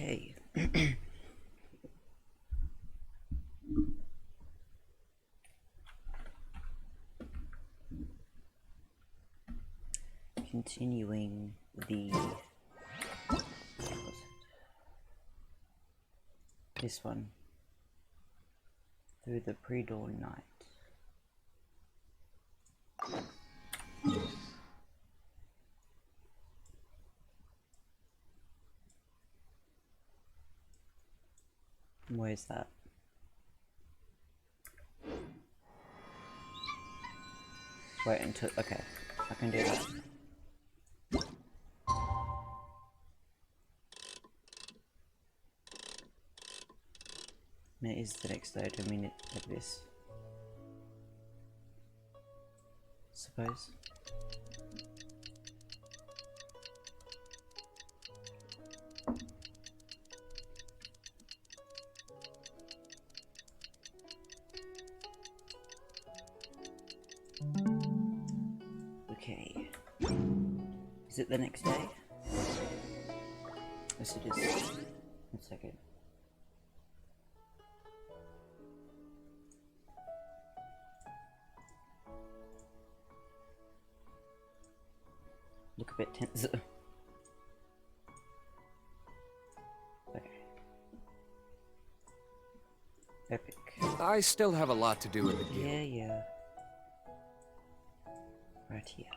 Okay. Continuing the... this one. Through the pre-dawn night. Where's that? Wait until... okay, I can do that. And it is the next day, I don't mean it like this. Suppose. Okay. Is it the next day? Yes it is. 1 second. Look a bit tense. Okay. Epic. I still have a lot to do in the guild. Yeah. Right here.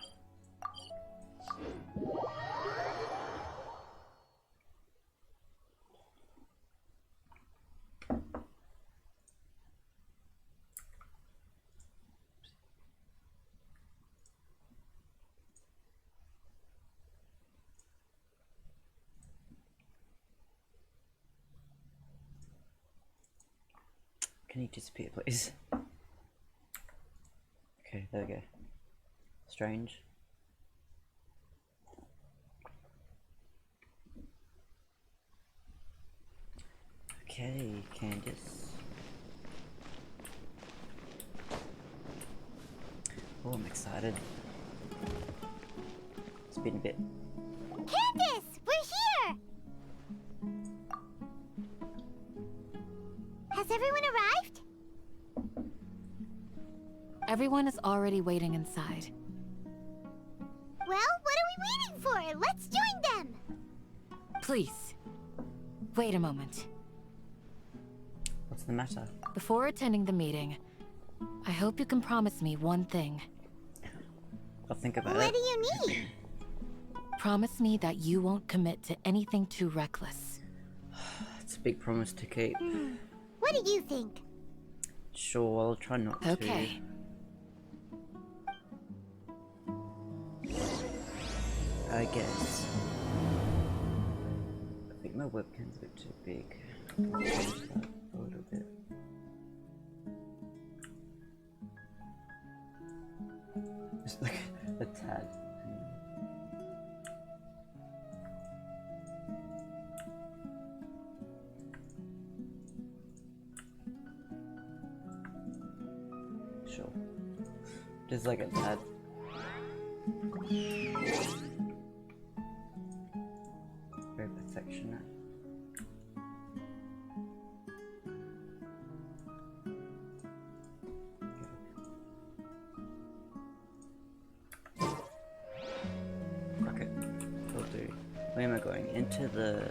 Can you disappear, please? Okay, there we go. Strange. Okay, Candace. Oh, I'm excited. It's been a bit. Candace, we're here! Has everyone arrived? Everyone is already waiting inside. Well, what are we waiting for? Let's join them! Please, wait a moment. What's the matter? Before attending the meeting, I hope you can promise me one thing. I'll think about What it. do you need? Promise me that you won't commit to anything too reckless. It's a big promise to keep. What do you think? Sure, I'll try not to. Okay. I guess. I think my webcam's a bit too big. I'll change that a little bit. Just like a tad. Sure. Just like a tad. Very perfectionate. Okay, will do. Where am I going? Into the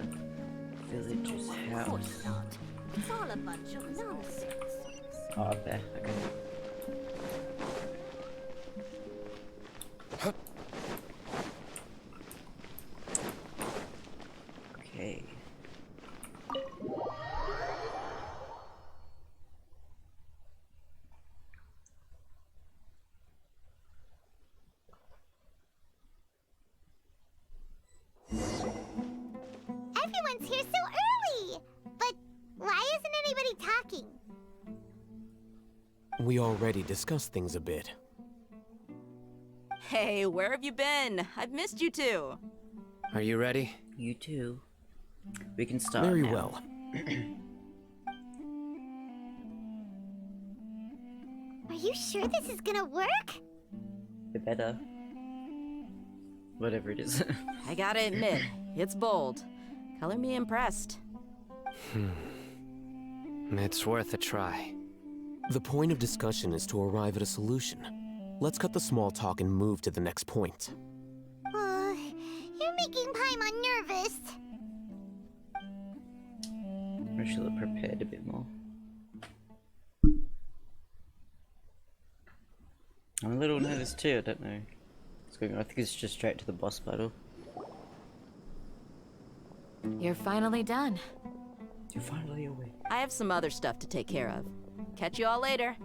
village's Of course house. not. It's all a bunch of nonsense. Oh, up there. Okay. Okay. Everyone's here so early! But why isn't anybody talking? We already discussed things a bit. Hey, where have you been? I've missed you two. Are you ready? You too. We can start Very now. well. Are you sure this is gonna work? It better. Whatever it is. I gotta admit, it's bold. Color me impressed. It's worth a try. The point of discussion is to arrive at a solution. Let's cut the small talk and move to the next point. You're making Paimon nervous. I should have prepared a bit more. I'm a little nervous too, I don't know what's going on. I think it's just straight to the boss battle. You're finally done. You're finally awake. I have some other stuff to take care of. Catch you all later.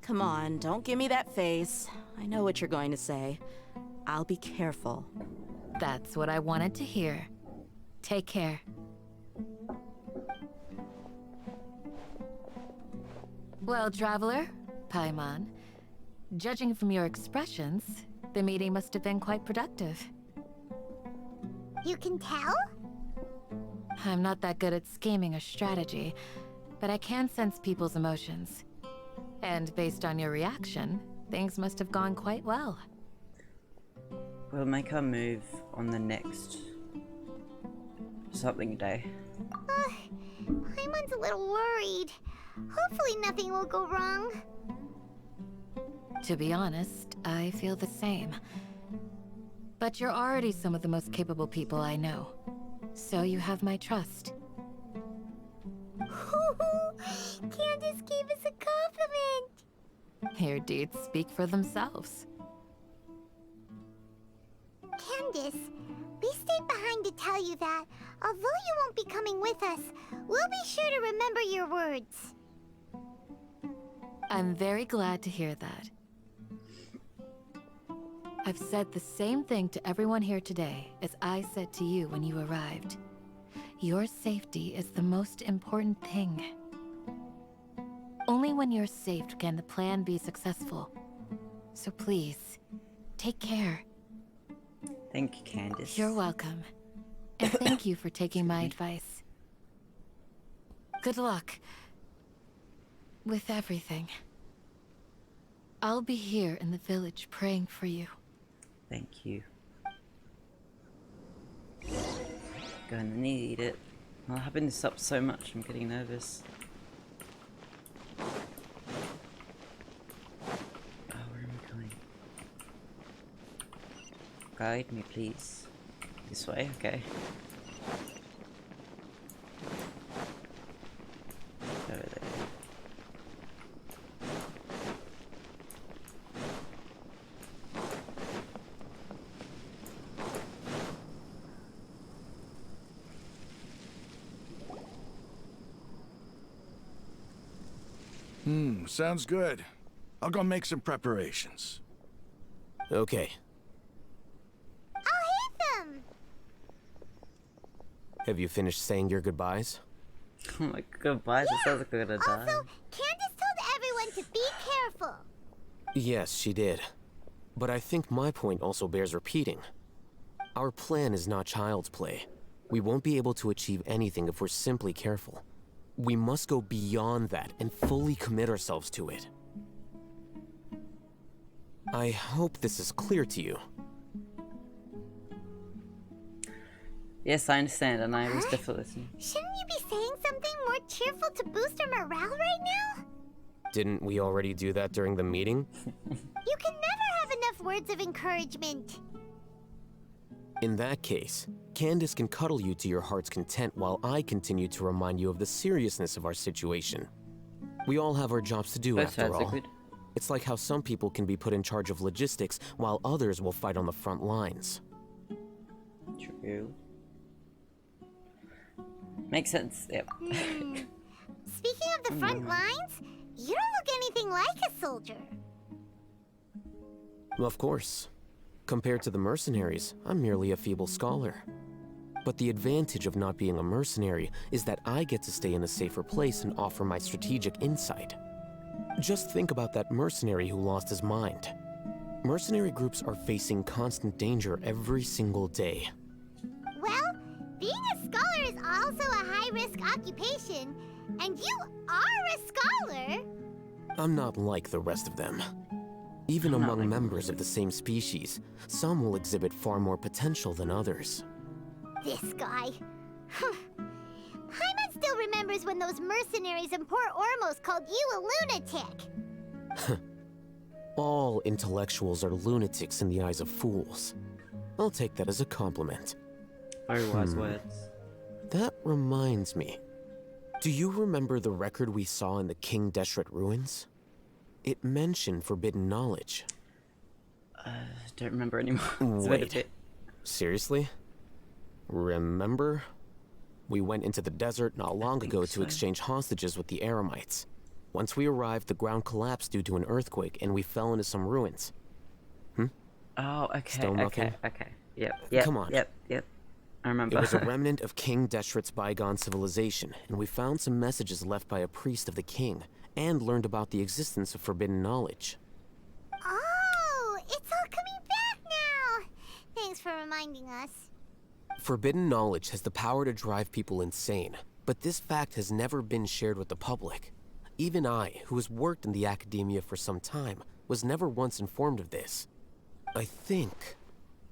Come on, don't give me that face. I know what you're going to say. I'll be careful. That's what I wanted to hear. Take care. Well, Traveler, Paimon, judging from your expressions, the meeting must have been quite productive. You can tell? I'm not that good at scheming or strategy, but I can sense people's emotions. And based on your reaction, things must have gone quite well. We'll make our move on the next something day. Paimon's a little worried. Hopefully nothing will go wrong. To be honest, I feel the same. But you're already some of the most capable people I know. So you have my trust. Candace gave us a compliment. Your deeds speak for themselves. Candace, we stayed behind to tell you that, although you won't be coming with us, we'll be sure to remember your words. I'm very glad to hear that. I've said the same thing to everyone here today as I said to you when you arrived. Your safety is the most important thing. Only when you're safe can the plan be successful. So please, take care. Thank you, Candace. You're welcome. And thank you for taking my advice. Good luck with everything. I'll be here in the village praying for you. Thank you. Gonna need it. I'm having this up so much, I'm getting nervous. Oh, where am I going? Guide me, please. This way? Okay. Over there. Sounds good. I'll go make some preparations. Okay. I'll hate them. Have you finished saying your goodbyes? Oh my goodbyes, it sounds like we're gonna die. Also, Candace told everyone to be careful. Yes, she did. But I think my point also bears repeating. Our plan is not child's play. We won't be able to achieve anything if we're simply careful. We must go beyond that and fully commit ourselves to it. I hope this is clear to you. Yes, I understand, and I was definitely listening. Shouldn't you be saying something more cheerful to boost our morale right now? Didn't we already do that during the meeting? You can never have enough words of encouragement. In that case, Candace can cuddle you to your heart's content while I continue to remind you of the seriousness of our situation. We all have our jobs to do Both after sides are all. good. It's like how some people can be put in charge of logistics while others will fight on the front lines. True. Makes sense, yep. Speaking of the front lines, you don't look anything like a soldier. Of course. Compared to the mercenaries, I'm merely a feeble scholar. But the advantage of not being a mercenary is that I get to stay in a safer place and offer my strategic insight. Just think about that mercenary who lost his mind. Mercenary groups are facing constant danger every single day. Well, being a scholar is also a high-risk occupation, and you are a scholar. I'm not like the rest of them. Even I'm not among like members of the same species, some will exhibit far more potential than others. This guy. Paimon still remembers when those mercenaries in Port Ormos called you a lunatic. All intellectuals are lunatics in the eyes of fools. I'll take that as a compliment. Very wise words. That reminds me. Do you remember the record we saw in the King Deshret ruins? It mentioned forbidden knowledge. Don't remember anymore. Wait. Seriously? Remember? We went into the desert not long ago to exchange hostages with the Eremites. Once we arrived, the ground collapsed due to an earthquake, and we fell into some ruins. Oh, okay, Stonewalking? okay. Yep. Come on. Yep. I remember. It was a remnant of King Deshret's bygone civilization, and we found some messages left by a priest of the king, and learned about the existence of forbidden knowledge. Oh, it's all coming back now. Thanks for reminding us. Forbidden knowledge has the power to drive people insane, but this fact has never been shared with the public. Even I, who has worked in the academia for some time, was never once informed of this. I think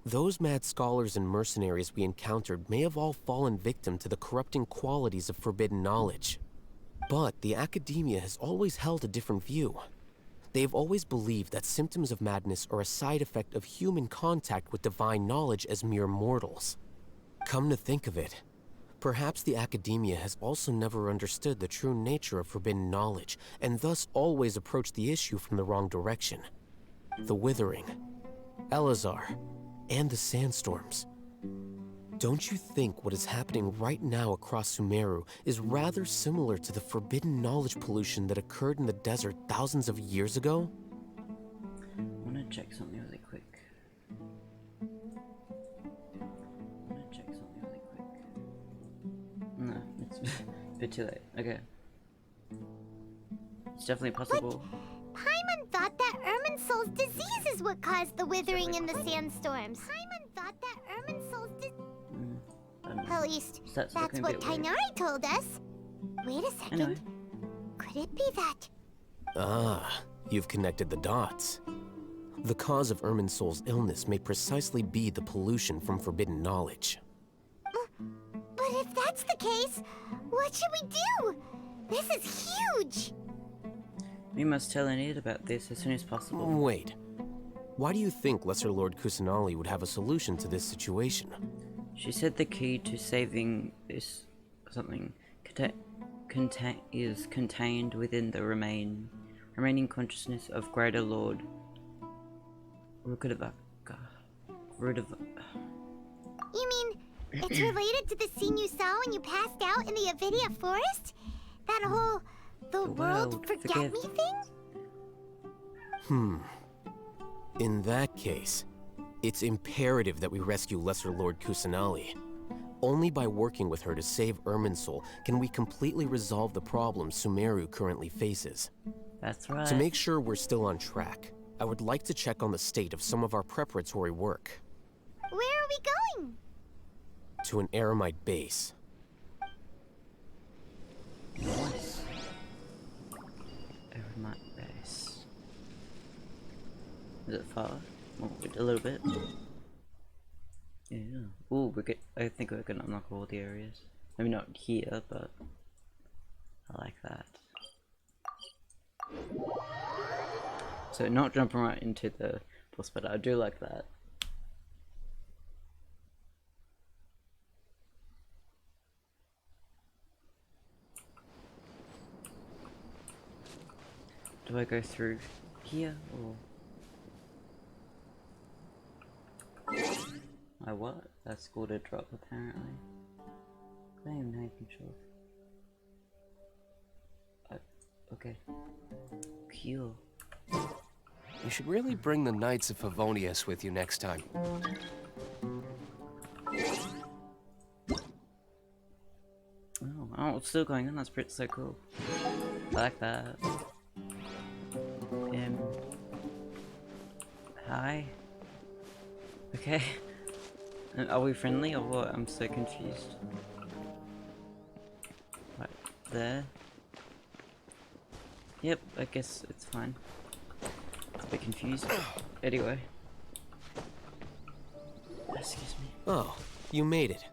those mad scholars and mercenaries we encountered may have all fallen victim to the corrupting qualities of forbidden knowledge. But the academia has always held a different view. They have always believed that symptoms of madness are a side effect of human contact with divine knowledge as mere mortals. Come to think of it, perhaps the academia has also never understood the true nature of forbidden knowledge, and thus always approached the issue from the wrong direction. The Withering, Elazar, and the sandstorms. Don't you think what is happening right now across Sumeru is rather similar to the forbidden knowledge pollution that occurred in the desert thousands of years ago? I want to check something really quick. No, it's a bit too late. Okay. It's definitely possible. Paimon thought that Irminsul's disease is what caused the withering in the sandstorms. Paimon thought that Irminsul's disease... At least, that's what Tainari told us. Wait a second. Anyway. Could it be that... Ah, you've connected the dots. The cause of Irminsul's illness may precisely be the pollution from forbidden knowledge. But if that's the case, what should we do? This is huge! We must tell Enid about this as soon as possible. Wait. Why do you think Lesser Lord Kusanali would have a solution to this situation? She said the key to saving this something is contained within the remaining consciousness of Greater Lord Rukadavaka. You mean it's related to the scene you saw when you passed out in the Avidia forest? That whole the world forget me thing? In that case, it's imperative that we rescue Lesser Lord Kusanali. Only by working with her to save Irminsul can we completely resolve the problems Sumeru currently faces. That's right. To make sure we're still on track, I would like to check on the state of some of our preparatory work. Where are we going? To an Eremite base. Nice. Eremite base. Is it far? Oh, a little bit. Yeah. Ooh, I think we're gonna unlock all the areas. Maybe not here, but I like that. So not jumping right into the boss, but I do like that. Do I go through here or? I what? That's called a drop apparently. I don't even know if you can show. Okay. Cool. You should really bring the Knights of Favonius with you next time. Oh, it's still going on. That's pretty so cool. I like that. Hi. Okay. Are we friendly or what? I'm so confused. Right there. Yep, I guess it's fine. A bit confused. Anyway. Excuse me. Oh, you made it.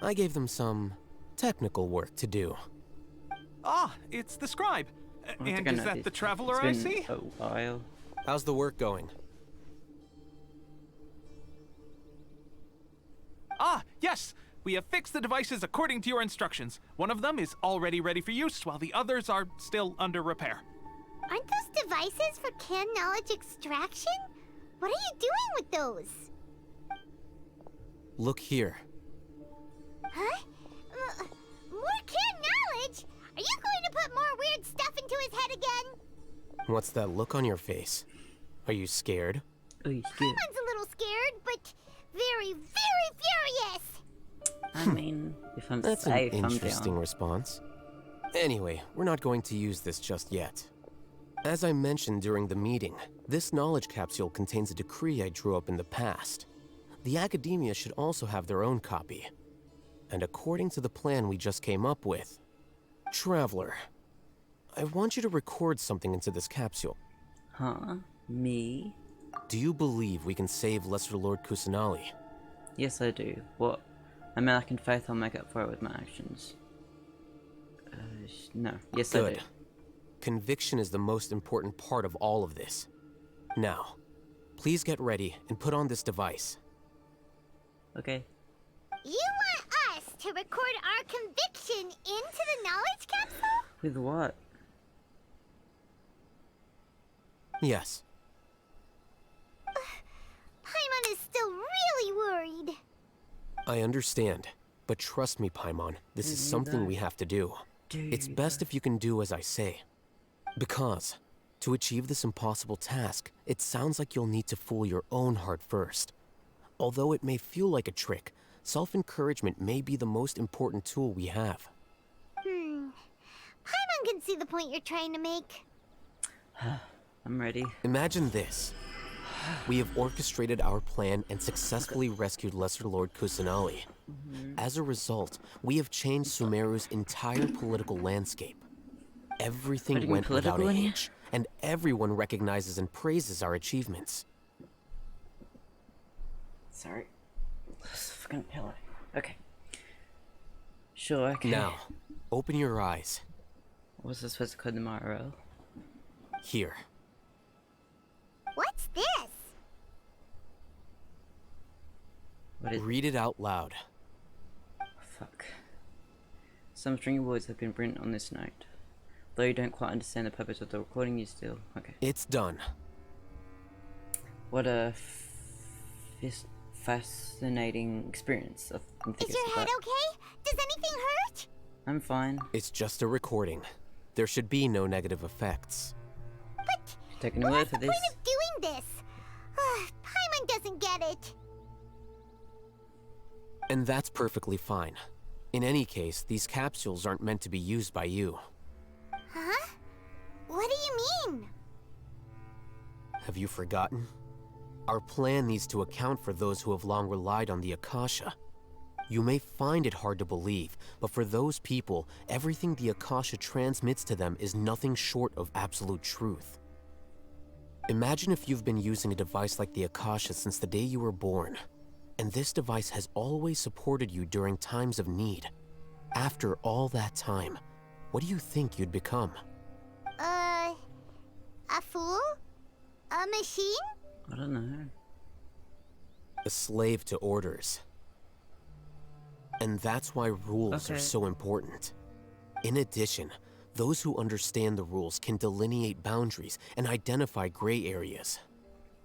I gave them some technical work to do. Ah, it's the scribe. And is that the traveler I see? A while. How's the work going? Ah, yes! We have fixed the devices according to your instructions. One of them is already ready for use, while the others are still under repair. Aren't those devices for canned knowledge extraction? What are you doing with those? Look here. Huh? More canned knowledge? Are you going to put more weird stuff into his head again? What's that look on your face? Are you scared? Oh, you scared? Paimon's a little scared, but very, very furious. I mean, if I'm That's safe, an I'm interesting down. response. Anyway, we're not going to use this just yet. As I mentioned during the meeting, this knowledge capsule contains a decree I drew up in the past. The academia should also have their own copy. And according to the plan we just came up with, Traveler, I want you to record something into this capsule. Huh? Me? Do you believe we can save Lesser Lord Kusanali? Yes, I do. What? I mean, I can faith I'll make up for it with my actions. No. Yes, I Good. do. Conviction is the most important part of all of this. Now, please get ready and put on this device. Okay. You want us to record our conviction into the knowledge capsule? With what? Yes. Paimon is still really worried. I understand, but trust me, Paimon, this is something we have to do. It's best if you can do as I say. Because, to achieve this impossible task, it sounds like you'll need to fool your own heart first. Although it may feel like a trick, self-encouragement may be the most important tool we have. Paimon can see the point you're trying to make. I'm ready. Imagine this. We have orchestrated our plan and successfully rescued Lesser Lord Kusanali. As a result, we have changed Sumeru's entire political landscape. Everything went without a hitch, and everyone recognizes and praises our achievements. Sorry. This fucking pillow. Okay. Sure, okay. Now, open your eyes. What's this supposed to code tomorrow? Here. What's this? What is Read it out loud. Fuck. Some string of words have been printed on this note. Though you don't quite understand the purpose of the recording, you still... Okay. It's done. What a fascinating experience. Is your head okay? Does anything hurt? I'm fine. It's just a recording. There should be no negative effects. But Taking a word what's for the this. point of doing this? Paimon doesn't get it. And that's perfectly fine. In any case, these capsules aren't meant to be used by you. Huh? What do you mean? Have you forgotten? Our plan needs to account for those who have long relied on the Akasha. You may find it hard to believe, but for those people, everything the Akasha transmits to them is nothing short of absolute truth. Imagine if you've been using a device like the Akasha since the day you were born, and this device has always supported you during times of need. After all that time, what do you think you'd become? A fool? A machine? I don't know. A slave to orders. And that's why rules are so important. In addition, those who understand the rules can delineate boundaries and identify gray areas.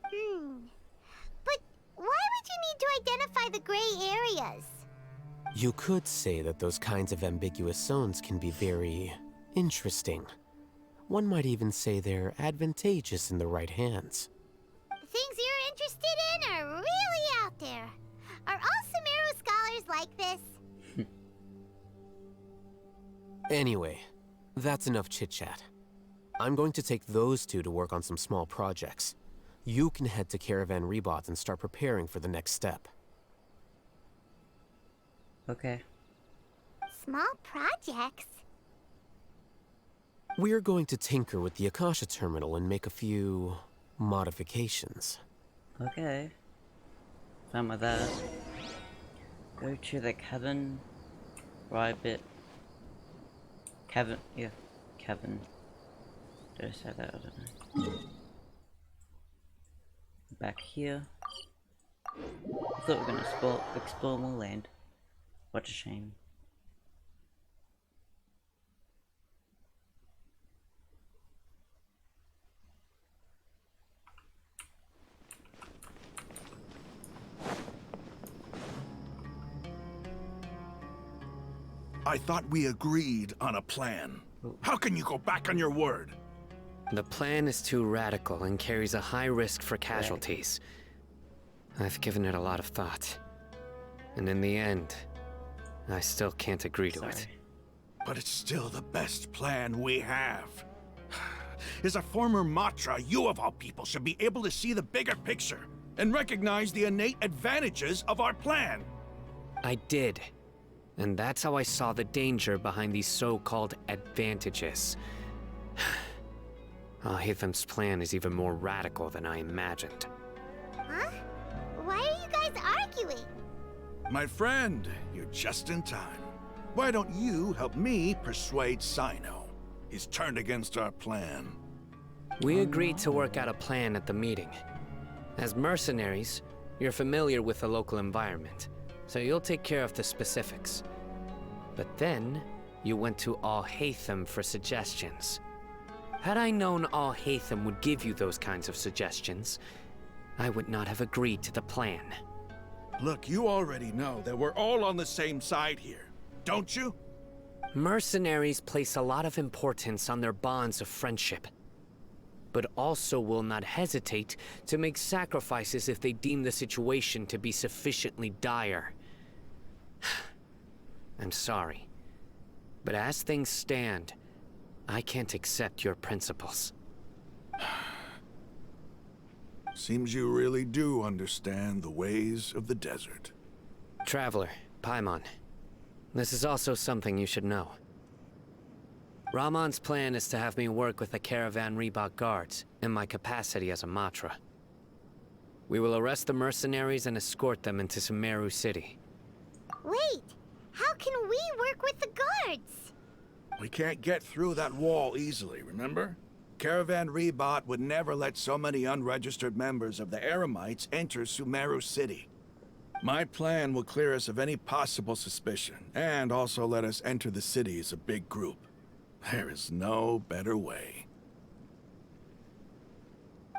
But why would you need to identify the gray areas? You could say that those kinds of ambiguous zones can be very interesting. One might even say they're advantageous in the right hands. Things you're interested in are really out there. Are all Sumeru scholars like this? Anyway, that's enough chit-chat. I'm going to take those two to work on some small projects. You can head to Caravan Rebot and start preparing for the next step. Okay. Small projects? We're going to tinker with the Akasha terminal and make a few modifications. Okay. Fine with that. Go to the cabin. Rabbit. Kevin, yeah, Kevin. Did I say that? I don't know. Back here. I thought we were gonna explore more land. What a shame. I thought we agreed on a plan. How can you go back on your word? The plan is too radical and carries a high risk for casualties. I've given it a lot of thought. And in the end, I still can't agree to it. But it's still the best plan we have. As a former Matra, you of all people should be able to see the bigger picture and recognize the innate advantages of our plan. I did. And that's how I saw the danger behind these so-called advantages. Alhaitham's plan is even more radical than I imagined. Huh? Why are you guys arguing? My friend, you're just in time. Why don't you help me persuade Sino? He's turned against our plan. We agreed to work out a plan at the meeting. As mercenaries, you're familiar with the local environment, so you'll take care of the specifics. But then, you went to Alhaitham for suggestions. Had I known Alhaitham would give you those kinds of suggestions, I would not have agreed to the plan. Look, you already know that we're all on the same side here, don't you? Mercenaries place a lot of importance on their bonds of friendship, but also will not hesitate to make sacrifices if they deem the situation to be sufficiently dire. I'm sorry, but as things stand, I can't accept your principles. Seems you really do understand the ways of the desert. Traveler, Paimon, this is also something you should know. Ramon's plan is to have me work with the Caravan Reebok guards in my capacity as a Matra. We will arrest the mercenaries and escort them into Sumeru City. Wait, how can we work with the guards? We can't get through that wall easily, remember? Caravan Reebok would never let so many unregistered members of the Eremites enter Sumeru City. My plan will clear us of any possible suspicion, and also let us enter the city as a big group. There is no better way.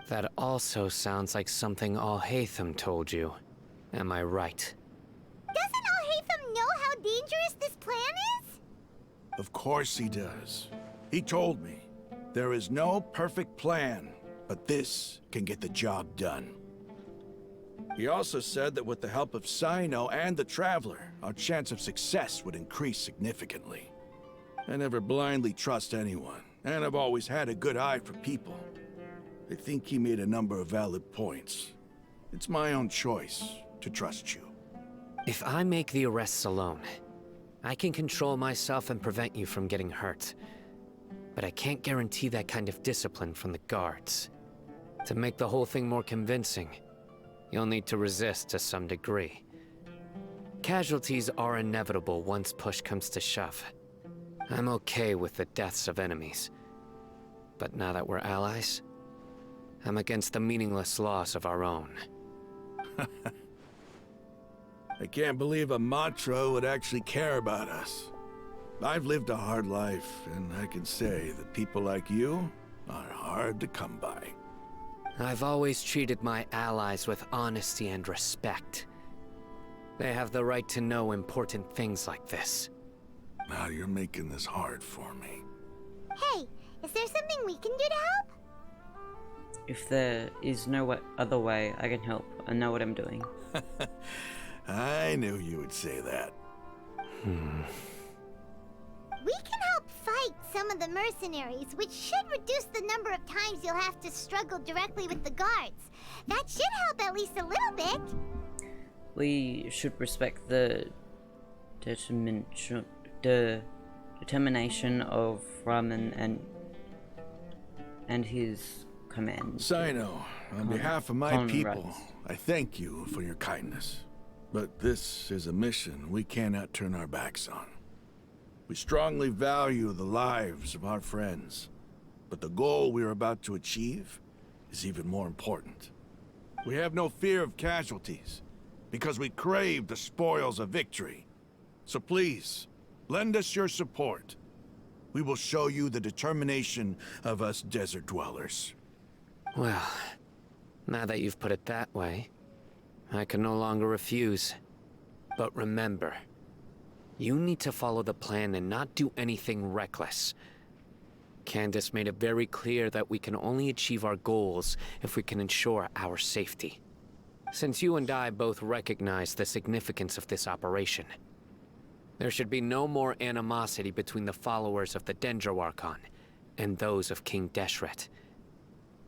That also sounds like something Alhaitham told you. Am I right? Doesn't Alhaitham know how dangerous this plan is? Of course he does. He told me. There is no perfect plan, but this can get the job done. He also said that with the help of Sino and the Traveler, our chance of success would increase significantly. I never blindly trust anyone, and I've always had a good eye for people. I think he made a number of valid points. It's my own choice to trust you. If I make the arrests alone, I can control myself and prevent you from getting hurt. But I can't guarantee that kind of discipline from the guards. To make the whole thing more convincing, you'll need to resist to some degree. Casualties are inevitable once push comes to shove. I'm okay with the deaths of enemies. But now that we're allies, I'm against the meaningless loss of our own. I can't believe a Matra would actually care about us. I've lived a hard life, and I can say that people like you are hard to come by. I've always treated my allies with honesty and respect. They have the right to know important things like this. Now you're making this hard for me. Hey, is there something we can do to help? If there is no other way, I can help. I know what I'm doing. I knew you would say that. We can help fight some of the mercenaries, which should reduce the number of times you'll have to struggle directly with the guards. That should help at least a little bit. We should respect the determination of Raman and his command. Sino, on behalf of my people, I thank you for your kindness. But this is a mission we cannot turn our backs on. We strongly value the lives of our friends, but the goal we are about to achieve is even more important. We have no fear of casualties, because we crave the spoils of victory. So please, lend us your support. We will show you the determination of us desert dwellers. Well, now that you've put it that way, I can no longer refuse. But remember, you need to follow the plan and not do anything reckless. Candace made it very clear that we can only achieve our goals if we can ensure our safety. Since you and I both recognize the significance of this operation, there should be no more animosity between the followers of the Dendro Archon and those of King Deshret.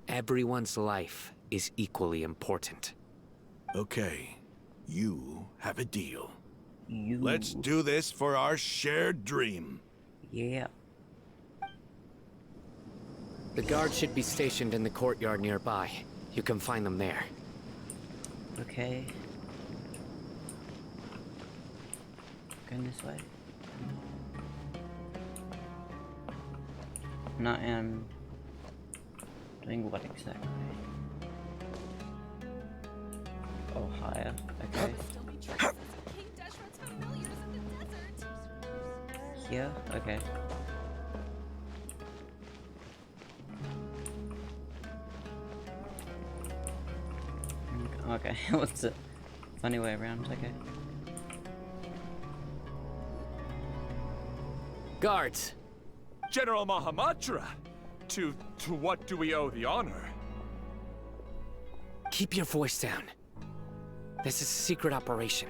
Everyone's life is equally important. Okay, you have a deal. Let's do this for our shared dream. Yeah. The guards should be stationed in the courtyard nearby. You can find them there. Okay. Going this way. Not doing what exactly? Oh, higher. Okay. Here? Okay. Okay, what's it? Funny way around, okay. Guards! General Mahamatra! To what do we owe the honor? Keep your voice down. This is a secret operation.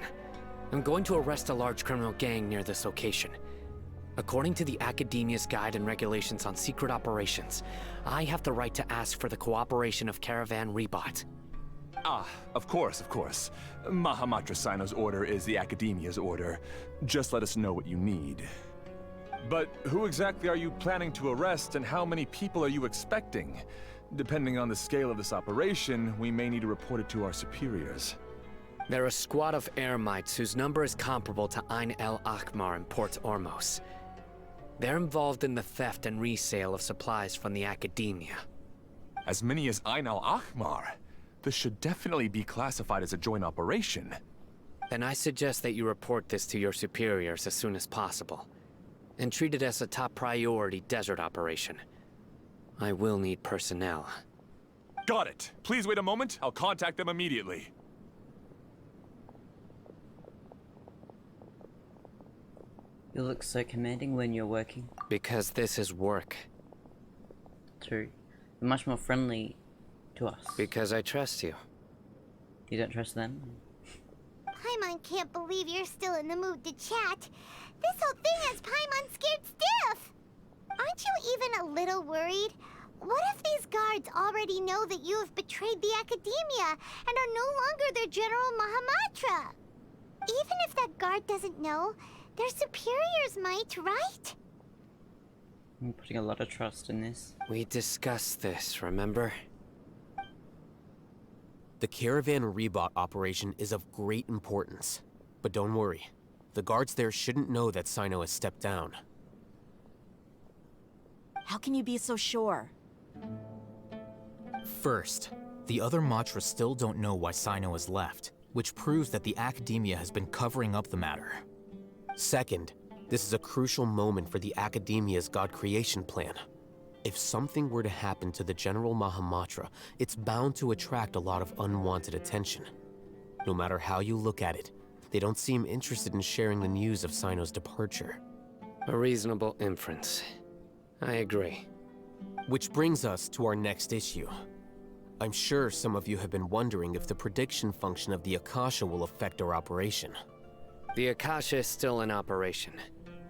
I'm going to arrest a large criminal gang near this location. According to the Academia's Guide and Regulations on Secret Operations, I have the right to ask for the cooperation of Caravan Rebot. Ah, of course, of course. Mahamatra Sino's order is the Academia's order. Just let us know what you need. But who exactly are you planning to arrest, and how many people are you expecting? Depending on the scale of this operation, we may need to report it to our superiors. They're a squad of Eremites whose number is comparable to Ain el Akhmar in Port Ormos. They're involved in the theft and resale of supplies from the Academia. As many as Ain el Akhmar? This should definitely be classified as a joint operation. Then I suggest that you report this to your superiors as soon as possible, and treat it as a top priority desert operation. I will need personnel. Got it. Please wait a moment. I'll contact them immediately. You look so commanding when you're working. Because this is work. True. You're much more friendly to us. Because I trust you. You don't trust them? Paimon can't believe you're still in the mood to chat. This whole thing has Paimon scared stiff. Aren't you even a little worried? What if these guards already know that you have betrayed the Academia and are no longer their General Mahamatra? Even if that guard doesn't know, their superiors might, right? I'm putting a lot of trust in this. We discussed this, remember? The Caravan Rebot operation is of great importance. But don't worry, the guards there shouldn't know that Sino has stepped down. How can you be so sure? First, the other Matra still don't know why Sino has left, which proves that the Academia has been covering up the matter. Second, this is a crucial moment for the Academia's God creation plan. If something were to happen to the General Mahamatra, it's bound to attract a lot of unwanted attention. No matter how you look at it, they don't seem interested in sharing the news of Sino's departure. A reasonable inference. I agree. Which brings us to our next issue. I'm sure some of you have been wondering if the prediction function of the Akasha will affect our operation. The Akasha is still in operation,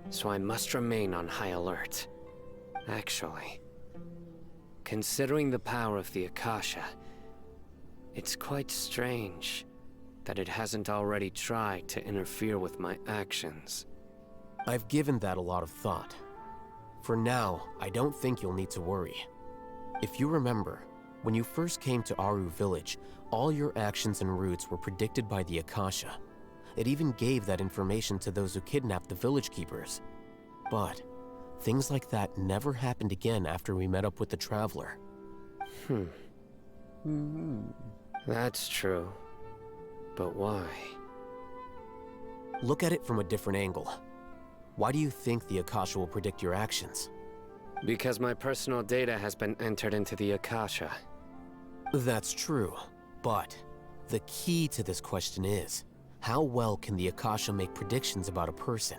so I must remain on high alert. Actually, considering the power of the Akasha, it's quite strange that it hasn't already tried to interfere with my actions. I've given that a lot of thought. For now, I don't think you'll need to worry. If you remember, when you first came to Aru Village, all your actions and routes were predicted by the Akasha. It even gave that information to those who kidnapped the village keepers. But things like that never happened again after we met up with the Traveler. That's true. But why? Look at it from a different angle. Why do you think the Akasha will predict your actions? Because my personal data has been entered into the Akasha. That's true, but the key to this question is, how well can the Akasha make predictions about a person?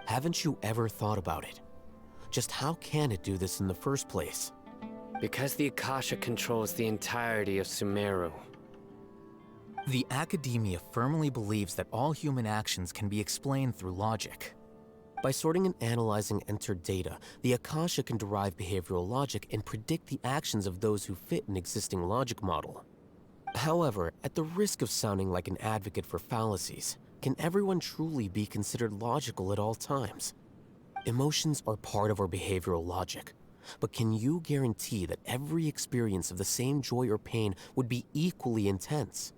Haven't you ever thought about it? Just how can it do this in the first place? Because the Akasha controls the entirety of Sumeru. The Academia firmly believes that all human actions can be explained through logic. By sorting and analyzing entered data, the Akasha can derive behavioral logic and predict the actions of those who fit an existing logic model. However, at the risk of sounding like an advocate for fallacies, can everyone truly be considered logical at all times? Emotions are part of our behavioral logic, but can you guarantee that every experience of the same joy or pain would be equally intense?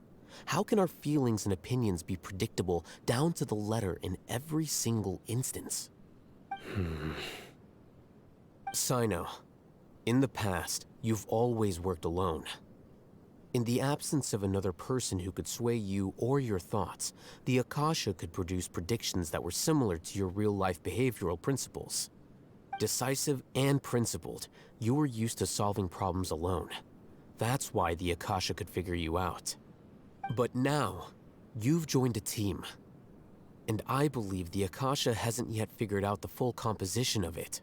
How can our feelings and opinions be predictable down to the letter in every single instance? Sino, in the past, you've always worked alone. In the absence of another person who could sway you or your thoughts, the Akasha could produce predictions that were similar to your real-life behavioral principles. Decisive and principled, you were used to solving problems alone. That's why the Akasha could figure you out. But now, you've joined a team. And I believe the Akasha hasn't yet figured out the full composition of it.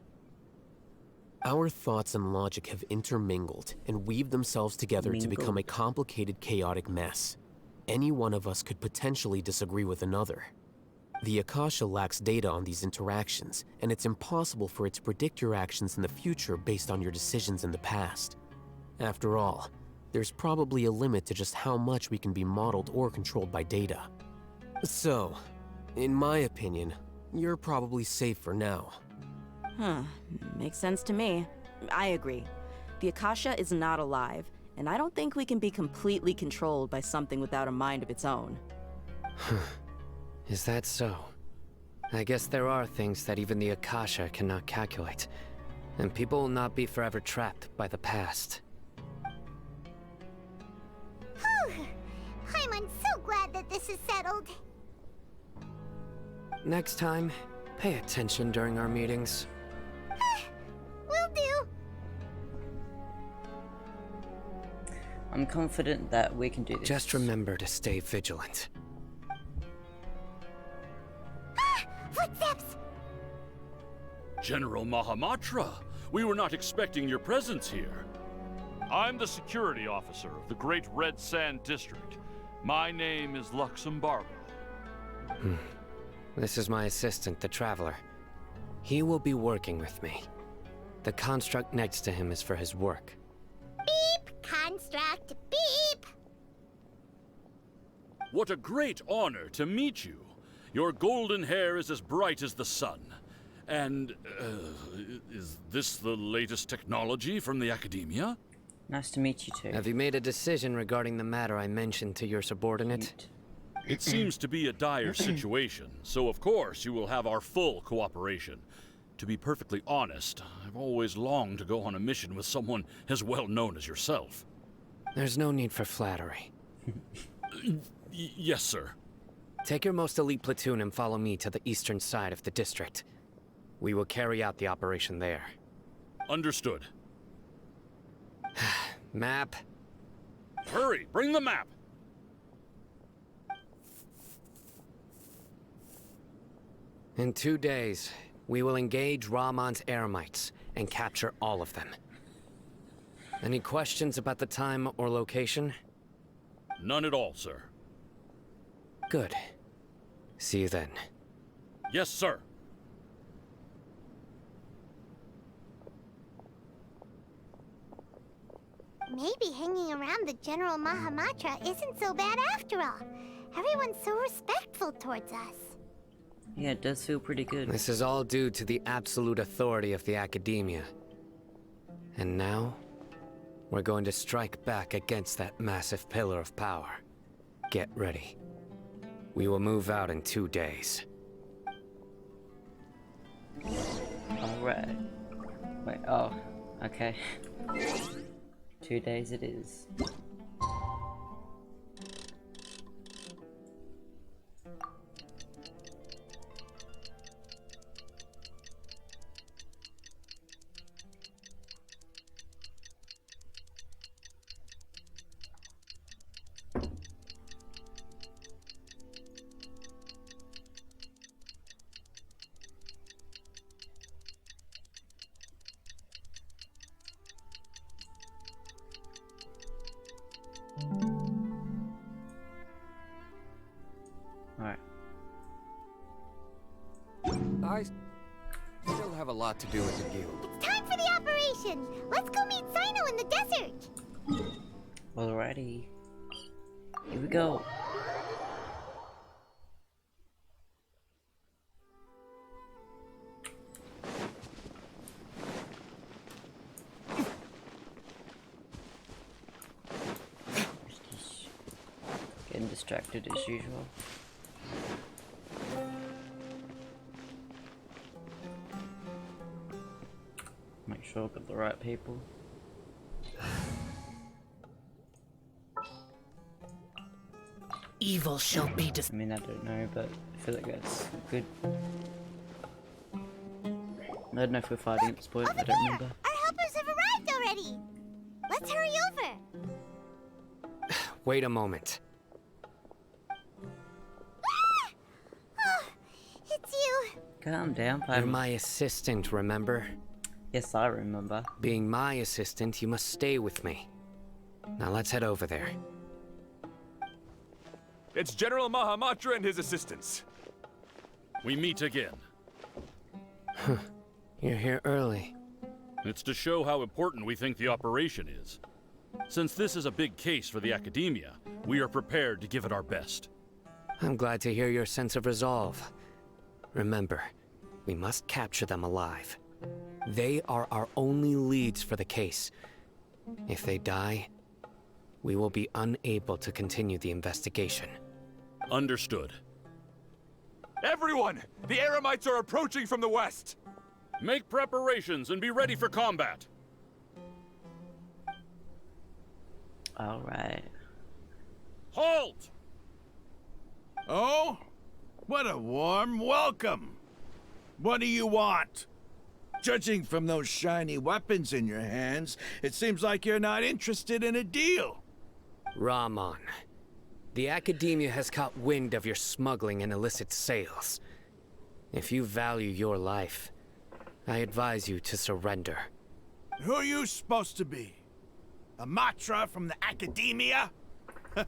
Our thoughts and logic have intermingled and weaved themselves together to become a complicated, chaotic mess. Any one of us could potentially disagree with another. The Akasha lacks data on these interactions, and it's impossible for it to predict your actions in the future based on your decisions in the past. After all, there's probably a limit to just how much we can be modeled or controlled by data. So, in my opinion, you're probably safe for now. Makes sense to me. I agree. The Akasha is not alive, and I don't think we can be completely controlled by something without a mind of its own. Is that so? I guess there are things that even the Akasha cannot calculate, and people will not be forever trapped by the past. I'm so glad that this is settled. Next time, pay attention during our meetings. Will do. I'm confident that we can do this. Just remember to stay vigilant. Footsteps! General Mahamatra, we were not expecting your presence here. I'm the security officer of the Great Red Sand District. My name is Luxembargo. This is my assistant, the Traveler. He will be working with me. The construct next to him is for his work. Beep! Construct, beep! What a great honor to meet you. Your golden hair is as bright as the sun. And, is this the latest technology from the Academia? Nice to meet you too. Have you made a decision regarding the matter I mentioned to your subordinate? It seems to be a dire situation, so of course you will have our full cooperation. To be perfectly honest, I've always longed to go on a mission with someone as well known as yourself. There's no need for flattery. Yes, sir. Take your most elite platoon and follow me to the eastern side of the district. We will carry out the operation there. Understood. Map. Hurry, bring the map! In 2 days, we will engage Rahman's Eremites and capture all of them. Any questions about the time or location? None at all, sir. Good. See you then. Yes, sir. Maybe hanging around the General Mahamatra isn't so bad after all. Everyone's so respectful towards us. Yeah, it does feel pretty good. This is all due to the absolute authority of the Academia. And now, we're going to strike back against that massive pillar of power. Get ready. We will move out in 2 days. Alright. Wait, oh, okay. 2 days it is. Alright. I still have a lot to do with the guild. It's time for the operation! Let's go meet Sino in the desert! Alrighty. Here we go. Getting distracted as usual. Make sure I've got the right people. Evil shall be I mean, I don't know, but I feel like that's good. I don't know if we're fighting at this point, I don't remember. Our helpers have arrived already! Let's hurry over! Wait a moment. Oh, it's you! Calm down, You're Pam. my assistant, remember? Yes, I remember. Being my assistant, you must stay with me. Now let's head over there. It's General Mahamatra and his assistants. We meet again. You're here early. It's to show how important we think the operation is. Since this is a big case for the Academia, we are prepared to give it our best. I'm glad to hear your sense of resolve. Remember, we must capture them alive. They are our only leads for the case. If they die, we will be unable to continue the investigation. Understood. Everyone! The Eremites are approaching from the west! Make preparations and be ready for combat. Alright. Halt! Oh? What a warm welcome! What do you want? Judging from those shiny weapons in your hands, it seems like you're not interested in a deal. Rahman, the Academia has caught wind of your smuggling and illicit sales. If you value your life, I advise you to surrender. Who are you supposed to be? A Matra from the Academia? I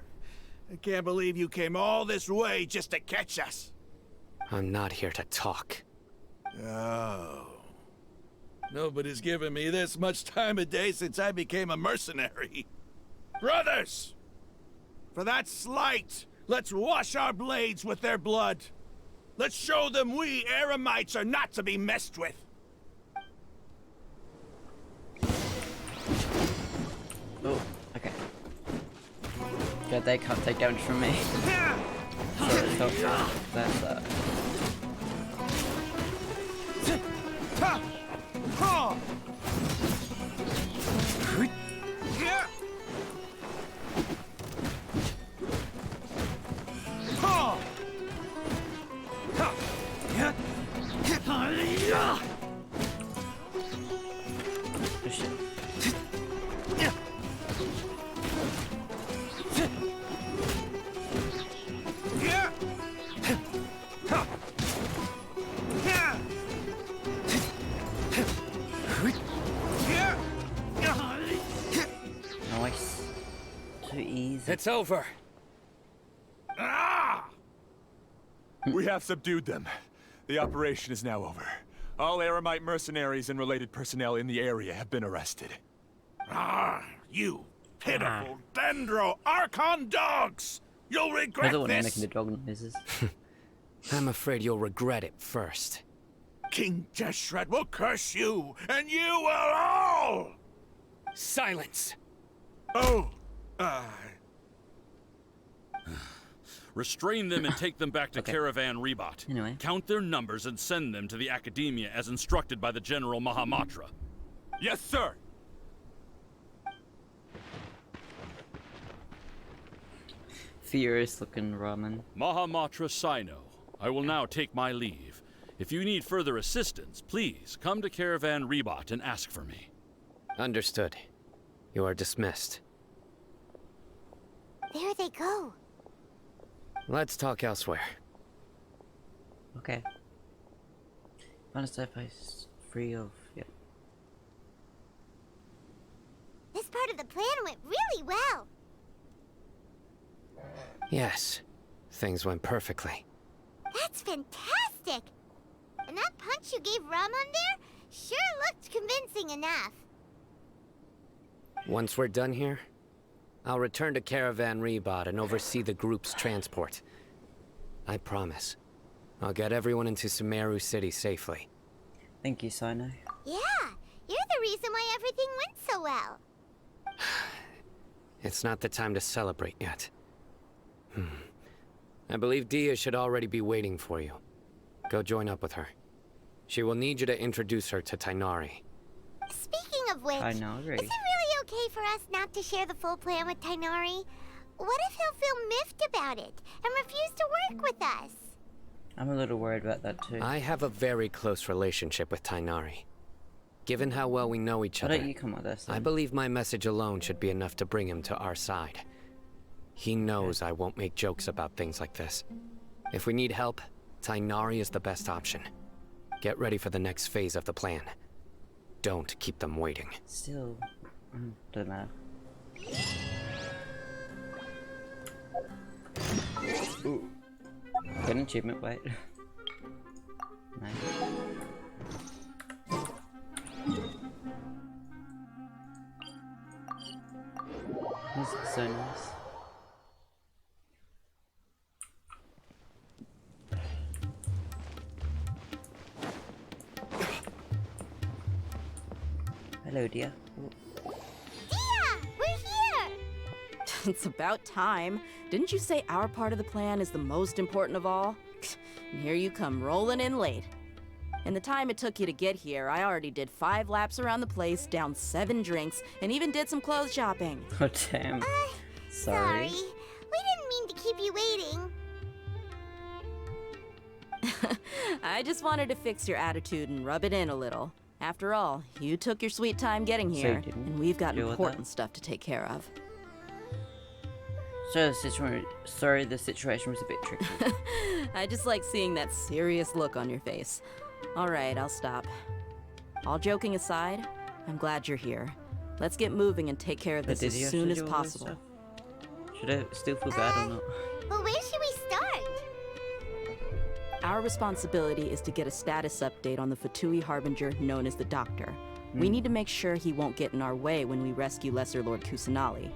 can't believe you came all this way just to catch us. I'm not here to talk. Oh. Nobody's given me this much time of day since I became a mercenary. Brothers! For that slight, let's wash our blades with their blood. Let's show them we Eremites are not to be messed with. Oh, okay. Good, they can't take damage from me. So it's helpful. That's that. Oh, shit. Nice. Too easy. It's over. We have subdued them. The operation is now over. All Eremite mercenaries and related personnel in the area have been arrested. Ah, you pitiful Dendro Archon dogs! You'll regret Another one this! making the dog noises. I'm afraid you'll regret it first. King Jeshret will curse you, and you will all! Silence! Oh, Restrain them and take them back to Okay. Caravan Rebot. Anyway. Count their numbers and send them to the Academia as instructed by the General Mahamatra. Yes, sir. Furious looking ramen. Mahamatra Sino, I will now take my leave. If you need further assistance, please come to Caravan Rebot and ask for me. Understood. You are dismissed. There they go. Let's talk elsewhere. Okay. Find a safe place free of. Yep. This part of the plan went really well. Yes, things went perfectly. That's fantastic. And that punch you gave Ramon there sure looked convincing enough. Once we're done here, I'll return to Caravan Rebot and oversee the group's transport. I promise. I'll get everyone into Sumeru City safely. Thank you, Sino. Yeah, you're the reason why everything went so well. It's not the time to celebrate yet. I believe Dia should already be waiting for you. Go join up with her. She will need you to introduce her to Tainari. Speaking of which, Tainari. is it really okay for us not to share the full plan with Tainari? What if he'll feel miffed about it and refuse to work with us? I'm a little worried about that too. I have a very close relationship with Tainari. Given how well we know each Why other, don't you come with us then? I believe my message alone should be enough to bring him to our side. He knows I won't make jokes about things like this. If we need help, Tainari is the best option. Get ready for the next phase of the plan. Don't keep them waiting. Still, doesn't matter. Ooh. Get an achievement, wait. Nice. This is so nice. Hello, dear. Ooh. Dia, we're here! It's about time. Didn't you say our part of the plan is the most important of all? And here you come rolling in late. In the time it took you to get here, I already did 5 laps around the place, downed 7 drinks, and even did some clothes shopping. Oh, damn. Sorry. We didn't mean to keep you waiting. I just wanted to fix your attitude and rub it in a little. After all, you took your sweet time getting So you here, didn't and we've got deal with important that? stuff to take care of. Sorry, the situation was a bit tricky. I just like seeing that serious look on your face. All right, I'll stop. All joking aside, I'm glad you're here. Let's get moving and take care of But this did as you have soon to as do all this possible. stuff? Should I still feel bad or not? But where should we start? Our responsibility is to get a status update on the Fatui Harbinger known as the Doctor. We need to make sure he won't get in our way when we rescue Lesser Lord Kusanali.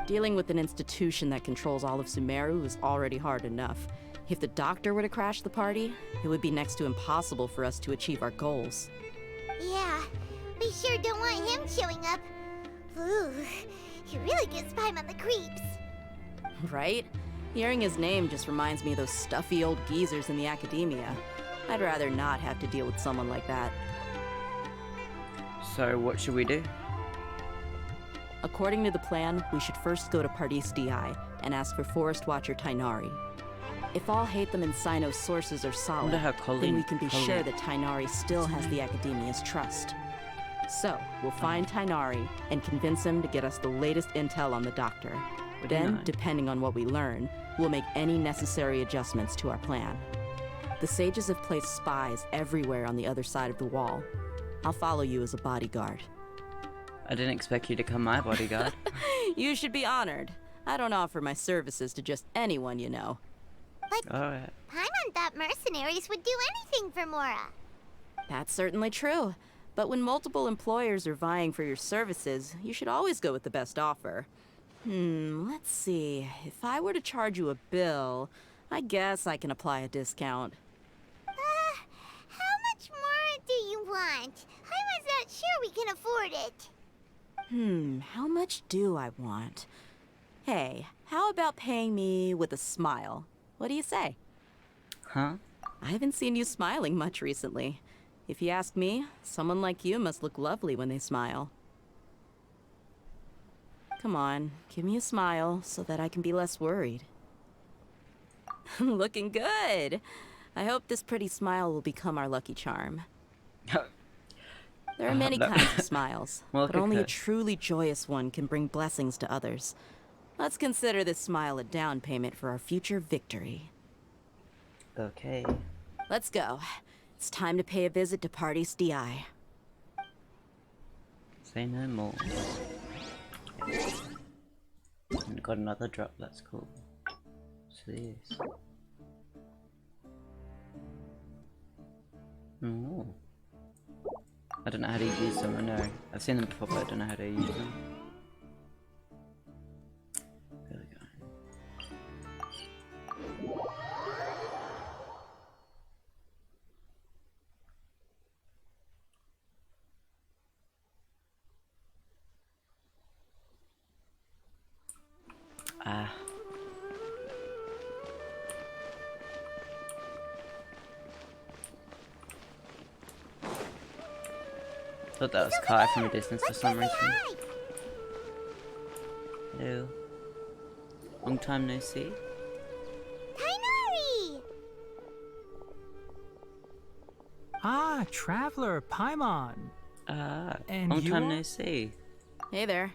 Dealing with an institution that controls all of Sumeru is already hard enough. If the Doctor were to crash the party, it would be next to impossible for us to achieve our goals. Yeah, we sure don't want him showing up. Ooh, he really gives Paimon the creeps. Right? Hearing his name just reminds me of those stuffy old geezers in the Academia. I'd rather not have to deal with someone like that. So what should we do? According to the plan, we should first go to Pardis DI and ask for Forest Watcher Tainari. If all Hatham and Sino's sources are solid, wonder how then we can be sure that Tainari still has the Academia's trust. So, we'll find Tainari and convince him to get us the latest intel on the Doctor. Then, depending on what we learn, we'll make any necessary adjustments to our plan. The sages have placed spies everywhere on the other side of the wall. I'll follow you as a bodyguard. I didn't expect you to become my bodyguard. You should be honored. I don't offer my services to just anyone you know. Alright. Paimon thought mercenaries would do anything for Mora. That's certainly true. But when multiple employers are vying for your services, you should always go with the best offer. Let's see. If I were to charge you a bill, I guess I can apply a discount. How much more do you want? Paimon's not sure we can afford it. How much do I want? Hey, how about paying me with a smile? What do you say? Huh? I haven't seen you smiling much recently. If you ask me, someone like you must look lovely when they smile. Come on, give me a smile so that I can be less worried. Looking good! I hope this pretty smile will become our lucky charm. There are many kinds of smiles, but only a truly joyous one can bring blessings to others. Let's consider this smile a down payment for our future victory. Okay. Let's go. It's time to pay a visit to Party's DI. Say no more. And got another drop, that's cool. What's this? Oh. I don't know how to use them, I know. I've seen them before, but I don't know how to use them. There we go. Ah. Thought that was Kai from a distance for some reason. Hello. Long time no see. Tainari! Ah, Traveler, Paimon. Ah, and long you time are? no see. Hey there.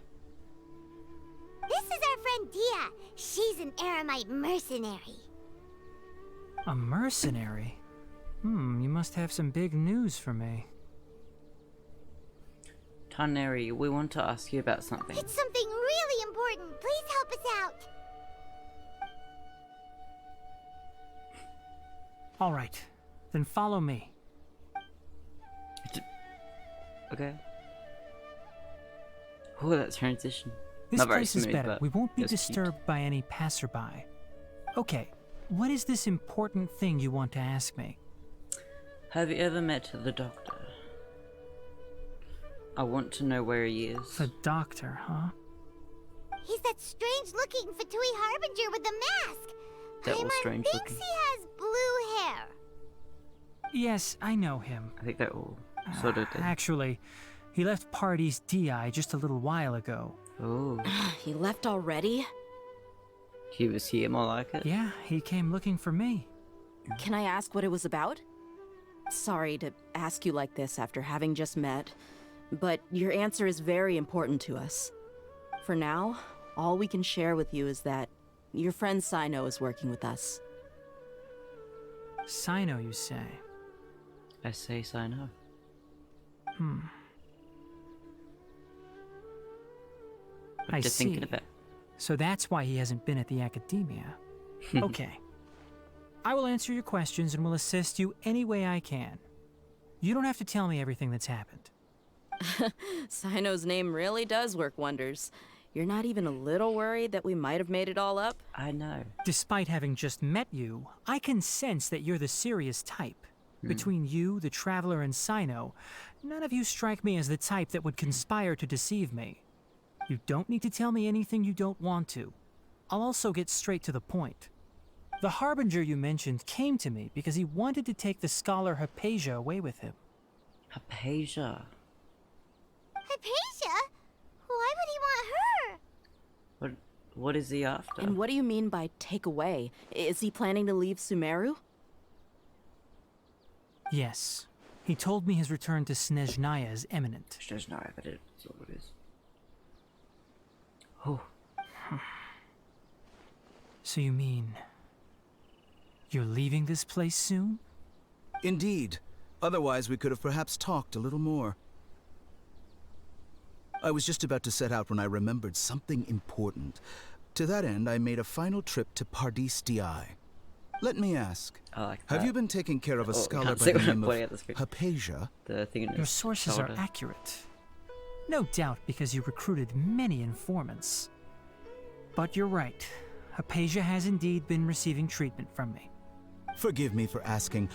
This is our friend Dia. She's an Aramite mercenary. A mercenary? You must have some big news for me. Taneri, we want to ask you about something. It's something really important. Please help us out. All right, then follow me. Okay. Oh, that transition. This Not very place is smooth, better. but We won't be it was disturbed cute. by any passerby. Okay, what is this important thing you want to ask me? Have you ever met the doctor? I want to know where he is. The doctor, huh? He's that strange-looking Fatui Harbinger with the mask. That was Paimon strange thinks looking. he has blue hair. Yes, I know him. I think they're all sort of did. Actually, he left Party's DI just a little while ago. Oh. He left already? He was here, more like it. Yeah, he came looking for me. Can I ask what it was about? Sorry to ask you like this after having just met, but your answer is very important to us. For now, all we can share with you is that your friend Sino is working with us. Sino, you say? I say Sino. I Just see. thinking about. So that's why he hasn't been at the academia. Okay. I will answer your questions and will assist you any way I can. You don't have to tell me everything that's happened. Sino's name really does work wonders. You're not even a little worried that we might have made it all up? I know. Despite having just met you, I can sense that you're the serious type. Between you, the Traveler, and Sino, none of you strike me as the type that would conspire to deceive me. You don't need to tell me anything you don't want to. I'll also get straight to the point. The Harbinger you mentioned came to me because he wanted to take the scholar Hypatia away with him. Hypatia? Hypatia? Why would he want her? What is he after? And what do you mean by take away? Is he planning to leave Sumeru? Yes. He told me his return to Snezhnaya is imminent. Snezhnaya, that is what it is. Oh. So you mean... you're leaving this place soon? Indeed. Otherwise, we could have perhaps talked a little more. I was just about to set out when I remembered something important. To that end, I made a final trip to Pardis Di. Let me ask, have you been taking care of a scholar by the name of Hypatia? Your sources are accurate. No doubt because you recruited many informants. But you're right. Hypatia has indeed been receiving treatment from me. Forgive me for asking,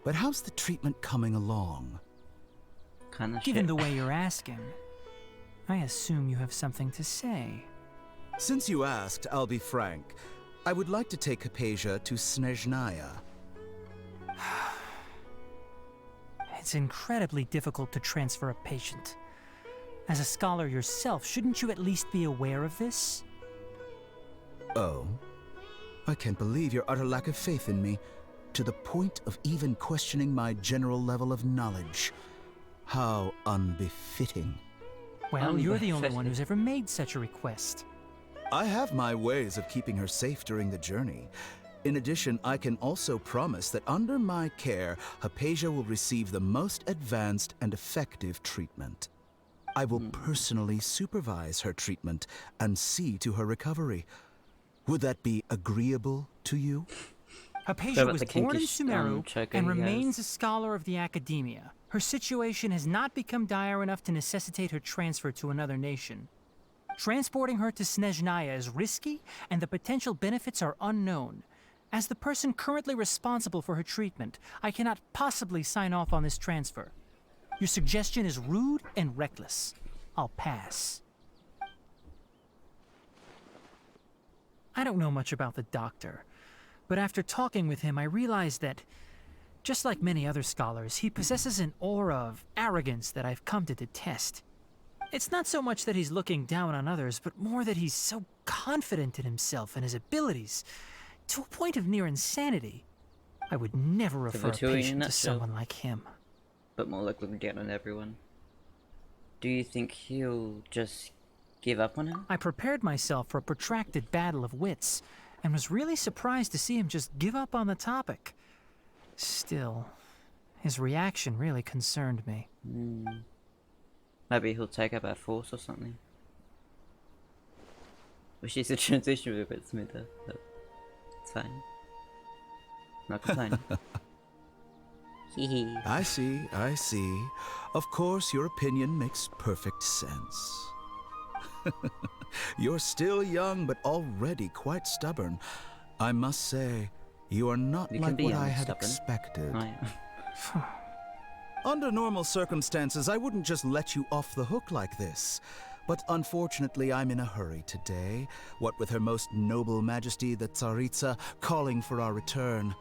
but how's the treatment coming along? Given the way you're asking, I assume you have something to say. Since you asked, I'll be frank. I would like to take Hypatia to Snezhnaya. It's incredibly difficult to transfer a patient. As a scholar yourself, shouldn't you at least be aware of this? Oh? I can't believe your utter lack of faith in me, to the point of even questioning my general level of knowledge. How unbefitting. Well, you're the only one who's ever made such a request. I have my ways of keeping her safe during the journey. In addition, I can also promise that under my care, Hypatia will receive the most advanced and effective treatment. I will personally supervise her treatment and see to her recovery. Would that be agreeable to you? Hypatia was born in Sumeru and remains a scholar of the Academia. Her situation has not become dire enough to necessitate her transfer to another nation. Transporting her to Snezhnaya is risky, and the potential benefits are unknown. As the person currently responsible for her treatment, I cannot possibly sign off on this transfer. Your suggestion is rude and reckless. I'll pass. I don't know much about the doctor, but after talking with him, I realized that, just like many other scholars, he possesses an aura of arrogance that I've come to detest. It's not so much that he's looking down on others, but more that he's so confident in himself and his abilities, to a point of near insanity. I would never refer a patient to someone like him. But more like looking down on everyone. Do you think he'll just give up on him? I prepared myself for a protracted battle of wits, and was really surprised to see him just give up on the topic. Still, his reaction really concerned me. Maybe he'll take her by force or something. Wish the transition was a bit smoother, but it's fine. Not complaining. I see. Of course, your opinion makes perfect sense. You're still young, but already quite stubborn. I must say, you are not like what I had expected. Under normal circumstances, I wouldn't just let you off the hook like this. But unfortunately, I'm in a hurry today, what with Her Most Noble Majesty the Tsaritsa calling for our return.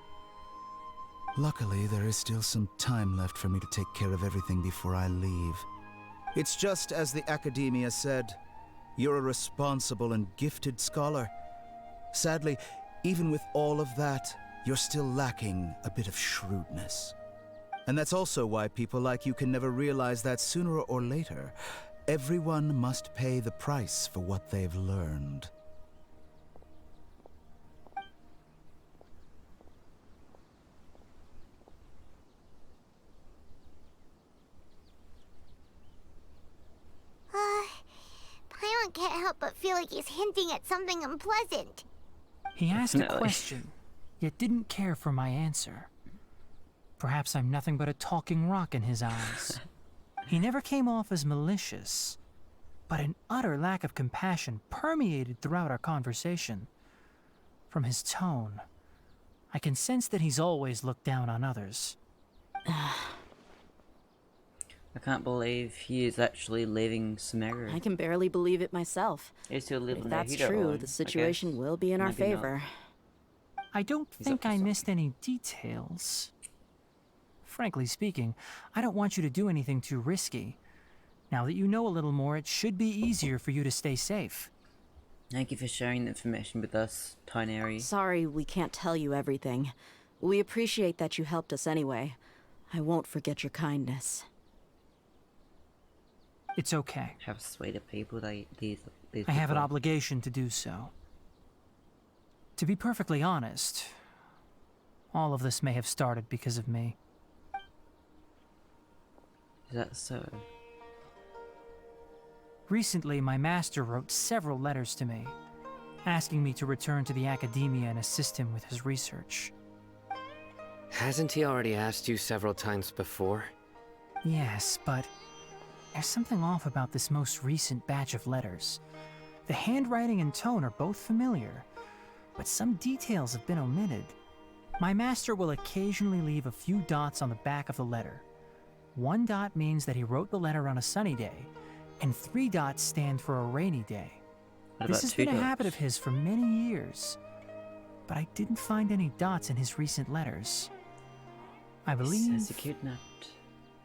Luckily, there is still some time left for me to take care of everything before I leave. It's just as the Academia said, you're a responsible and gifted scholar. Sadly, even with all of that, you're still lacking a bit of shrewdness. And that's also why people like you can never realize that sooner or later, everyone must pay the price for what they've learned. Paimon can't help but feel like he's hinting at something unpleasant. He asked a question, yet didn't care for my answer. Perhaps I'm nothing but a talking rock in his eyes. He never came off as malicious, but an utter lack of compassion permeated throughout our conversation. From his tone, I can sense that he's always looked down on others. I can't believe he is actually leaving Sumeru. I can barely believe it myself. He's still living if there. that's true, the situation will be in our favor. I don't think I missed any details. Frankly speaking, I don't want you to do anything too risky. Now that you know a little more, it should be easier for you to stay safe. Thank you for sharing the information with us, Tighnari. Sorry we can't tell you everything. We appreciate that you helped us anyway. I won't forget your kindness. It's okay. How sweet of people these I have an obligation to do so. To be perfectly honest, all of this may have started because of me. Is that so? Recently, my master wrote several letters to me, asking me to return to the Academia and assist him with his research. Hasn't he already asked you several times before? Yes, but there's something off about this most recent batch of letters. The handwriting and tone are both familiar, but some details have been omitted. My master will occasionally leave a few dots on the back of the letter. 1 dot means that he wrote the letter on a sunny day, and 3 dots stand for a rainy day. This has been a habit of his for many years, but I didn't find any dots in his recent letters. I believe kidnapped.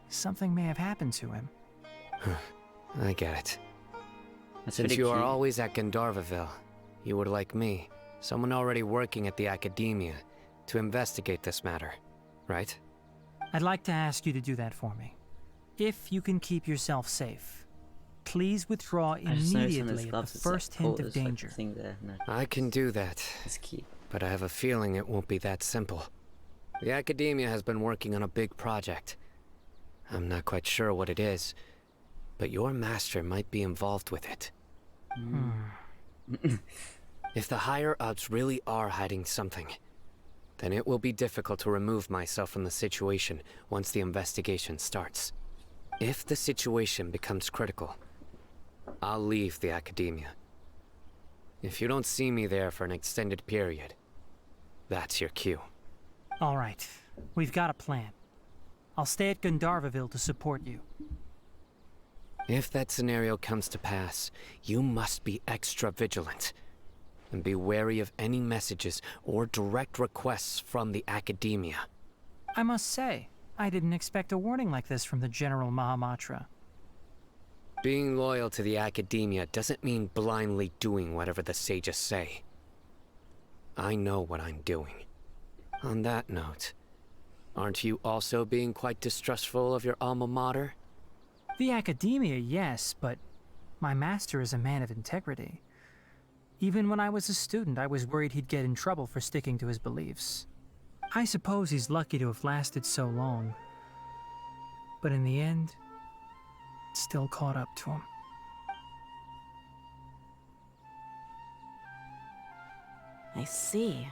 Something may have happened to him. I get it. That's Since you cute. are always at Gandharvaville, you would like me, someone already working at the Academia, to investigate this matter, right? I'd like to ask you to do that for me. If you can keep yourself safe, please withdraw immediately at the first hint of danger. I can do that. But I have a feeling it won't be that simple. The Academia has been working on a big project. I'm not quite sure what it is, but your master might be involved with it. If the higher-ups really are hiding something, then it will be difficult to remove myself from the situation once the investigation starts. If the situation becomes critical, I'll leave the Academia. If you don't see me there for an extended period, that's your cue. All right, we've got a plan. I'll stay at Gandharvaville to support you. If that scenario comes to pass, you must be extra vigilant. And be wary of any messages or direct requests from the Academia. I must say, I didn't expect a warning like this from the General Mahamatra. Being loyal to the Academia doesn't mean blindly doing whatever the sages say. I know what I'm doing. On that note, aren't you also being quite distrustful of your alma mater? The Academia, yes, but my master is a man of integrity. Even when I was a student, I was worried he'd get in trouble for sticking to his beliefs. I suppose he's lucky to have lasted so long. But in the end, it still caught up to him. I see.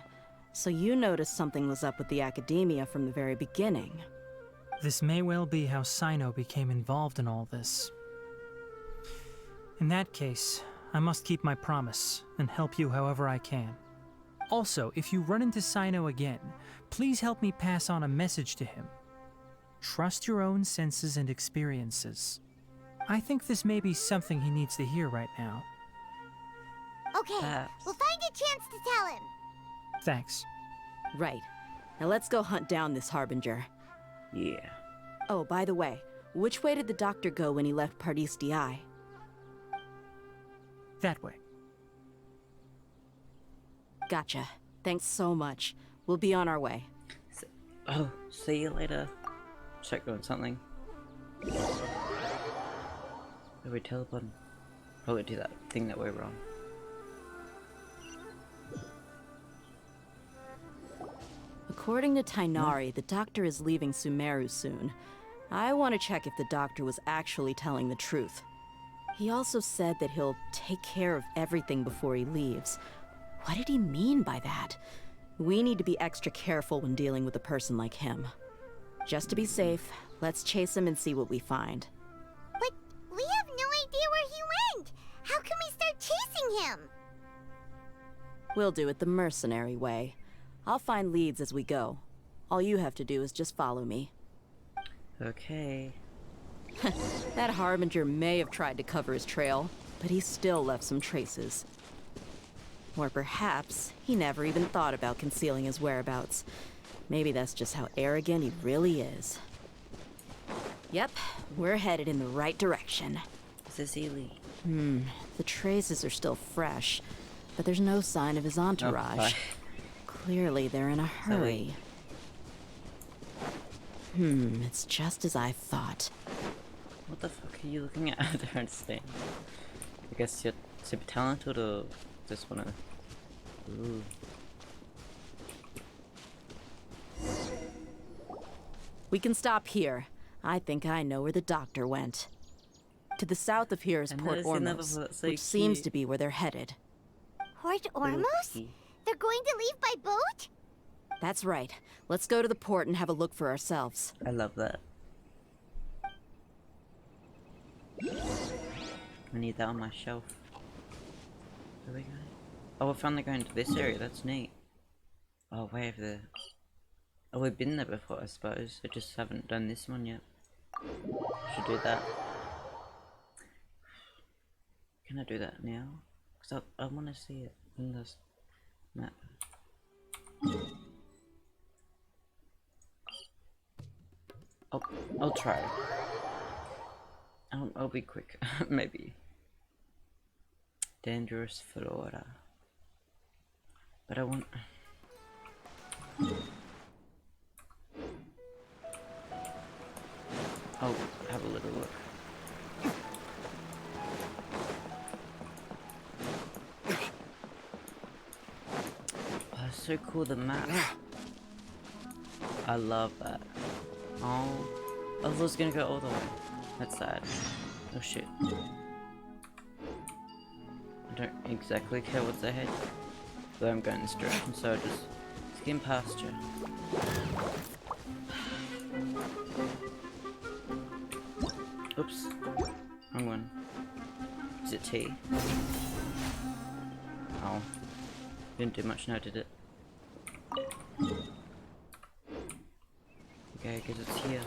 So you noticed something was up with the Academia from the very beginning. This may well be how Sino became involved in all this. In that case, I must keep my promise and help you however I can. Also, if you run into Sino again, please help me pass on a message to him. Trust your own senses and experiences. I think this may be something he needs to hear right now. Okay, we'll find a chance to tell him. Thanks. Right. Now let's go hunt down this Harbinger. Yeah. Oh, by the way, which way did the doctor go when he left Pardis Di? That way. Gotcha. Thanks so much. We'll be on our way. See you later. Check on something. Are we teleporting? Probably do that thing that we're on. According to Tainari, the doctor is leaving Sumeru soon. I want to check if the doctor was actually telling the truth. He also said that he'll take care of everything before he leaves. What did he mean by that? We need to be extra careful when dealing with a person like him. Just to be safe, let's chase him and see what we find. But we have no idea where he went! How can we start chasing him? We'll do it the mercenary way. I'll find leads as we go. All you have to do is just follow me. Okay. That Harbinger may have tried to cover his trail, but he still left some traces. Or perhaps he never even thought about concealing his whereabouts. Maybe that's just how arrogant he really is. Yep, we're headed in the right direction. Cecily. The traces are still fresh, but there's no sign of his entourage. Clearly they're in a hurry. It's just as I thought. What the fuck are you looking at? I don't understand. I guess you're super talented or just wanna... Ooh. We can stop here. I think I know where the doctor went. To the south of here is Port Ormos, which seems to be where they're headed. Port Ormos? They're going to leave by boat? That's right. Let's go to the port and have a look for ourselves. I love that. I need that on my shelf. Where are we going? Oh, we're finally going to this area. That's neat. Oh, way over there. Oh, we've been there before, I suppose. I just haven't done this one yet. Should do that. Can I do that now? Because I want to see it in this map. I'll try. I'll be quick. Maybe. Dangerous Florida. But I want... I'll have a little look. Oh, it's so cool, the map. I love that. Oh, I was gonna go all the way. That's sad. Oh shit. I don't exactly care what's ahead, but I'm going this direction, so I just skim past you. Oops. Wrong one. Is it T? Oh. Didn't do much now, did it? Okay, because it's here.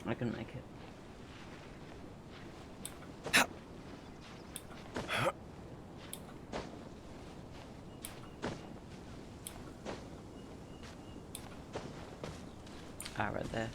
I can make it. Ah, right there.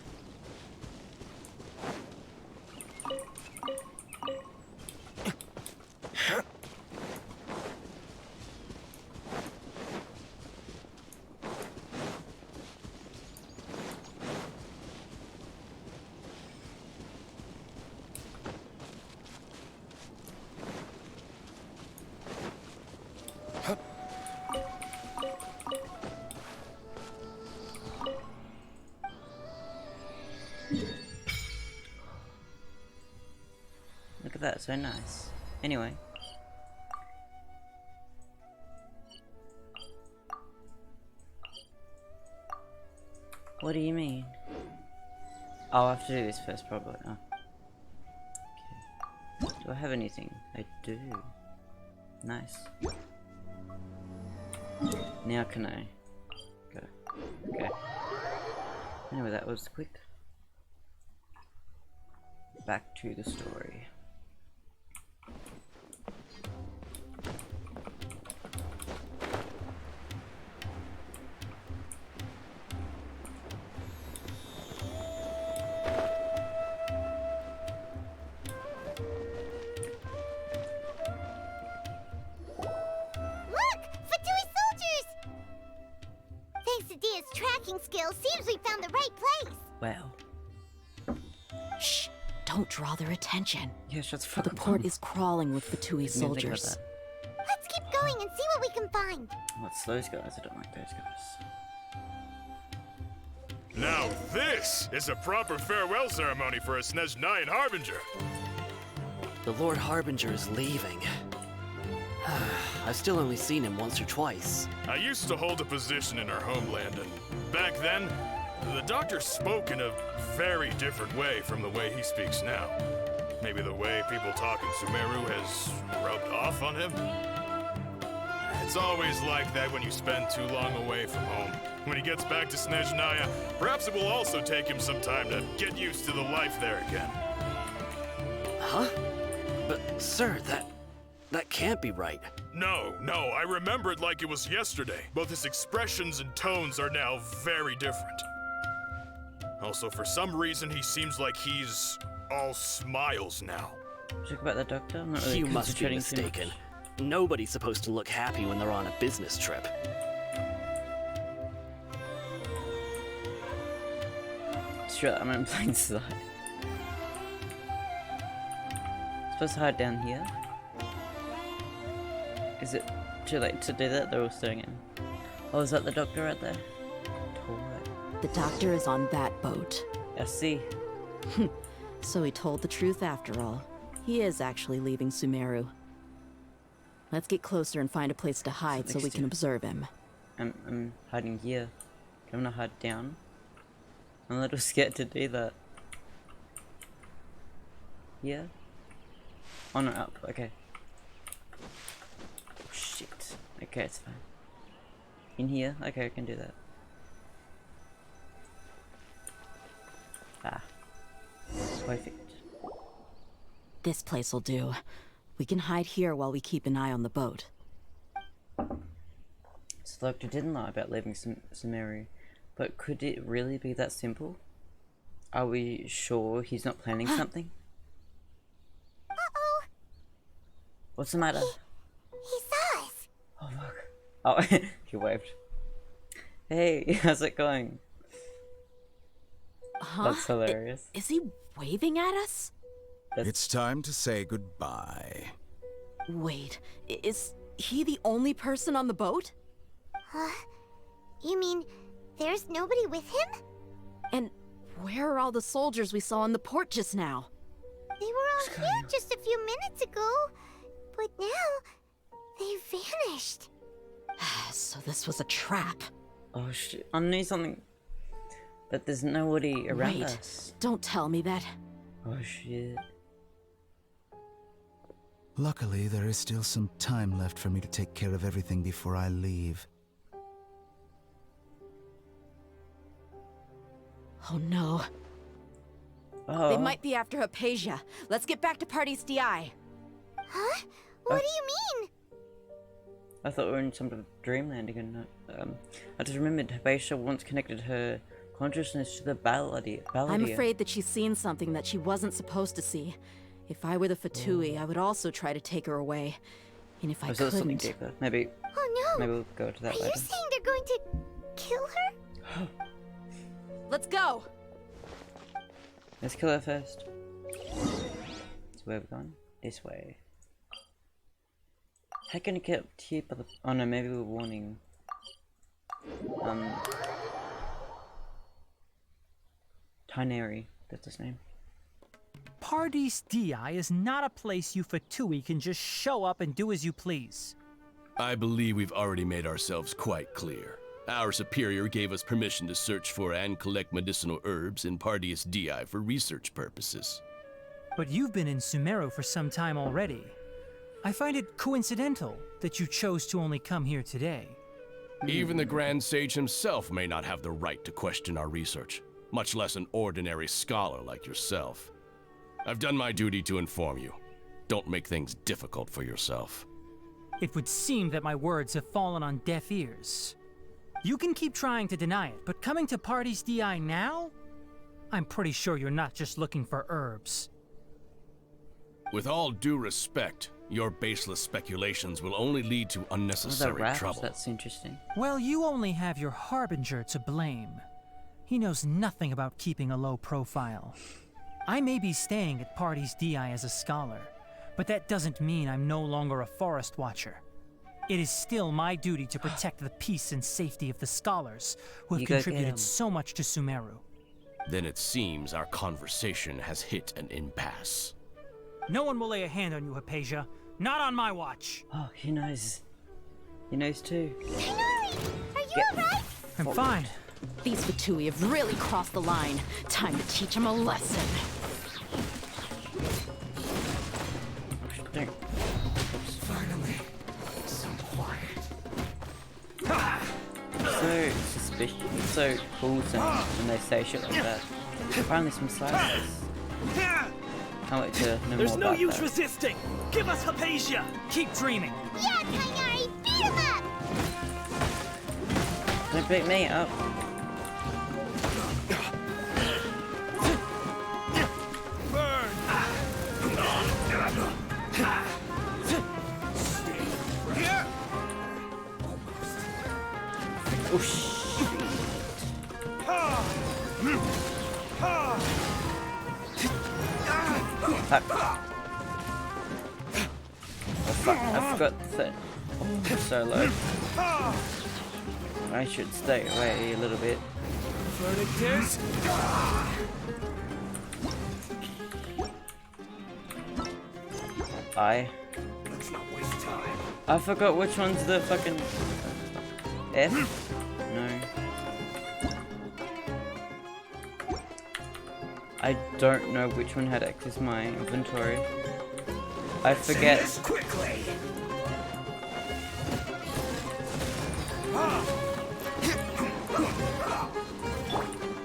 Look at that, so nice. Anyway. What do you mean? Oh, I have to do this first, probably. Oh. Okay. Do I have anything? I do. Nice. Now can I go? Okay. Anyway, that was quick. Back to the story. Well. Shh! Don't draw their attention. Yeah, shut the fuck up. The port is crawling with Fatui soldiers. Let's keep going and see what we can find. What's those guys? I don't like those guys. Now this is a proper farewell ceremony for a Snezhnayan Harbinger. The Lord Harbinger is leaving. I've still only seen him once or twice. I used to hold a position in our homeland, and back then, the Doctor spoke in a very different way from the way he speaks now. Maybe the way people talk in Sumeru has rubbed off on him? It's always like that when you spend too long away from home. When he gets back to Snezhnaya, perhaps it will also take him some time to get used to the life there again. Huh? But, sir, that can't be right. No, I remember it like it was yesterday. Both his expressions and tones are now very different. Also, for some reason, he seems like he's all smiles now. Talk about the Doctor? I'm not really You must be mistaken. Nobody's supposed to look happy when they're on a business trip. Sure, I'm in plain sight. Supposed to hide down here? Is it too late to do that? They're all staring in. Oh, is that the Doctor right there? The Doctor is on that boat. I see. So he told the truth after all. He is actually leaving Sumeru. Let's get closer and find a place to hide so we can observe him. I'm hiding here. I'm gonna hide down. I'm a little scared to do that. Here? Oh no, up. Okay. Oh, shit. Okay, it's fine. In here? Okay, I can do that. Ah. Perfect. This place'll do. We can hide here while we keep an eye on the boat. So the doctor didn't lie about leaving Sumeru, but could it really be that simple? Are we sure he's not planning something? Uh-oh! What's the matter? He saw us! Oh, fuck. Oh, he waved. Hey, how's it going? Huh? That's hilarious. Is he waving at us? It's time to say goodbye. Wait, is he the only person on the boat? You mean there's nobody with him? And where are all the soldiers we saw in the port just now? They were all here just a few minutes ago, but now they vanished. So this was a trap. Oh shit, I knew something. But there's nobody around Wait, us. Don't tell me that. Oh shit. Luckily, there is still some time left for me to take care of everything before I leave. Oh no. Oh. They might be after Hypatia. Let's get back to Party's DI. Huh? What do you mean? I thought we were in some sort of dreamland again. I just remembered Hypatia once connected her consciousness to the Balladeer. I'm afraid that she's seen something that she wasn't supposed to see. If I were the Fatui, I would also try to take her away. And if I couldn't... something deeper. Maybe... Oh no! Maybe we'll go to that later. Are you saying they're going to kill her? Let's go! Let's kill her first. So where are we going? This way. How can I get up here by the... Oh no, maybe we're warning... Tineri, that's his name. Party's DI is not a place you Fatui can just show up and do as you please. I believe we've already made ourselves quite clear. Our superior gave us permission to search for and collect medicinal herbs in Party's DI for research purposes. But you've been in Sumeru for some time already. I find it coincidental that you chose to only come here today. Even the Grand Sage himself may not have the right to question our research, much less an ordinary scholar like yourself. I've done my duty to inform you. Don't make things difficult for yourself. It would seem that my words have fallen on deaf ears. You can keep trying to deny it, but coming to Party's DI now? I'm pretty sure you're not just looking for herbs. With all due respect, your baseless speculations will only lead to unnecessary trouble. That's interesting. Well, you only have your Harbinger to blame. He knows nothing about keeping a low profile. I may be staying at Party's DI as a scholar, but that doesn't mean I'm no longer a forest watcher. It is still my duty to protect the peace and safety of the scholars who have contributed so much to Sumeru. Then it seems our conversation has hit an impasse. No one will lay a hand on you, Hypatia. Not on my watch. Oh, he knows. He knows too. Tinari! Are you alright? I'm fine. These Fatui have really crossed the line. Time to teach them a lesson. Finally, some quiet. So suspicious, so wholesome when they say shit like that. Finally some silence. Can't wait to know There's more no about use that. resisting! Give us Hypatia! Keep dreaming! Yeah, Tinari! Beat him up! Don't beat me up. Oh shit. Fuck. Oh fuck, I forgot that. Oh, so low. I should stay away a little bit. Verdict is... Let's not waste time. I forgot which one's the fucking... F? No. I don't know which one had access my inventory. I forget. Quickly.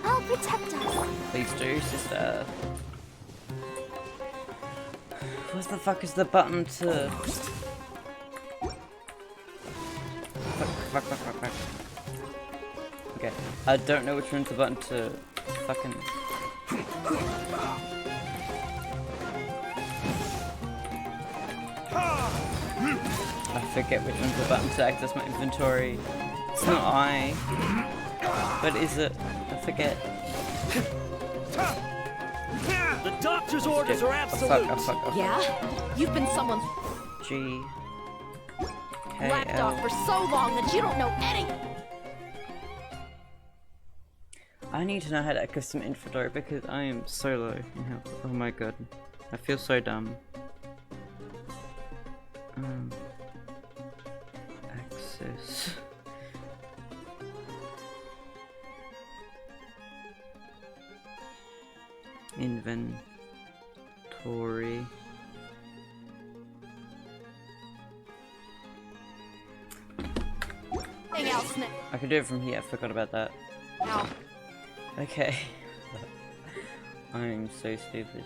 I'll protect us. Please do, sister. What the fuck is the button to... Fuck. Okay, I don't know which one's the button to fucking... I forget which one's the button to access my inventory. It's not I. But is it? I forget. The doctor's orders are absolute. Yeah? You've been someone's G. lapdog for so long that you don't know anything. I need to know how to access my inventory because I am so low in health. Oh my god. I feel so dumb. Access. Inventory. I can do it from here, I forgot about that. No. Okay. I'm so stupid.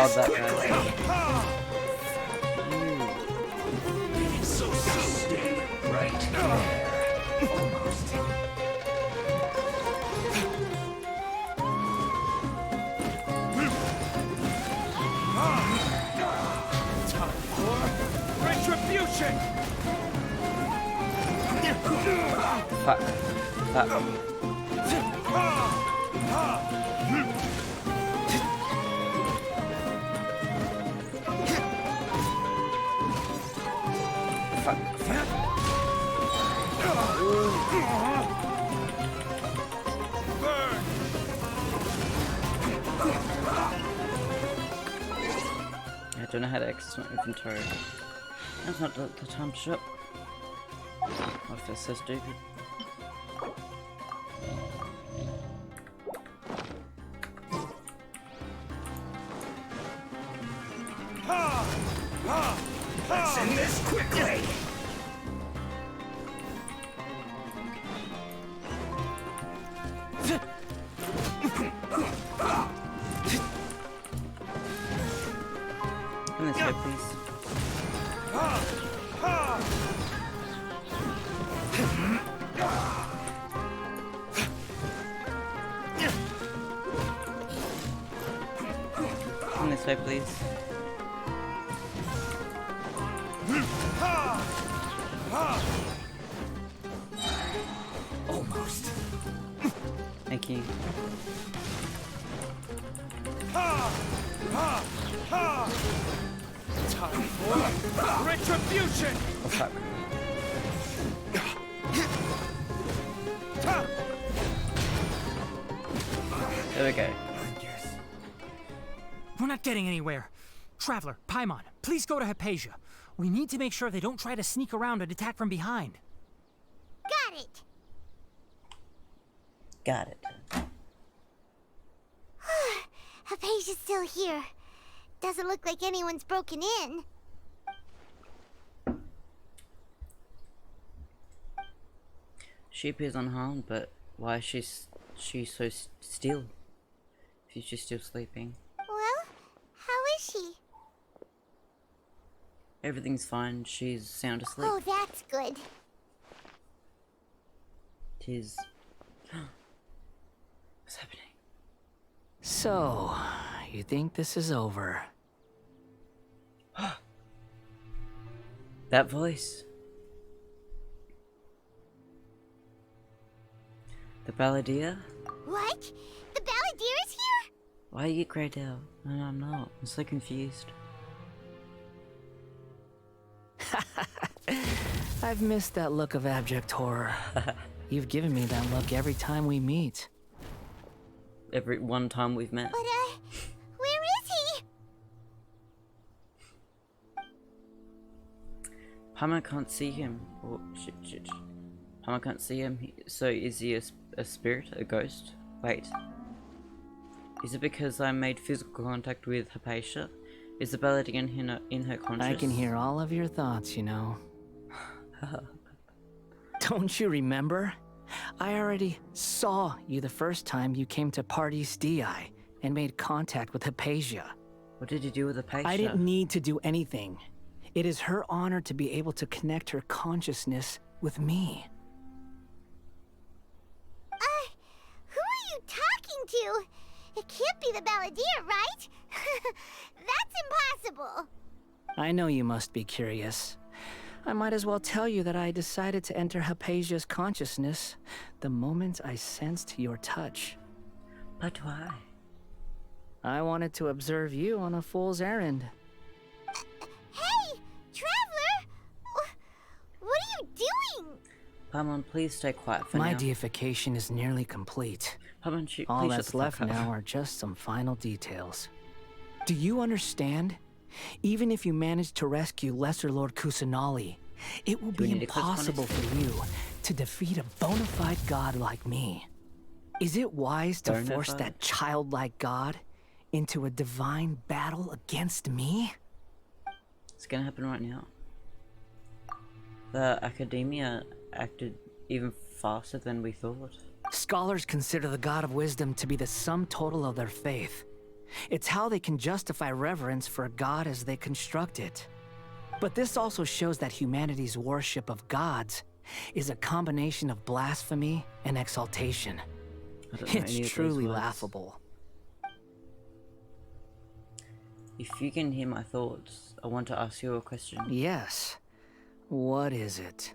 Oh, that guy. So stay right there. Almost. Time for retribution. Fuck. Fuck. I don't know how to access my inventory. That's not the time to shop. I feel so stupid. Let's end this quickly. Come this way, please. Come this way, please. Almost. Thank you. Time for retribution. Oh fuck. There we go. We're not getting anywhere. Traveler, Paimon, please go to Hypatia. We need to make sure they don't try to sneak around and attack from behind. Got it. Got it. Hypatia's still here. Doesn't look like anyone's broken in. She appears unharmed, but why is she so still? If she's still sleeping. Well, how is she? Everything's fine. She's sound asleep. Oh, that's good. Tis. What's happening? So, you think this is over? That voice. The Balladeer? What? The Balladeer is here? Why are you grayed out? No, I'm not. I'm so confused. I've missed that look of abject horror. You've given me that look every time we meet. Every one time we've met. But, where is he? Paimon can't see him. Oh, shit. Paimon can't see him. So is he a spirit? A ghost? Wait. Is it because I made physical contact with Hypatia? Is the Balladeer in her conscious? I can hear all of your thoughts, you know. Don't you remember? I already saw you the first time you came to Pardes Di and made contact with Hypatia. What did you do with Hypatia? I didn't need to do anything. It is her honor to be able to connect her consciousness with me. Who are you talking to? It can't be the Balladeer, right? That's impossible. I know you must be curious. I might as well tell you that I decided to enter Hypatia's consciousness the moment I sensed your touch. But why? I wanted to observe you on a fool's errand. Hey, Traveler! What are you doing? Paimon, please stay quiet for My now. deification is nearly complete. Paimon, All please that's left now are just some final details. Do you understand? Even if you manage to rescue Lesser Lord Kusanali, it will be impossible for you to defeat a bona fide god like me. Is it wise to force that childlike god into a divine battle against me? It's gonna happen right now. The Academia acted even faster than we thought. Scholars consider the God of Wisdom to be the sum total of their faith. It's how they can justify reverence for a god as they construct it. But this also shows that humanity's worship of gods is a combination of blasphemy and exaltation. It's truly laughable. If you can hear my thoughts, I want to ask you a question. Yes. What is it?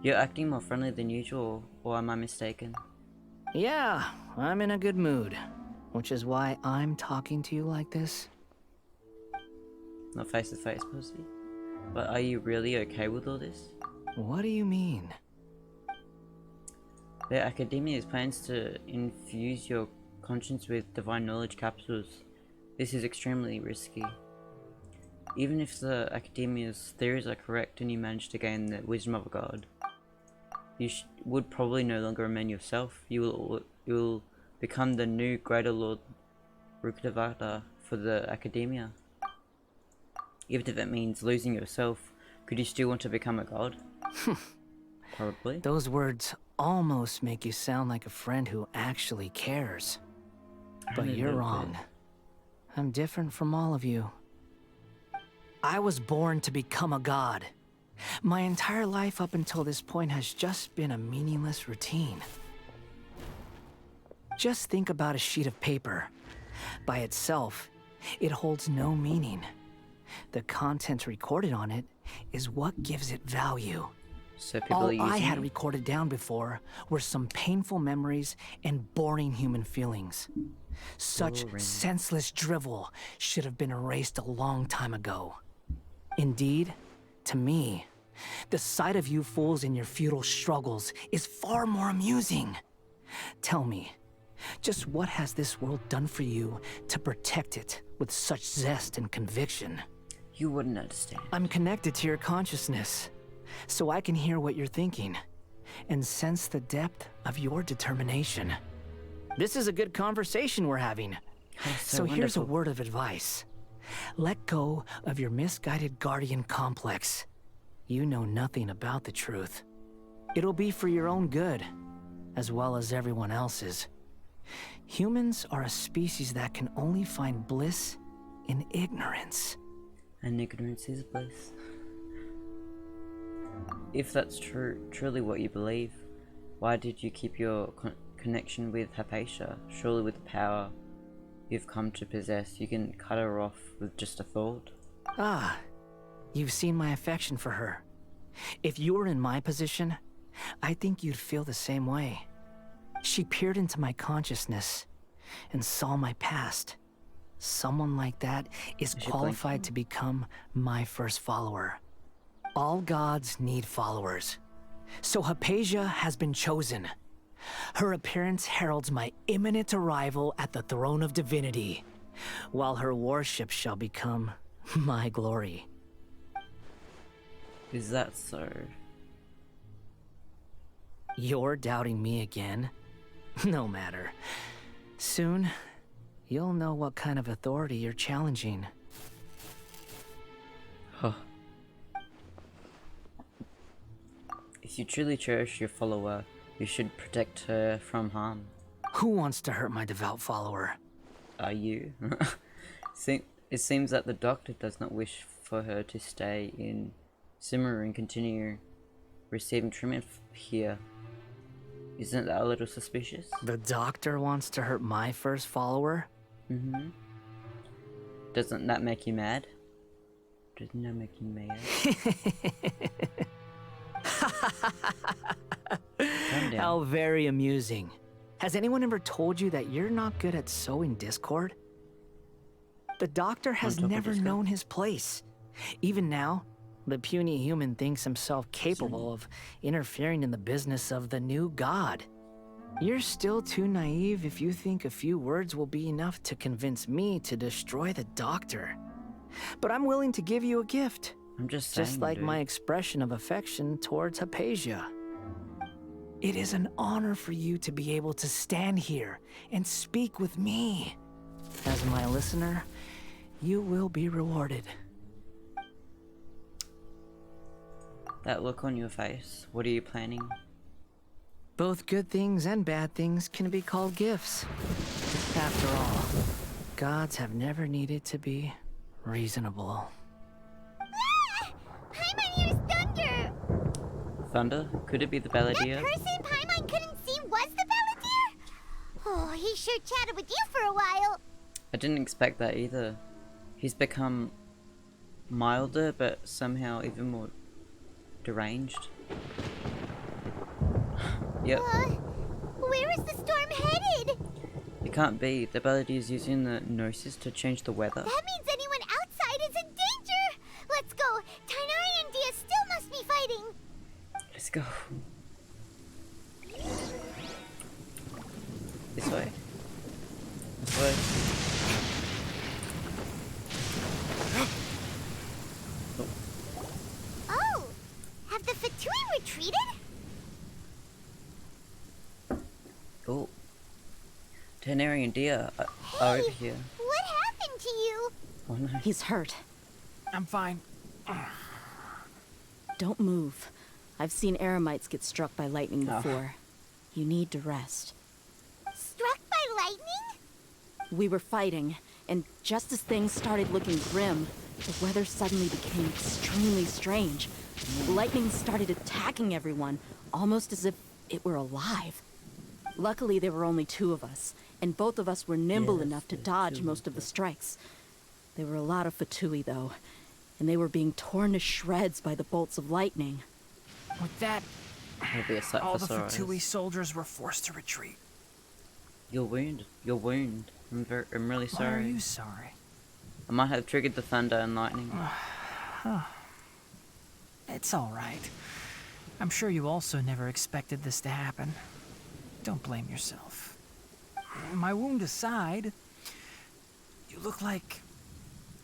You're acting more friendly than usual, or am I mistaken? Yeah, I'm in a good mood. Which is why I'm talking to you like this. Not face to face, pussy. But are you really okay with all this? What do you mean? The Academia's plans to infuse your conscience with divine knowledge capsules. This is extremely risky. Even if the Academia's theories are correct and you manage to gain the wisdom of a god, you would probably no longer remain yourself. You will become the new Greater Lord Rukkhadevata for the Academia. Even if that means losing yourself, could you still want to become a god? Probably. Those words almost make you sound like a friend who actually cares. But you're wrong. I'm different from all of you. I was born to become a god. My entire life up until this point has just been a meaningless routine. Just think about a sheet of paper. By itself, it holds no meaning. The content recorded on it is what gives it value. So people All I had recorded down before were some painful memories and boring human feelings. Such senseless drivel should have been erased a long time ago. Indeed, to me, the sight of you fools in your futile struggles is far more amusing. Tell me, just what has this world done for you to protect it with such zest and conviction? You wouldn't understand. I'm connected to your consciousness, so I can hear what you're thinking, and sense the depth of your determination. This is a good conversation we're having. So here's a word of advice. Let go of your misguided guardian complex. You know nothing about the truth. It'll be for your own good, as well as everyone else's. Humans are a species that can only find bliss in ignorance. And ignorance is bliss. If that's truly what you believe, why did you keep your connection with Hypatia? Surely with the power you've come to possess, you can cut her off with just a thought. Ah, you've seen my affection for her. If you were in my position, I think you'd feel the same way. She peered into my consciousness and saw my past. Someone like that is qualified to become my first follower. All gods need followers. So Hypatia has been chosen. Her appearance heralds my imminent arrival at the throne of divinity, while her worship shall become my glory. Is that so? You're doubting me again? No matter. Soon, you'll know what kind of authority you're challenging. Huh. If you truly cherish your follower, you should protect her from harm. Who wants to hurt my devout follower? Are you? It seems that the doctor does not wish for her to stay in Sumeru and continue receiving treatment here. Isn't that a little suspicious? The doctor wants to hurt my first follower? Mm-hmm. Doesn't that make you mad? Doesn't that make you mad? How very amusing. Has anyone ever told you that you're not good at sowing discord? The doctor has never known his place. Even now, the puny human thinks himself capable of interfering in the business of the new god. You're still too naive if you think a few words will be enough to convince me to destroy the doctor. But I'm willing to give you a gift. I'm just saying, just like my expression of affection towards Hypatia. It is an honor for you to be able to stand here and speak with me. As my listener, you will be rewarded. That look on your face, what are you planning? Both good things and bad things can be called gifts. After all, gods have never needed to be reasonable. Paimon hears thunder! Thunder? Could it be the Balladeer? That person Paimon couldn't see was the Balladeer? Oh, he sure chatted with you for a while. I didn't expect that either. He's become milder, but somehow even more deranged. Yep. Where is the storm headed? It can't be. The Balladeer's using the Gnosis to change the weather. That means anyone outside is in danger! Let's go! Tighnari and Dia still must be fighting! Let's go. This way. This way. Oh! Have the Fatui retreated? Oh. Tighnari and Dia are over here. What happened to you? Oh no. He's hurt. I'm fine. Don't move. I've seen Eremites get struck by lightning before. You need to rest. Struck by lightning? We were fighting, and just as things started looking grim, the weather suddenly became extremely strange. Lightning started attacking everyone, almost as if it were alive. Luckily, there were only two of us, and both of us were nimble enough to dodge most of the strikes. There were a lot of Fatui, though, and they were being torn to shreds by the bolts of lightning. With that, all the Fatui soldiers were forced to retreat. Your wound. I'm really sorry. Why are you sorry? I might have triggered the thunder and lightning. It's all right. I'm sure you also never expected this to happen. Don't blame yourself. My wound aside, you look like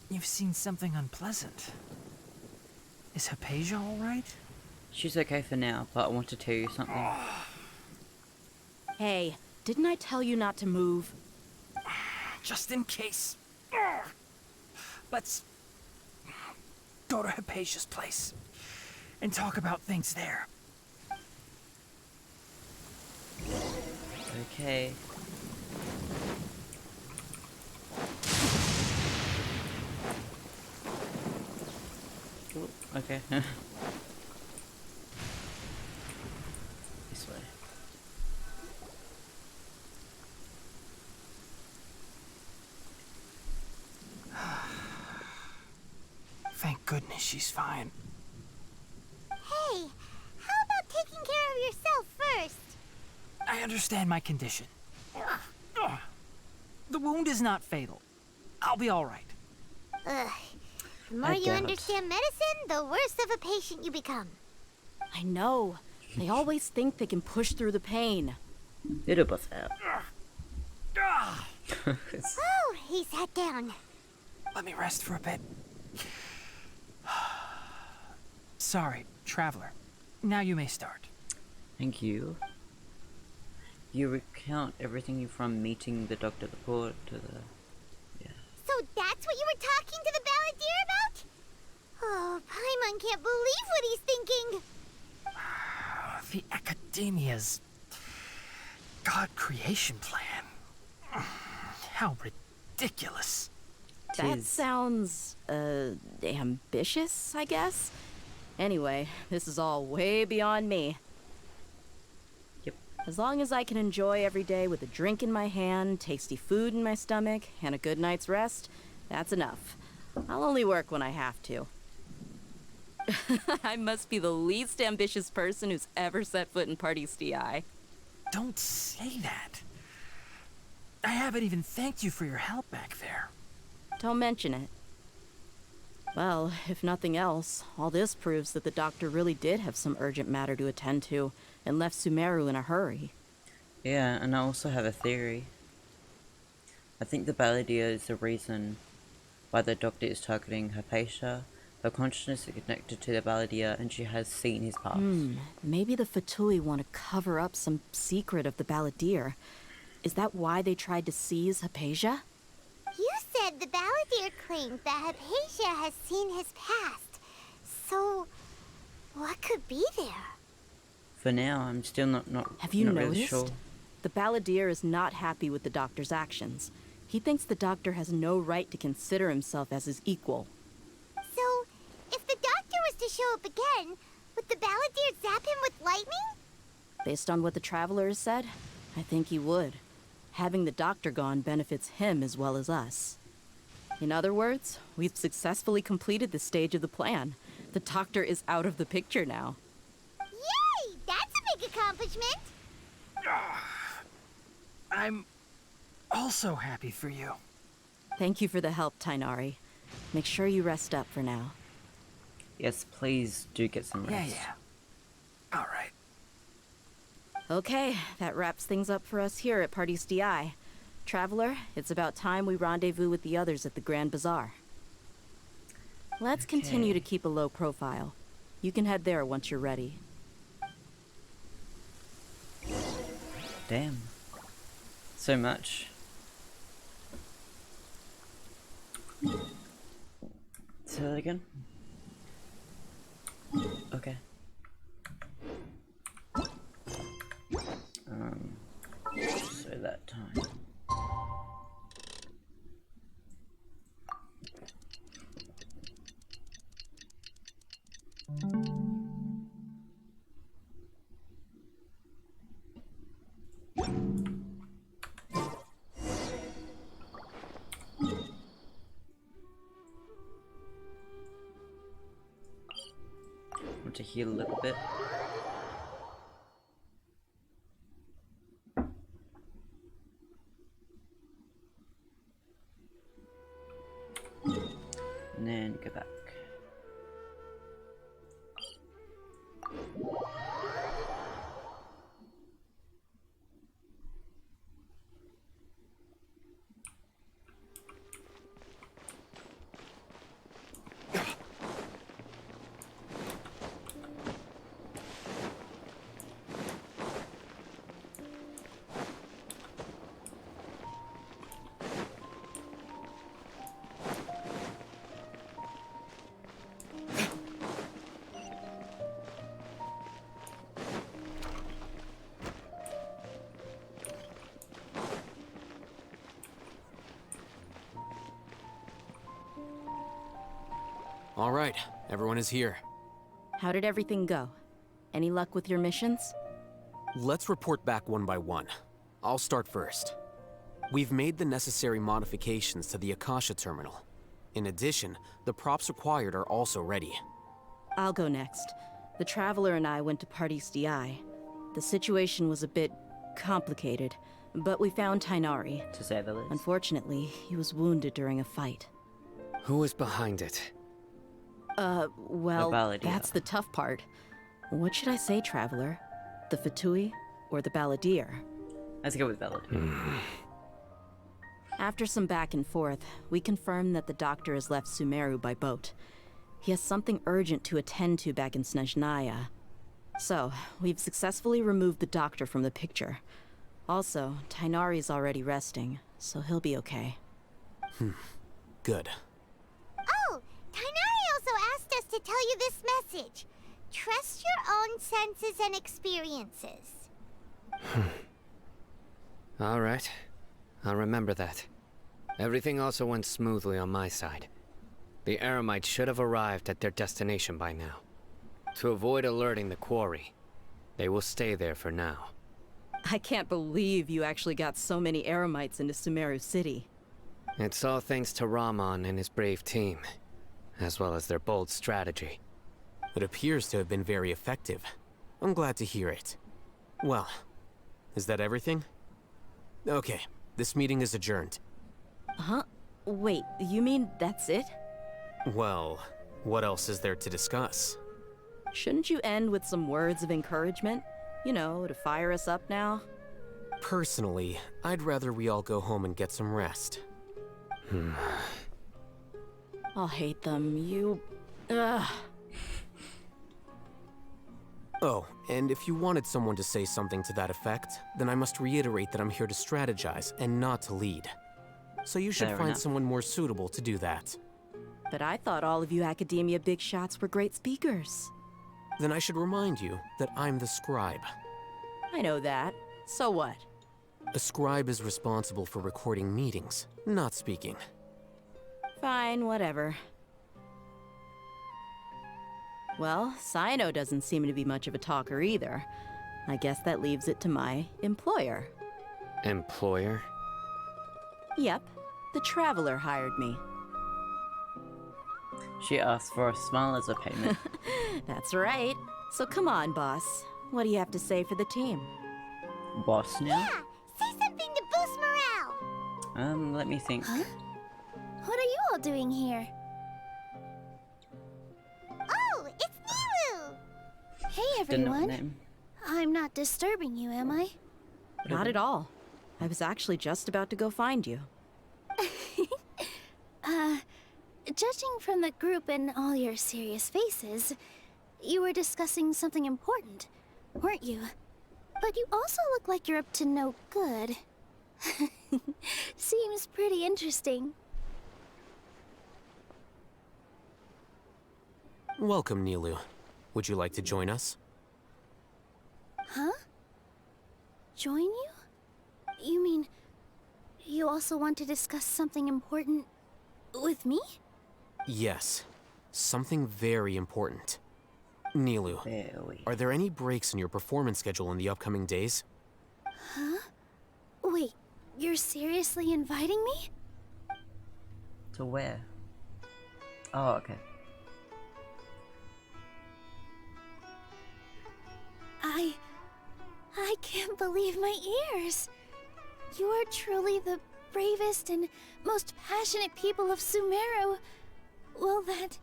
you've seen something unpleasant. Is Hypatia all right? She's okay for now, but I want to tell you something. Hey, didn't I tell you not to move? Just in case. Let's go to Hypatia's place and talk about things there. Okay. Ooh, okay. This way. Thank goodness she's fine. Hey, how about taking care of yourself first? I understand my condition. The wound is not fatal. I'll be all right. Ugh. The more you understand medicine, the worse of a patient you become. I know. They always think they can push through the pain. It'll buff out. Oh, he sat down. Let me rest for a bit. Sorry, traveler. Now you may start. Thank you. You recount everything from meeting the doctor, the port, to the... So that's what you were talking to the Balladeer about? Oh, Paimon can't believe what he's thinking. The Academia's god creation plan. How ridiculous. That sounds, ambitious, I guess? Anyway, this is all way beyond me. Yep. As long as I can enjoy every day with a drink in my hand, tasty food in my stomach, and a good night's rest, that's enough. I'll only work when I have to. I must be the least ambitious person who's ever set foot in Party's DI. Don't say that. I haven't even thanked you for your help back there. Don't mention it. Well, if nothing else, all this proves that the doctor really did have some urgent matter to attend to and left Sumeru in a hurry. Yeah, and I also have a theory. I think the Balladeer is the reason why the doctor is targeting Hypatia. Her consciousness is connected to the Balladeer and she has seen his past. Maybe the Fatui want to cover up some secret of the Balladeer. Is that why they tried to seize Hypatia? You said the Balladeer claimed that Hypatia has seen his past. So, what could be there? For now, I'm still not Have you not noticed? really sure. The Balladeer is not happy with the doctor's actions. He thinks the doctor has no right to consider himself as his equal. So, if the doctor was to show up again, would the Balladeer zap him with lightning? Based on what the Traveler has said, I think he would. Having the doctor gone benefits him as well as us. In other words, we've successfully completed this stage of the plan. The doctor is out of the picture now. Yay! That's a big accomplishment! I'm also happy for you. Thank you for the help, Tainari. Make sure you rest up for now. Yes, please do get some rest. Yeah. All right. Okay, that wraps things up for us here at Party's DI. Traveler, it's about time we rendezvous with the others at the Grand Bazaar. Let's continue to keep a low profile. You can head there once you're ready. Damn. So much. Say that again? Okay. So that time. Want to heal a little bit. And then go back. All right, everyone is here. How did everything go? Any luck with your missions? Let's report back one by one. I'll start first. We've made the necessary modifications to the Akasha terminal. In addition, the props required are also ready. I'll go next. The Traveler and I went to Party's DI. The situation was a bit complicated, but we found Tainari. To say the least. Unfortunately, he was wounded during a fight. Who was behind it? Well, that's the tough part. What should I say, Traveler? The Fatui or the Balladeer? Let's go with Balladeer. After some back and forth, we confirmed that the doctor has left Sumeru by boat. He has something urgent to attend to back in Snezhnaya. So, we've successfully removed the doctor from the picture. Also, Tainari's already resting, so he'll be okay. Good. Oh, Tainari also asked us to tell you this message. trust your own senses and experiences. Alright. I'll remember that. Everything also went smoothly on my side. The Eremites should have arrived at their destination by now. To avoid alerting the quarry, they will stay there for now. I can't believe you actually got so many Eremites into Sumeru City. It's all thanks to Rahman and his brave team, as well as their bold strategy. It appears to have been very effective. I'm glad to hear it. Well, is that everything? Okay, this meeting is adjourned. Huh? Wait, you mean that's it? Well, what else is there to discuss? Shouldn't you end with some words of encouragement? You know, to fire us up now? Personally, I'd rather we all go home and get some rest. I'll hate them. Ugh. Oh, and if you wanted someone to say something to that effect, then I must reiterate that I'm here to strategize and not to lead. So you should find someone more suitable to do that. But I thought all of you Academia big shots were great speakers. Then I should remind you that I'm the scribe. I know that. So what? A scribe is responsible for recording meetings, not speaking. Fine, whatever. Well, Sino doesn't seem to be much of a talker either. I guess that leaves it to my employer. Employer? Yep. The Traveler hired me. She asked for a smile as a payment. That's right. So come on, boss. What do you have to say for the team? Boss now? Yeah, say something to boost morale. Let me think. Huh? What are you all doing here? Oh, it's Nilu! Hey, everyone. I'm not disturbing you, am I? Not at all. I was actually just about to go find you. Judging from the group and all your serious faces, you were discussing something important, weren't you? But you also look like you're up to no good. Seems pretty interesting. Welcome, Nilu. Would you like to join us? Huh? Join you? You mean, you also want to discuss something important with me? Yes. Something very important. Nilu, are there any breaks in your performance schedule in the upcoming days? Huh? Wait, you're seriously inviting me? To where? Oh, okay. I can't believe my ears. You are truly the bravest and most passionate people of Sumeru, well, that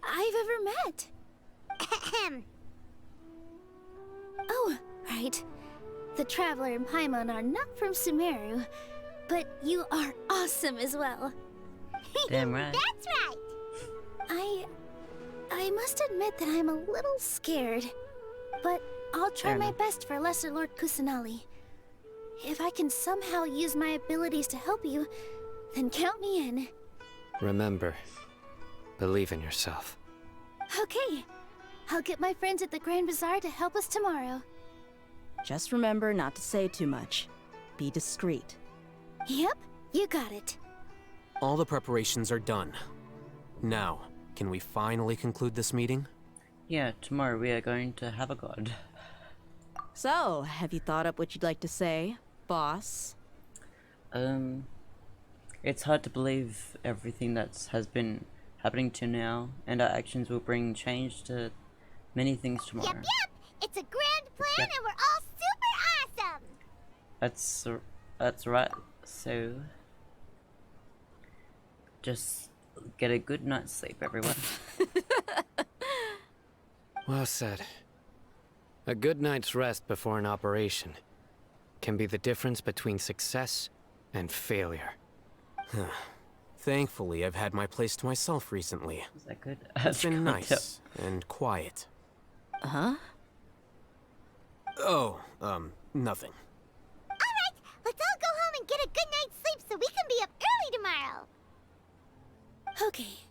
I've ever met. Ahem. Oh, right. The Traveler and Paimon are not from Sumeru, but you are awesome as well. Damn right. That's right. I must admit that I'm a little scared, but I'll try my best for Lesser Lord Kusanali. If I can somehow use my abilities to help you, then count me in. Remember, believe in yourself. Okay. I'll get my friends at the Grand Bazaar to help us tomorrow. Just remember not to say too much. Be discreet. Yep, you got it. All the preparations are done. Now, can we finally conclude this meeting? Yeah, tomorrow we are going to have a god. So, have you thought up what you'd like to say, boss? It's hard to believe everything that has been happening to now, and our actions will bring change to many things tomorrow. Yep. It's a grand plan, and we're all super awesome. That's right. So, just get a good night's sleep, everyone. Well said. A good night's rest before an operation can be the difference between success and failure. Thankfully, I've had my place to myself recently. Is that good? It's been nice and quiet. Huh? Oh, nothing. Alright, let's all go home and get a good night's sleep so we can be up early tomorrow. Okay,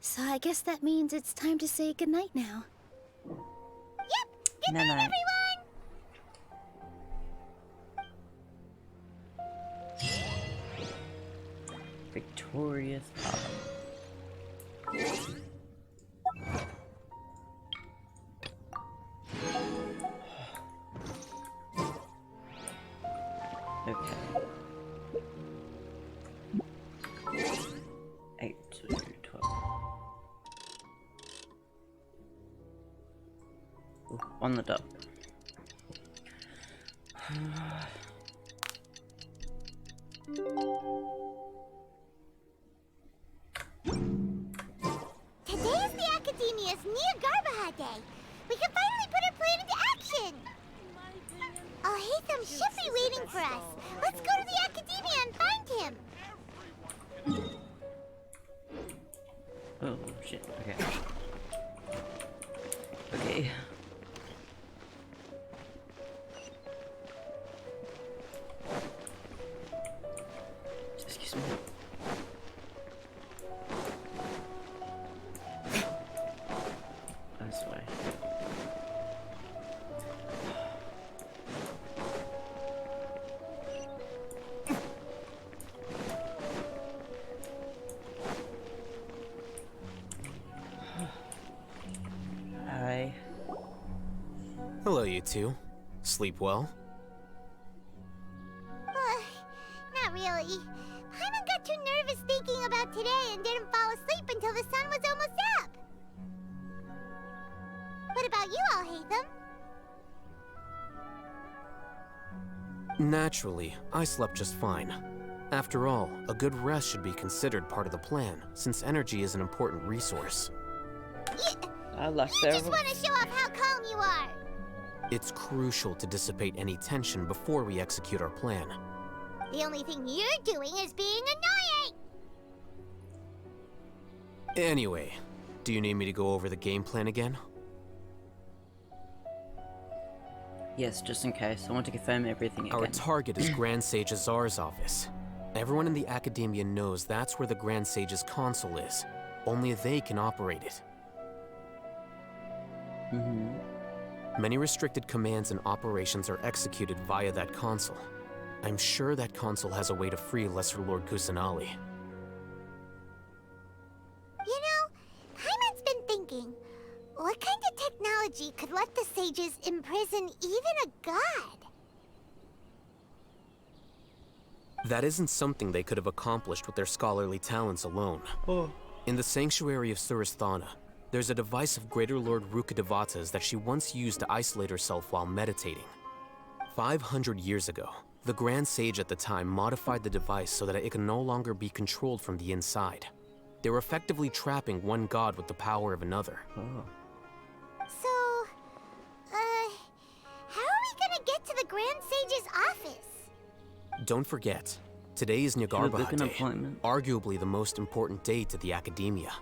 so I guess that means it's time to say goodnight now. Good night, everyone! Victorious Pub. Okay. 8 to 12. Ooh, on the dot. Today is the Academia's Neogarbaha Day. We can finally put our plan into action. Alhaitham should be waiting for us. Let's go to the Academia and find him. Oh shit, okay. Okay. Excuse me. This way. Hi. Hello, you two. Sleep well? Not really. Paimon got too nervous thinking about today and didn't fall asleep until the sun was almost up. What about you, Alhaitham? Naturally, I slept just fine. After all, a good rest should be considered part of the plan, since energy is an important resource. You just want to show off how calm you are. It's crucial to dissipate any tension before we execute our plan. The only thing you're doing is being annoying. Anyway, do you need me to go over the game plan again? Yes, just in case. I want to confirm everything again. Our target is Grand Sage Azar's office. Everyone in the Academia knows that's where the Grand Sage's console is. Only they can operate it. Many restricted commands and operations are executed via that console. I'm sure that console has a way to free Lesser Lord Kusanali. You know, Paimon's been thinking, what kind of technology could let the sages imprison even a god? That isn't something they could have accomplished with their scholarly talents alone. In the Sanctuary of Suristhana, there's a device of Greater Lord Rukkhadevata's that she once used to isolate herself while meditating. 500 years ago, the Grand Sage at the time modified the device so that it can no longer be controlled from the inside. They were effectively trapping one god with the power of another. So, how are we gonna get to the Grand Sage's office? Don't forget, today is Nyargarbaha Day, arguably the most important day to the Academia.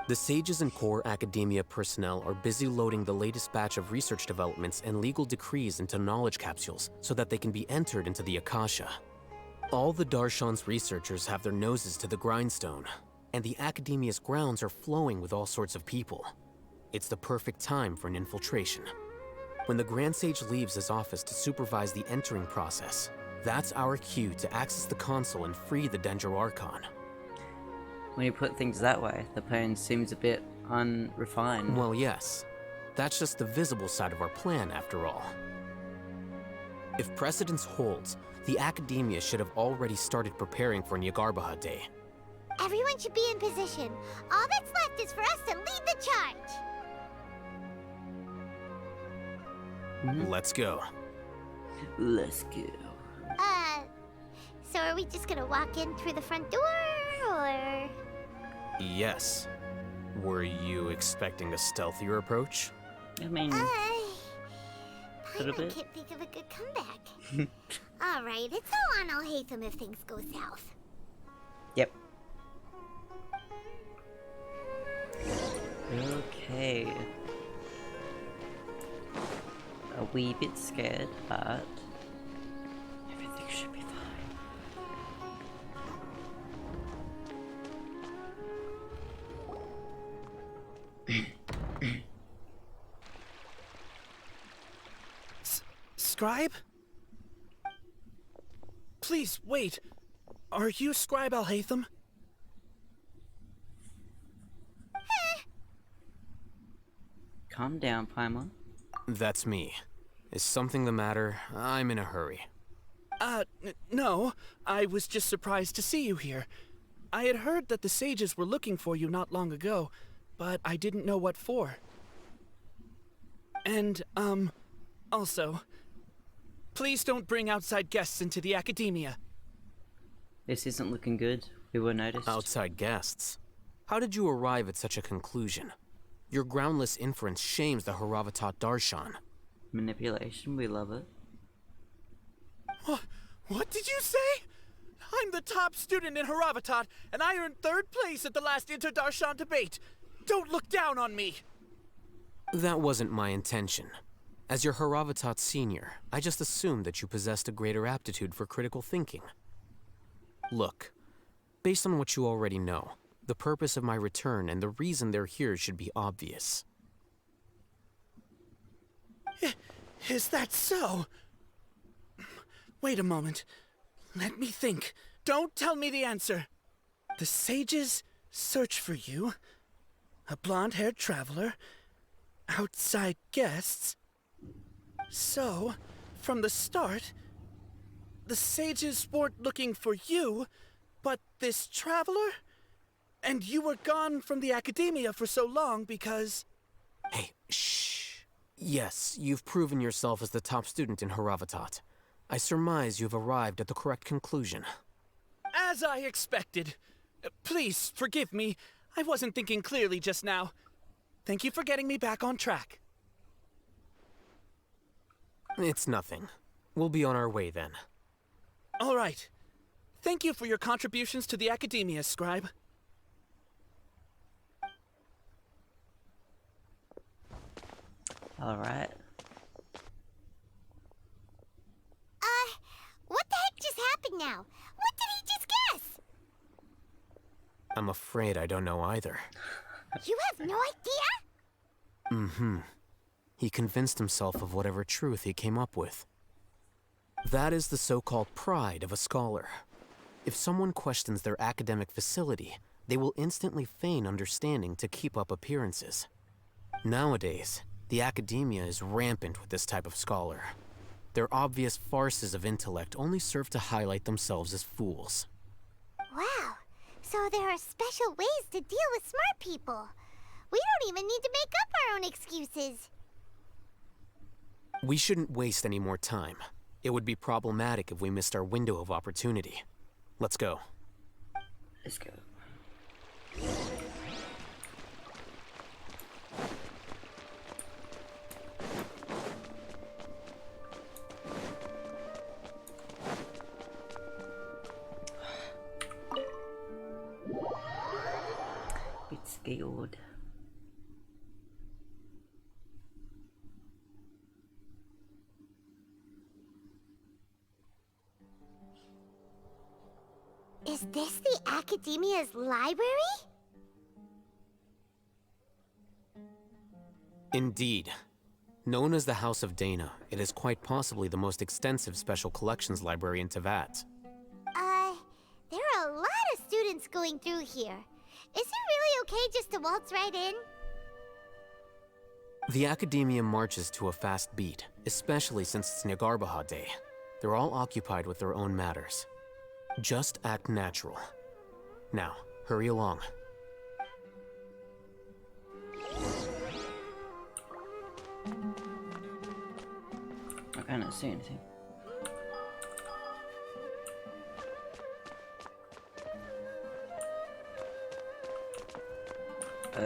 The sages and core Academia personnel are busy loading the latest batch of research developments and legal decrees into knowledge capsules so that they can be entered into the Akasha. All the Darshan's researchers have their noses to the grindstone, and the Academia's grounds are flowing with all sorts of people. It's the perfect time for an infiltration. When the Grand Sage leaves his office to supervise the entering process, that's our cue to access the console and free the Dendro Archon. When you put things that way, the plan seems a bit unrefined. Well, yes. That's just the visible side of our plan, after all. If precedence holds, the Academia should have already started preparing for Nyargarbaha Day. Everyone should be in position. All that's left is for us to lead the charge. Let's go. Let's go. So are we just gonna walk in through the front door, or...? Yes. Were you expecting a stealthier approach? I mean... Paimon can't think of a good comeback. Alright, it's all on Alhaitham if things go south. Yep. Okay. A wee bit scared, but everything should be fine. Scribe? Please, wait. Are you Scribe Alhaitham? Calm down, Paimon. That's me. Is something the matter? I'm in a hurry. No. I was just surprised to see you here. I had heard that the sages were looking for you not long ago, but I didn't know what for. And, also, please don't bring outside guests into the academia. This isn't looking good. We were noticed. Outside guests? How did you arrive at such a conclusion? Your groundless inference shames the Haravatat Darshan. Manipulation, we love it. What did you say? I'm the top student in Haravatat, and I earned 3rd place at the last Inter-Darshan debate. Don't look down on me! That wasn't my intention. As your Haravatat senior, I just assumed that you possessed a greater aptitude for critical thinking. Look, based on what you already know, the purpose of my return and the reason they're here should be obvious. Is that so? Wait a moment. Let me think. Don't tell me the answer. The sages search for you. A blonde-haired traveler. Outside guests. So, from the start, the sages weren't looking for you, but this traveler? And you were gone from the academia for so long because... Hey, shh. Yes, you've proven yourself as the top student in Haravatat. I surmise you've arrived at the correct conclusion. As I expected. Please, forgive me. I wasn't thinking clearly just now. Thank you for getting me back on track. It's nothing. We'll be on our way then. All right. Thank you for your contributions to the academia, Scribe. All right. What the heck just happened now? What did he just guess? I'm afraid I don't know either. You have no idea? Mm-hmm. He convinced himself of whatever truth he came up with. That is the so-called pride of a scholar. If someone questions their academic facility, they will instantly feign understanding to keep up appearances. Nowadays, the academia is rampant with this type of scholar. Their obvious farces of intellect only serve to highlight themselves as fools. Wow, so there are special ways to deal with smart people. We don't even need to make up our own excuses. We shouldn't waste any more time. It would be problematic if we missed our window of opportunity. Let's go. Let's go. Bit scared. Is this the Academia's library? Indeed. Known as the House of Dana, it is quite possibly the most extensive special collections library in Teyvat. There are a lot of students going through here. Is it really okay just to waltz right in? The Academia marches to a fast beat, especially since it's Nagarbaha Day. They're all occupied with their own matters. Just act natural. Now, hurry along. I cannot see anything. I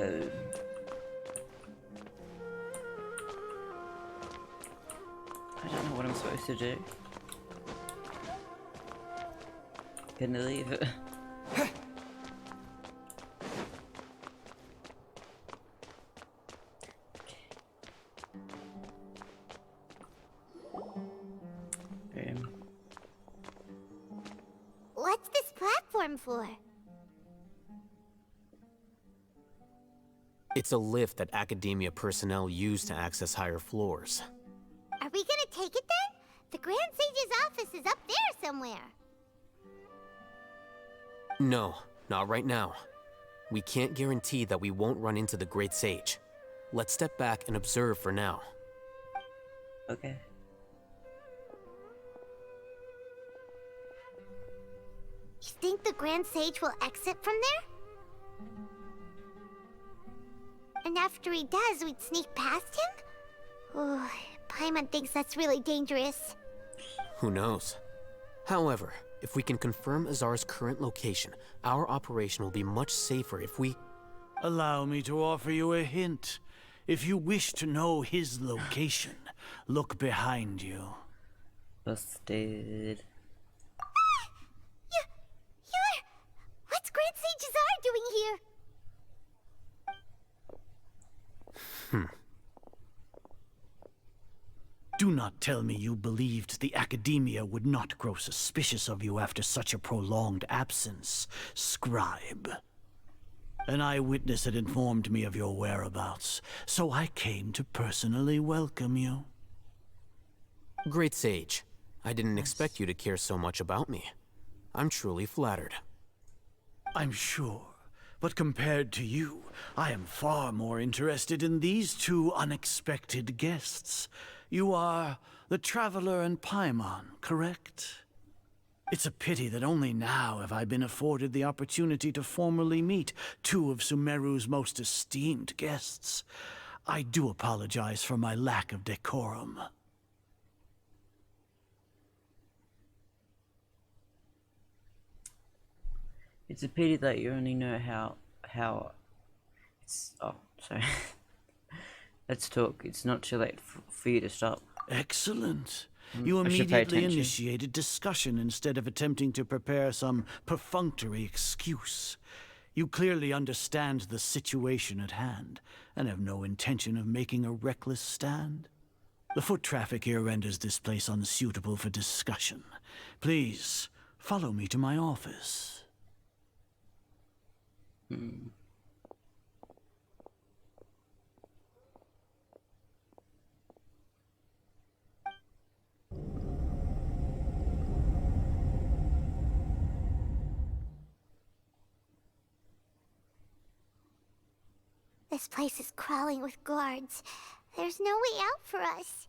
don't know what I'm supposed to do. Gonna leave it. What's this platform for? It's a lift that Academia personnel use to access higher floors. Are we gonna take it then? The Grand Sage's office is up there somewhere. No, not right now. We can't guarantee that we won't run into the Great Sage. Let's step back and observe for now. Okay. You think the Grand Sage will exit from there? And after he does, we'd sneak past him? Oh, Paimon thinks that's really dangerous. Who knows? However, if we can confirm Azar's current location, our operation will be much safer if we... Allow me to offer you a hint. If you wish to know his location, look behind you. Busted. What's Grand Sage Azar doing here? Do not tell me you believed the Academia would not grow suspicious of you after such a prolonged absence, scribe. An eyewitness had informed me of your whereabouts, so I came to personally welcome you. Great Sage, I didn't expect you to care so much about me. I'm truly flattered. I'm sure, but compared to you, I am far more interested in these two unexpected guests. You are the Traveler and Paimon, correct? It's a pity that only now have I been afforded the opportunity to formally meet two of Sumeru's most esteemed guests. I do apologize for my lack of decorum. It's a pity that you only know how it's... Oh, sorry. Let's talk. It's not too late for you to stop. Excellent. You immediately initiated discussion instead of attempting to prepare some perfunctory excuse. You clearly understand the situation at hand, and have no intention of making a reckless stand. The foot traffic here renders this place unsuitable for discussion. Please, follow me to my office. This place is crawling with guards. There's no way out for us.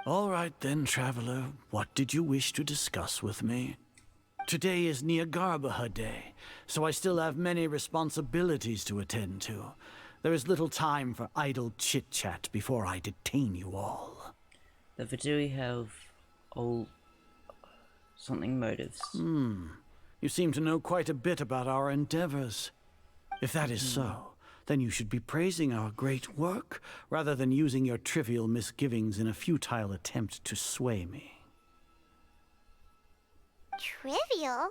All right then, Traveler. What did you wish to discuss with me? Today is Niagarbaha Day, so I still have many responsibilities to attend to. There is little time for idle chit-chat before I detain you all. The Vidui have all... something motives. You seem to know quite a bit about our endeavors. If that is so, then you should be praising our great work, rather than using your trivial misgivings in a futile attempt to sway me. Trivial?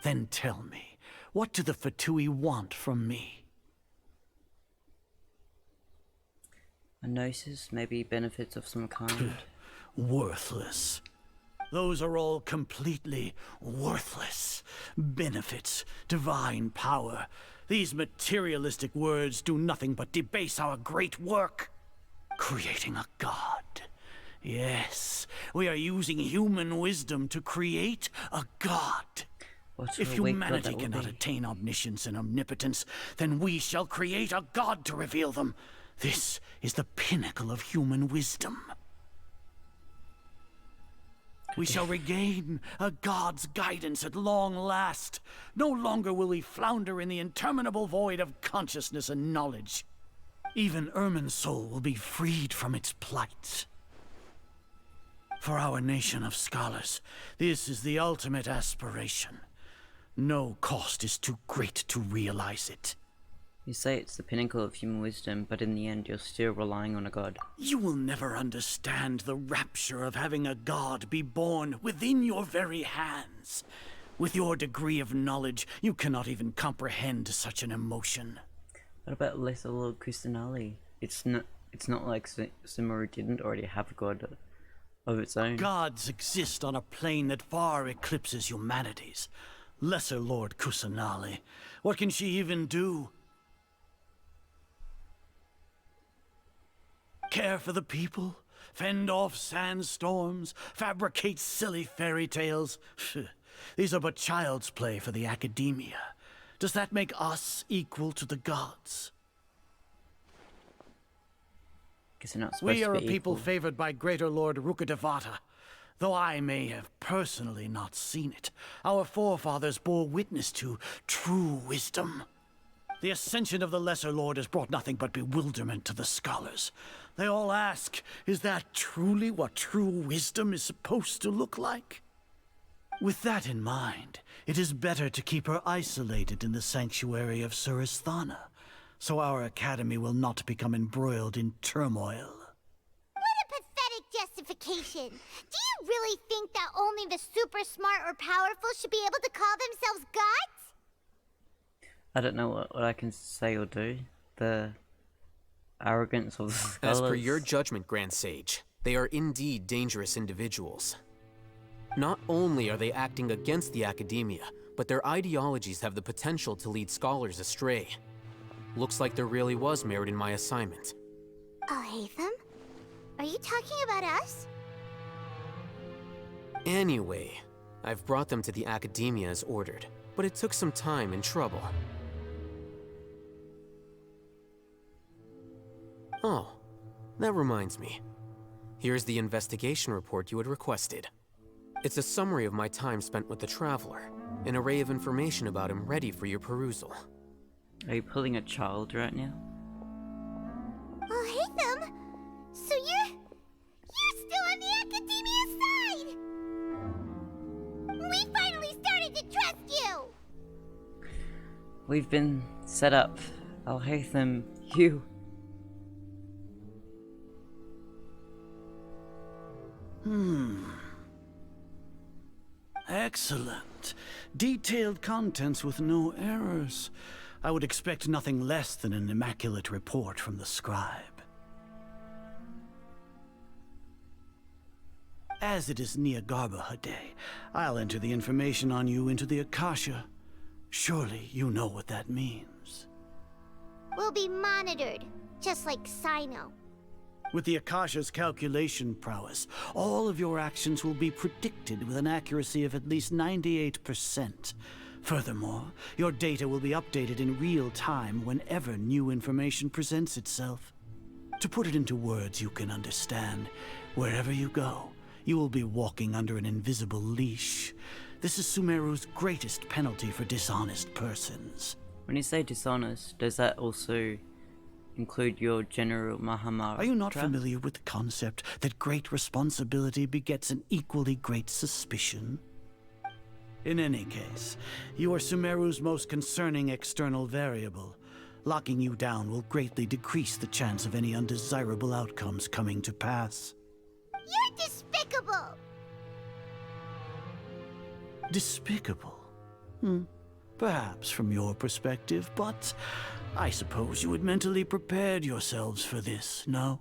Then tell me, what do the Fatui want from me? A gnosis, maybe benefits of some kind. Worthless. Those are all completely worthless. Benefits, divine power. These materialistic words do nothing but debase our great work. Creating a god. Yes, we are using human wisdom to create a god. If humanity cannot attain omniscience and omnipotence, then we shall create a god to reveal them. This is the pinnacle of human wisdom. We shall regain a god's guidance at long last. No longer will we flounder in the interminable void of consciousness and knowledge. Even Ermin's soul will be freed from its plight. For our nation of scholars, this is the ultimate aspiration. No cost is too great to realize it. You say it's the pinnacle of human wisdom, but in the end you're still relying on a god. You will never understand the rapture of having a god be born within your very hands. With your degree of knowledge, you cannot even comprehend such an emotion. What about Lesser Lord Kusanali? It's not like Sumeru didn't already have a god of its own. Gods exist on a plane that far eclipses humanity's. Lesser Lord Kusanali. What can she even do? Care for the people, fend off sandstorms, fabricate silly fairy tales. These are but child's play for the academia. Does that make us equal to the gods? Guess they're not supposed We are to be a people equal. favored by Greater Lord Rukkhadevata. Though I may have personally not seen it, our forefathers bore witness to true wisdom. The ascension of the Lesser Lord has brought nothing but bewilderment to the scholars. They all ask, is that truly what true wisdom is supposed to look like? With that in mind, it is better to keep her isolated in the sanctuary of Suristhana, so our academy will not become embroiled in turmoil. What a pathetic justification! Do you really think that only the super smart or powerful should be able to call themselves gods? I don't know what I can say or do. The arrogance of the scholars. As per your judgment, Grand Sage, they are indeed dangerous individuals. Not only are they acting against the academia, but their ideologies have the potential to lead scholars astray. Looks like there really was merit in my assignment. Oh, Hatham? Are you talking about us? Anyway, I've brought them to the academia as ordered, but it took some time and trouble. Oh, that reminds me. Here's the investigation report you had requested. It's a summary of my time spent with the Traveler, an array of information about him ready for your perusal. Are you pulling a child right now? Oh, Hatham! So you're still on the academia side! We finally started to trust you! We've been set up. I'll Hatham, you. Excellent. Detailed contents with no errors. I would expect nothing less than an immaculate report from the scribe. As it is Niagarbha Day, I'll enter the information on you into the Akasha. Surely you know what that means. We'll be monitored, just like Sino. With the Akasha's calculation prowess, all of your actions will be predicted with an accuracy of at least 98%. Furthermore, your data will be updated in real time whenever new information presents itself. To put it into words you can understand, wherever you go, you will be walking under an invisible leash. This is Sumeru's greatest penalty for dishonest persons. When you say dishonest, does that also include your General Mahamatra? Are you not familiar with the concept that great responsibility begets an equally great suspicion? In any case, you are Sumeru's most concerning external variable. Locking you down will greatly decrease the chance of any undesirable outcomes coming to pass. You're despicable! Despicable? Perhaps from your perspective, but I suppose you had mentally prepared yourselves for this, no?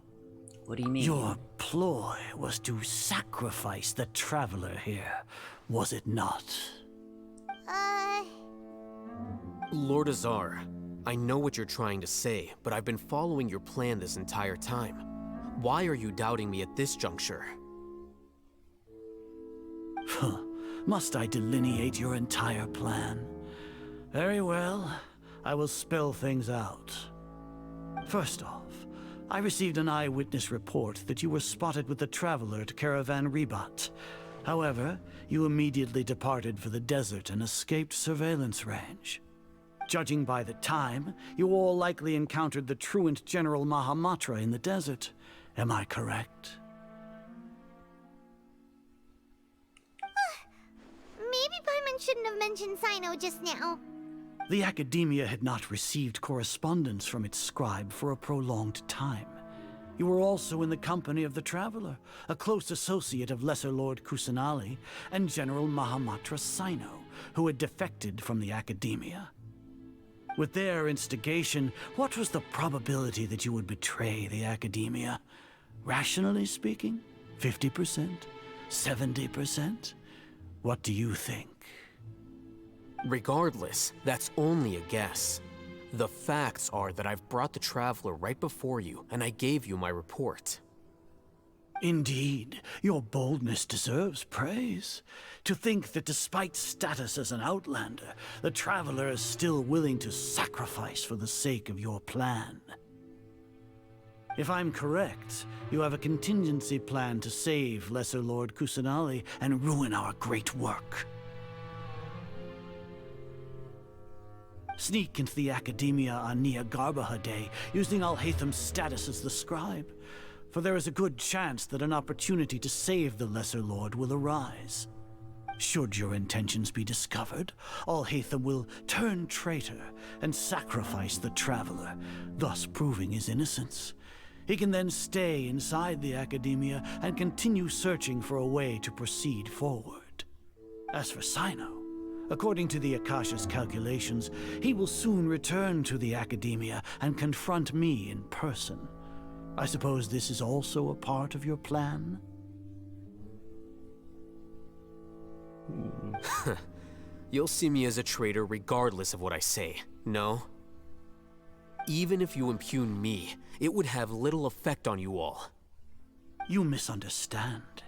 What do you mean? Your ploy was to sacrifice the Traveler here, was it not? Lord Azar, I know what you're trying to say, but I've been following your plan this entire time. Why are you doubting me at this juncture? Must I delineate your entire plan? Very well, I will spell things out. First off, I received an eyewitness report that you were spotted with the Traveler at Caravan Ribat. However, you immediately departed for the desert and escaped surveillance range. Judging by the time, you all likely encountered the truant General Mahamatra in the desert. Am I correct? Maybe Paimon shouldn't have mentioned Sino just now. The Academia had not received correspondence from its scribe for a prolonged time. You were also in the company of the Traveler, a close associate of Lesser Lord Kusanali and General Mahamatra Sino, who had defected from the Academia. With their instigation, what was the probability that you would betray the Academia? Rationally speaking, 50%? 70%? What do you think? Regardless, that's only a guess. The facts are that I've brought the Traveler right before you, and I gave you my report. Indeed, your boldness deserves praise. To think that despite status as an outlander, the Traveler is still willing to sacrifice for the sake of your plan. If I'm correct, you have a contingency plan to save Lesser Lord Kusanali and ruin our great work. Sneak into the Academia on Nia Garbaha Day, using Alhaitham's status as the scribe, for there is a good chance that an opportunity to save the Lesser Lord will arise. Should your intentions be discovered, Alhaitham will turn traitor and sacrifice the Traveler, thus proving his innocence. He can then stay inside the Academia and continue searching for a way to proceed forward. As for Sino, according to the Akasha's calculations, he will soon return to the Academia and confront me in person. I suppose this is also a part of your plan? You'll see me as a traitor regardless of what I say, no? Even if you impugn me, it would have little effect on you all. You misunderstand.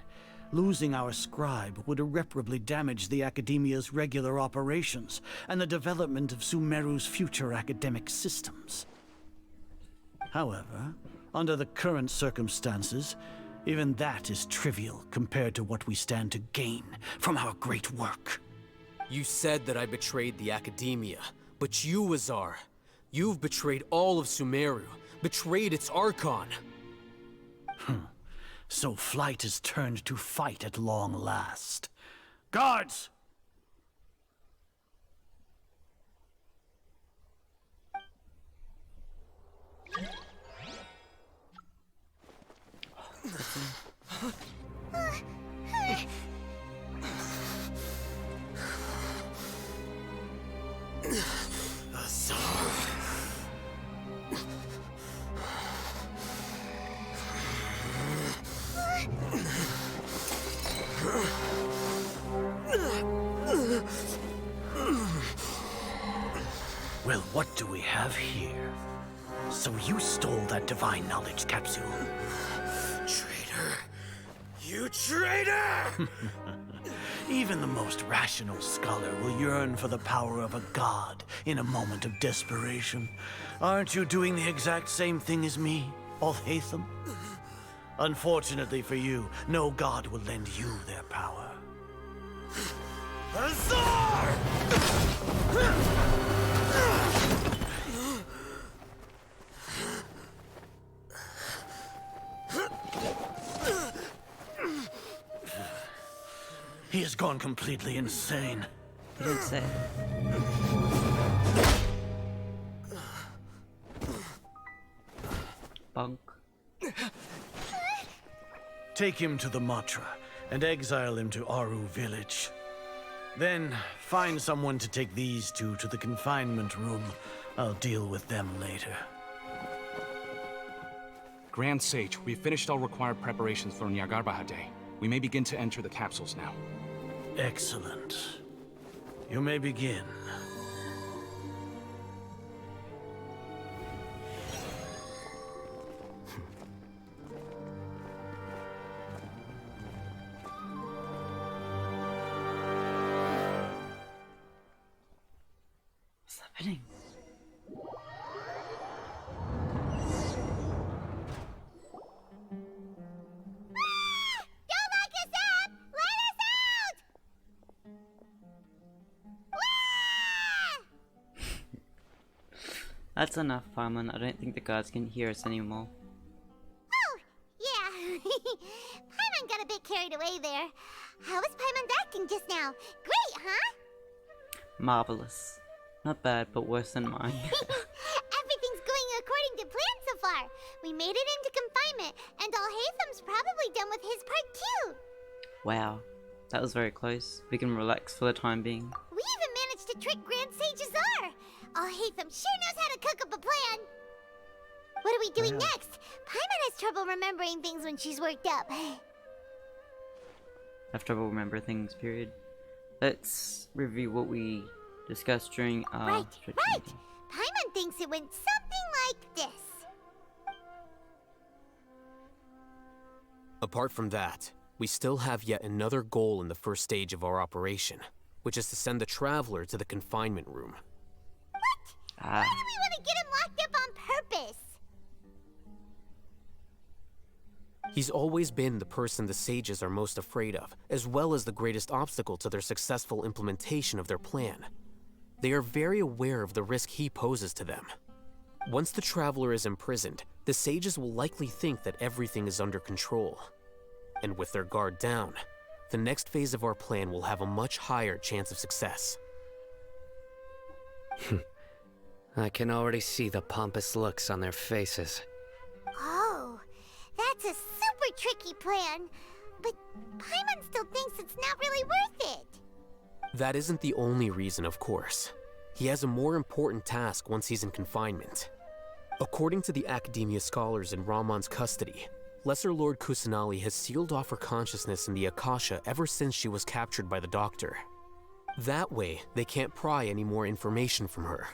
Losing our scribe would irreparably damage the Academia's regular operations and the development of Sumeru's future academic systems. However, under the current circumstances, even that is trivial compared to what we stand to gain from our great work. You said that I betrayed the Academia, but you, Azar, you've betrayed all of Sumeru, betrayed its Archon. So flight has turned to fight at long last. Guards! Well, what do we have here? So you stole that divine knowledge capsule. Traitor! You traitor! Even the most rational scholar will yearn for the power of a god in a moment of desperation. Aren't you doing the exact same thing as me, Alhaitham? Unfortunately for you, no god will lend you their power. Azar! He has gone completely insane. He did say. Bunk. Take him to the Matra and exile him to Aru village. Then find someone to take these two to the confinement room. I'll deal with them later. Grand Sage, we've finished all required preparations for Nyargarbaha Day. We may begin to enter the capsules now. Excellent. You may begin. What's happening? That's enough, Paimon. I don't think the guards can hear us anymore. Oh, yeah. Paimon got a bit carried away there. How was Paimon's acting just now? Great, huh? Marvelous. Not bad, but worse than mine. Everything's going according to plan so far. We made it into confinement, and Alhaitham's probably done with his part too. Wow. That was very close. We can relax for the time being. We even managed to trick Grand Sage Azar. Alhaitham sure knows how to cook up a plan. What are we doing next? Paimon has trouble remembering things when she's worked up. I have trouble remembering things, period. Let's review what we discussed during our Right. Paimon thinks it went something like this. Apart from that, we still have yet another goal in the first stage of our operation, which is to send the Traveler to the confinement room. What? Why do we want to get him locked up on purpose? He's always been the person the sages are most afraid of, as well as the greatest obstacle to their successful implementation of their plan. They are very aware of the risk he poses to them. Once the Traveler is imprisoned, the sages will likely think that everything is under control. And with their guard down, the next phase of our plan will have a much higher chance of success. I can already see the pompous looks on their faces. Oh, that's a super tricky plan. But Paimon still thinks it's not really worth it. That isn't the only reason, of course. He has a more important task once he's in confinement. According to the Academia scholars in Ramon's custody, Lesser Lord Kusanali has sealed off her consciousness in the Akasha ever since she was captured by the Doctor. That way, they can't pry any more information from her.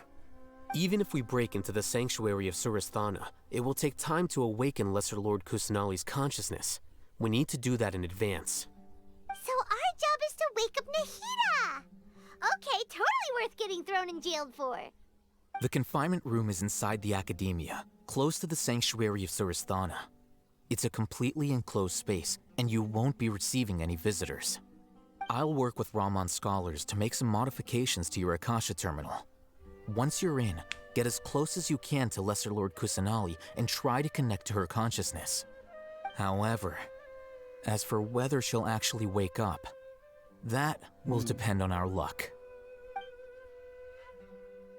Even if we break into the sanctuary of Suristhana, it will take time to awaken Lesser Lord Kusanali's consciousness. We need to do that in advance. So our job is to wake up Nahida! Okay, totally worth getting thrown in jail for. The confinement room is inside the Academia, close to the sanctuary of Suristhana. It's a completely enclosed space, and you won't be receiving any visitors. I'll work with Ramon's scholars to make some modifications to your Akasha terminal. Once you're in, get as close as you can to Lesser Lord Kusanali and try to connect to her consciousness. However, as for whether she'll actually wake up, that will depend on our luck.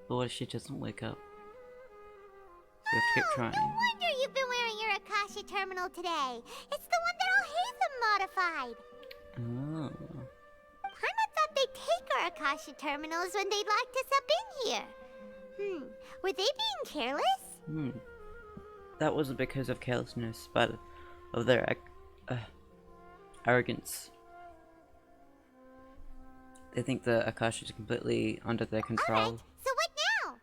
But what if she doesn't wake up? We have to keep trying. No wonder you've been wearing your Akasha terminal today. It's the one that Al-Haytham modified. Oh. Paimon thought they'd take our Akasha terminals when they locked us up in here. Were they being careless? That wasn't because of carelessness, but of their arrogance. They think the Akasha is completely under their control. Alright, so what now?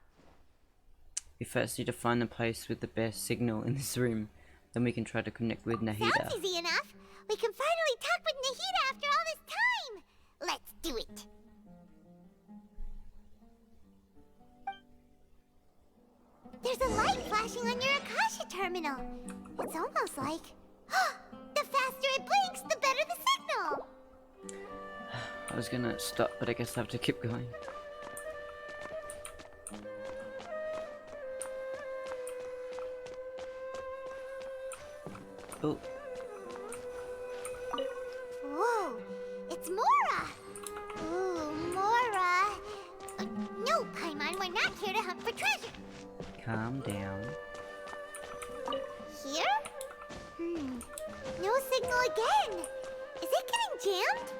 We first need to find the place with the best signal in this room. Then we can try to connect with Nahida. Sounds easy enough. We can finally talk with Nahida after all this time. Let's do it. There's a light flashing on your Akasha terminal. It's almost like... the faster it blinks, the better the signal. I was gonna stop, but I guess I have to keep going. Oh. Whoa, it's Mora! Ooh, Mora! No, Paimon, we're not here to hunt for treasure. Calm down. Here? No signal again. Is it getting jammed?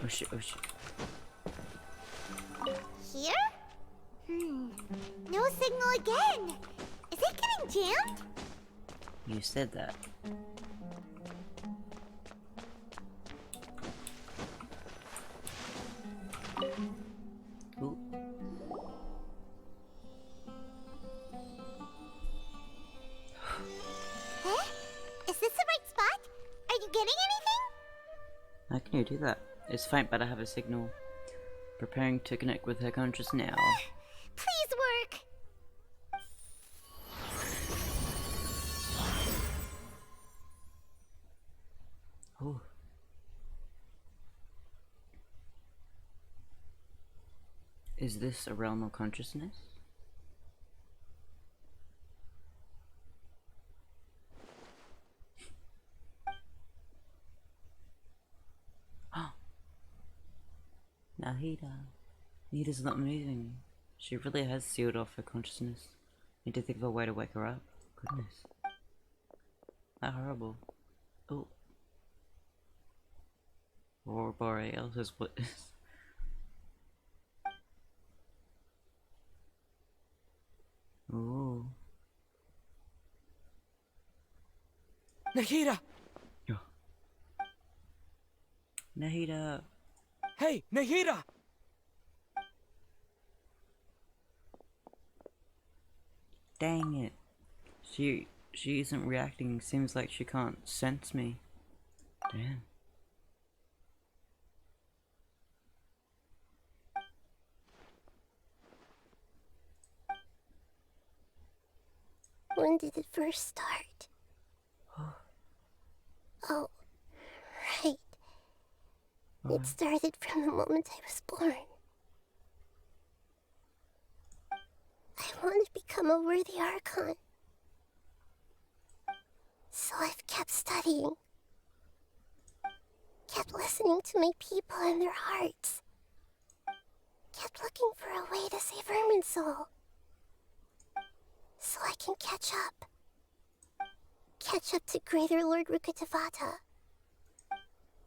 Oh shit, oh shit. Here? No signal again. Is it getting jammed? You said that. Ooh. Huh? Is this the right spot? Are you getting anything? How can you do that? It's faint, but I have a signal. Preparing to connect with her conscious now. Please work. Oh. Is this a realm of consciousness? Nahida. Nahida's not moving. She really has sealed off her consciousness. Need to think of a way to wake her up. Goodness. That horrible. Oh. Aurora Borealis is what is. Ooh. Nahida! Nahida! Hey, Nahida! Dang it. She isn't reacting. Seems like she can't sense me. Damn. When did it first start? Oh, right. It started from the moment I was born. I want to become a worthy Archon. So I've kept studying. Kept listening to my people and their hearts. Kept looking for a way to save Irminsul. So I can catch up. Catch up to Greater Lord Rukkhadevata.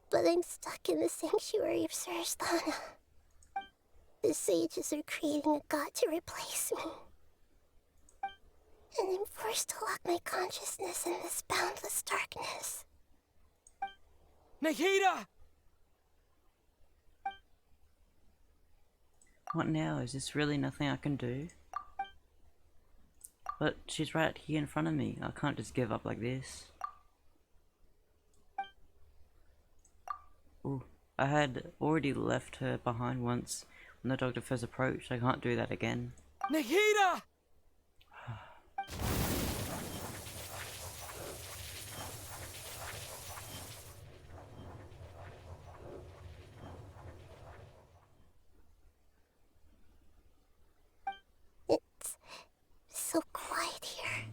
But I'm stuck in the sanctuary of Suristhana. The sages are creating a god to replace me. And I'm forced to lock my consciousness in this boundless darkness. Nahida! What now? Is this really nothing I can do? But she's right here in front of me. I can't just give up like this. Ooh, I had already left her behind once when the doctor first approached. I can't do that again. Nahida! It's so quiet here.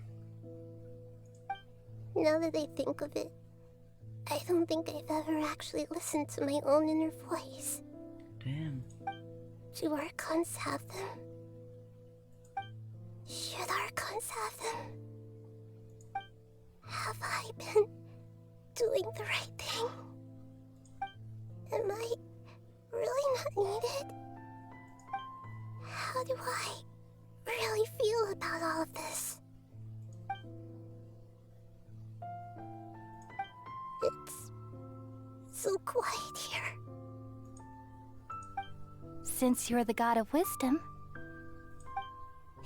Now that I think of it, I don't think I've ever actually listened to my own inner voice. Damn. Do Archons have them? Should Archons have them? Have I been doing the right thing? Am I really not needed? How do I really feel about all of this? It's so quiet here. Since you're the god of wisdom,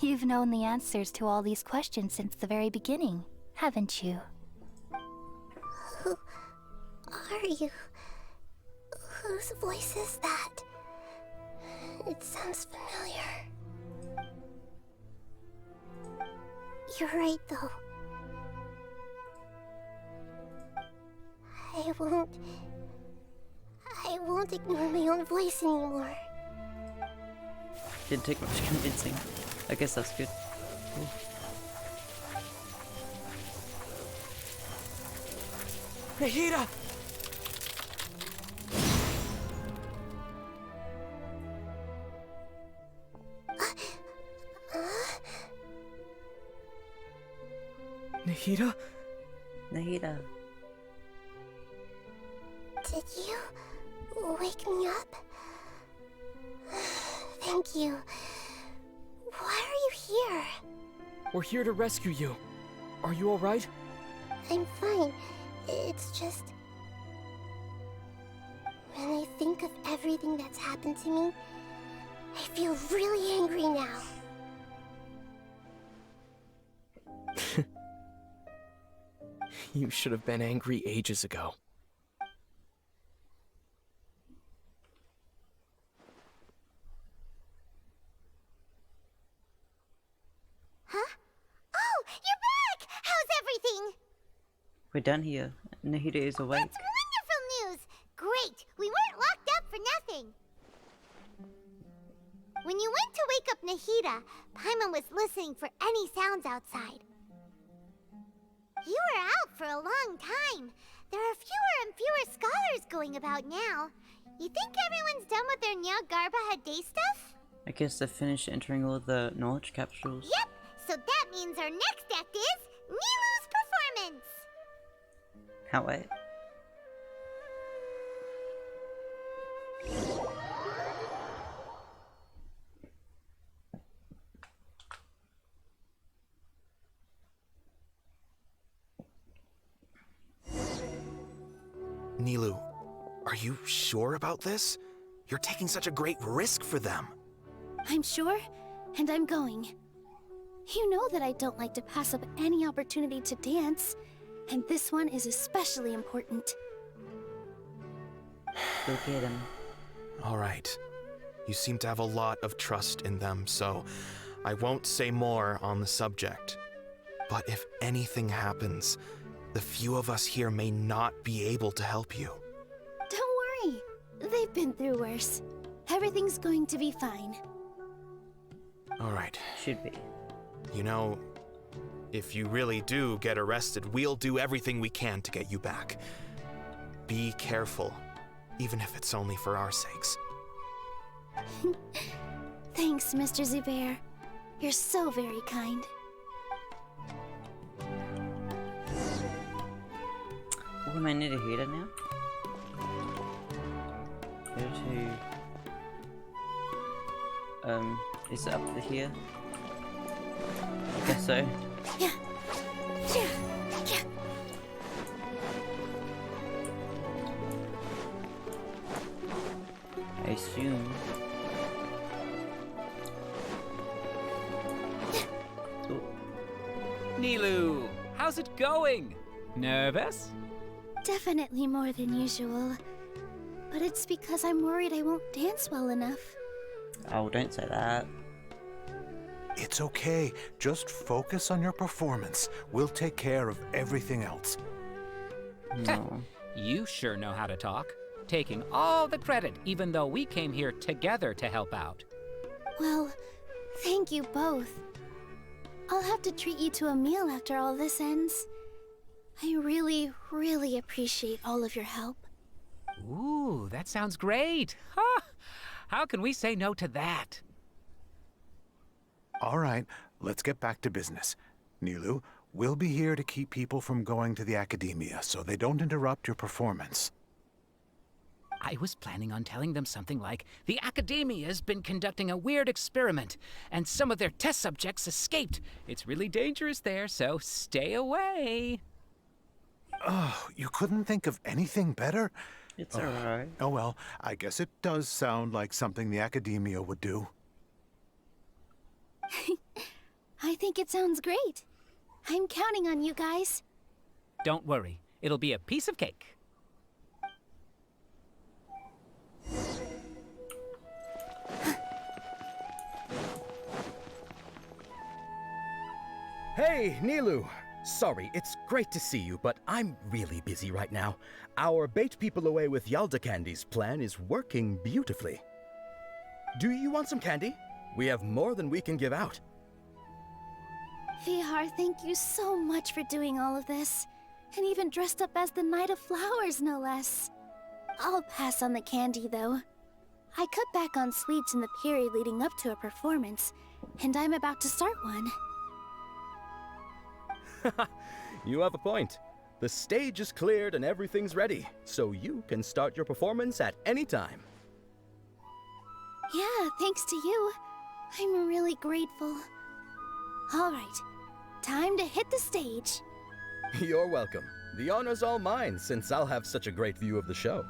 you've known the answers to all these questions since the very beginning, haven't you? Who are you? Whose voice is that? It sounds familiar. You're right, though. I won't ignore my own voice anymore. Didn't take much convincing. I guess that's good. Ooh. Nahida! Nahida? Nahida. Did you wake me up? Thank you. Why are you here? We're here to rescue you. Are you alright? I'm fine. It's just... when I think of everything that's happened to me, I feel really angry now. You should have been angry ages ago. Huh? Oh, you're back! How's everything? We're done here. Nahida is awake. That's wonderful news! Great! We weren't locked up for nothing. When you went to wake up Nahida, Paimon was listening for any sounds outside. You were out for a long time. There are fewer and fewer scholars going about now. You think everyone's done with their Nyagarbha day stuff? I guess they've finished entering all the knowledge capsules. Yep! So that means our next act is Nilu's performance! Can't wait. Nilou, are you sure about this? You're taking such a great risk for them. I'm sure, and I'm going. You know that I don't like to pass up any opportunity to dance, and this one is especially important. Go get him. All right. You seem to have a lot of trust in them, so I won't say more on the subject. But if anything happens, the few of us here may not be able to help you. Don't worry. They've been through worse. Everything's going to be fine. All right. Should be. You know, if you really do get arrested, we'll do everything we can to get you back. Be careful, even if it's only for our sakes. Thanks, Mr. Zubair. You're so very kind. Oh, am I near the heater now? Go to... is it up to here? I guess so. Yeah. Yeah. Yeah. I assume. Oh. Nilou, how's it going? Nervous? Definitely more than usual. But it's because I'm worried I won't dance well enough. Oh, don't say that. It's okay. Just focus on your performance. We'll take care of everything else. No. You sure know how to talk. Taking all the credit, even though we came here together to help out. Well, thank you both. I'll have to treat you to a meal after all this ends. I really, really appreciate all of your help. Ooh, that sounds great. Huh? How can we say no to that? All right, let's get back to business. Nilou, we'll be here to keep people from going to the academia so they don't interrupt your performance. I was planning on telling them something like, the Academia's been conducting a weird experiment, and some of their test subjects escaped. It's really dangerous there, so stay away. Oh, you couldn't think of anything better? It's alright. Oh well, I guess it does sound like something the Academia would do. I think it sounds great. I'm counting on you guys. Don't worry, it'll be a piece of cake. Hey, Nilou! Sorry, it's great to see you, but I'm really busy right now. Our Bait People Away with Yalda Candies plan is working beautifully. Do you want some candy? We have more than we can give out. Vihar, thank you so much for doing all of this. And even dressed up as the Knight of Flowers, no less. I'll pass on the candy, though. I cut back on sweets in the period leading up to a performance, and I'm about to start one. You have a point. The stage is cleared and everything's ready, so you can start your performance at any time. Yeah, thanks to you. I'm really grateful. All right, time to hit the stage. You're welcome. The honor's all mine, since I'll have such a great view of the show.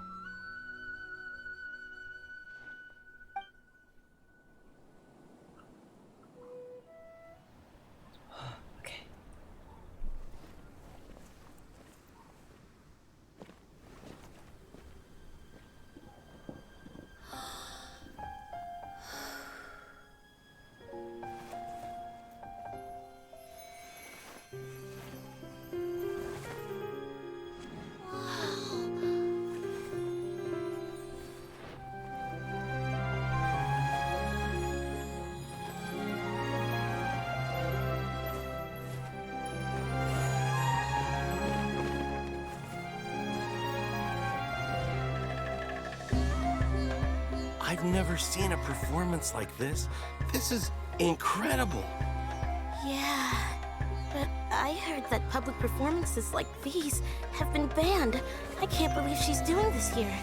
I've never seen a performance like this. This is incredible. Yeah, but I heard that public performances like these have been banned. I can't believe she's doing this here.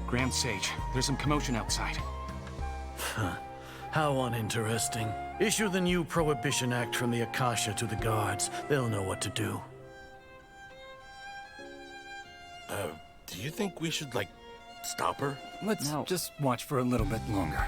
Grand Sage, there's some commotion outside. Huh. How uninteresting. Issue the new Prohibition Act from the Akasha to the guards. They'll know what to do. Do you think we should, like, stop her? Let's just watch for a little bit longer.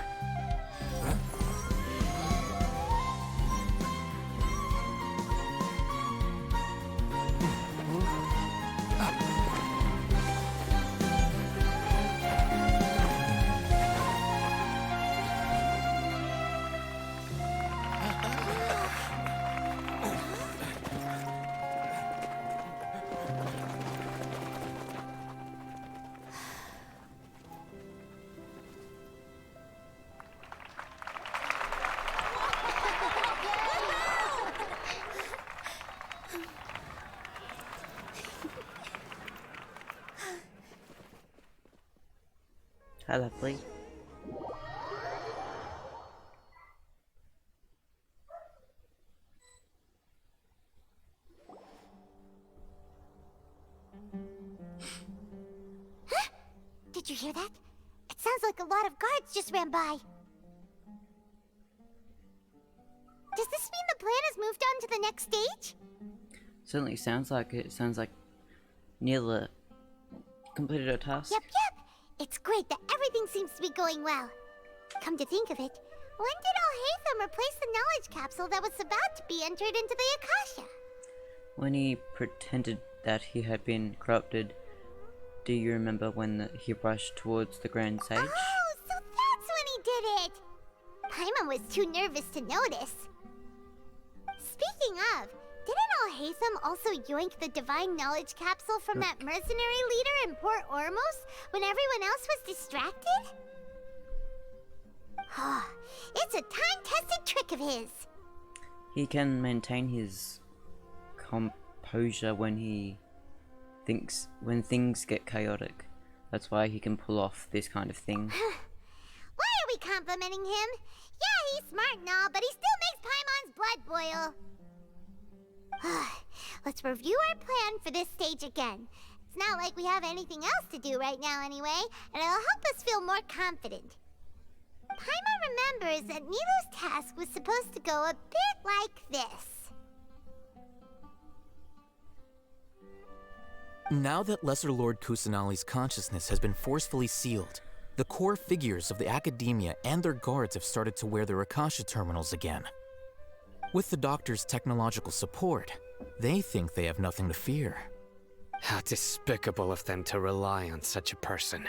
Hi, lovely. Huh? Did you hear that? It sounds like a lot of guards just ran by. Does this mean the plan has moved on to the next stage? Certainly sounds like it. Sounds like Neela completed her task. Yep. It's great that everything seems to be going well. Come to think of it, when did Alhaitham replace the knowledge capsule that was about to be entered into the Akasha? When he pretended that he had been corrupted, do you remember when he rushed towards the Grand Sage? Oh, so that's when he did it! Paimon was too nervous to notice. Speaking of, didn't Alhaitham also yoink the divine knowledge capsule from that mercenary leader in Port Ormos when everyone else was distracted? It's a time-tested trick of his. He can maintain his composure when things get chaotic. That's why he can pull off this kind of thing. Why are we complimenting him? Yeah, he's smart and all, but he still makes Paimon's blood boil. Let's review our plan for this stage again. It's not like we have anything else to do right now anyway, and it'll help us feel more confident. Paimon remembers that Nilu's task was supposed to go a bit like this. Now that Lesser Lord Kusanali's consciousness has been forcefully sealed, the core figures of the Academia and their guards have started to wear their Akasha terminals again. With the Doctor's technological support, they think they have nothing to fear. How despicable of them to rely on such a person.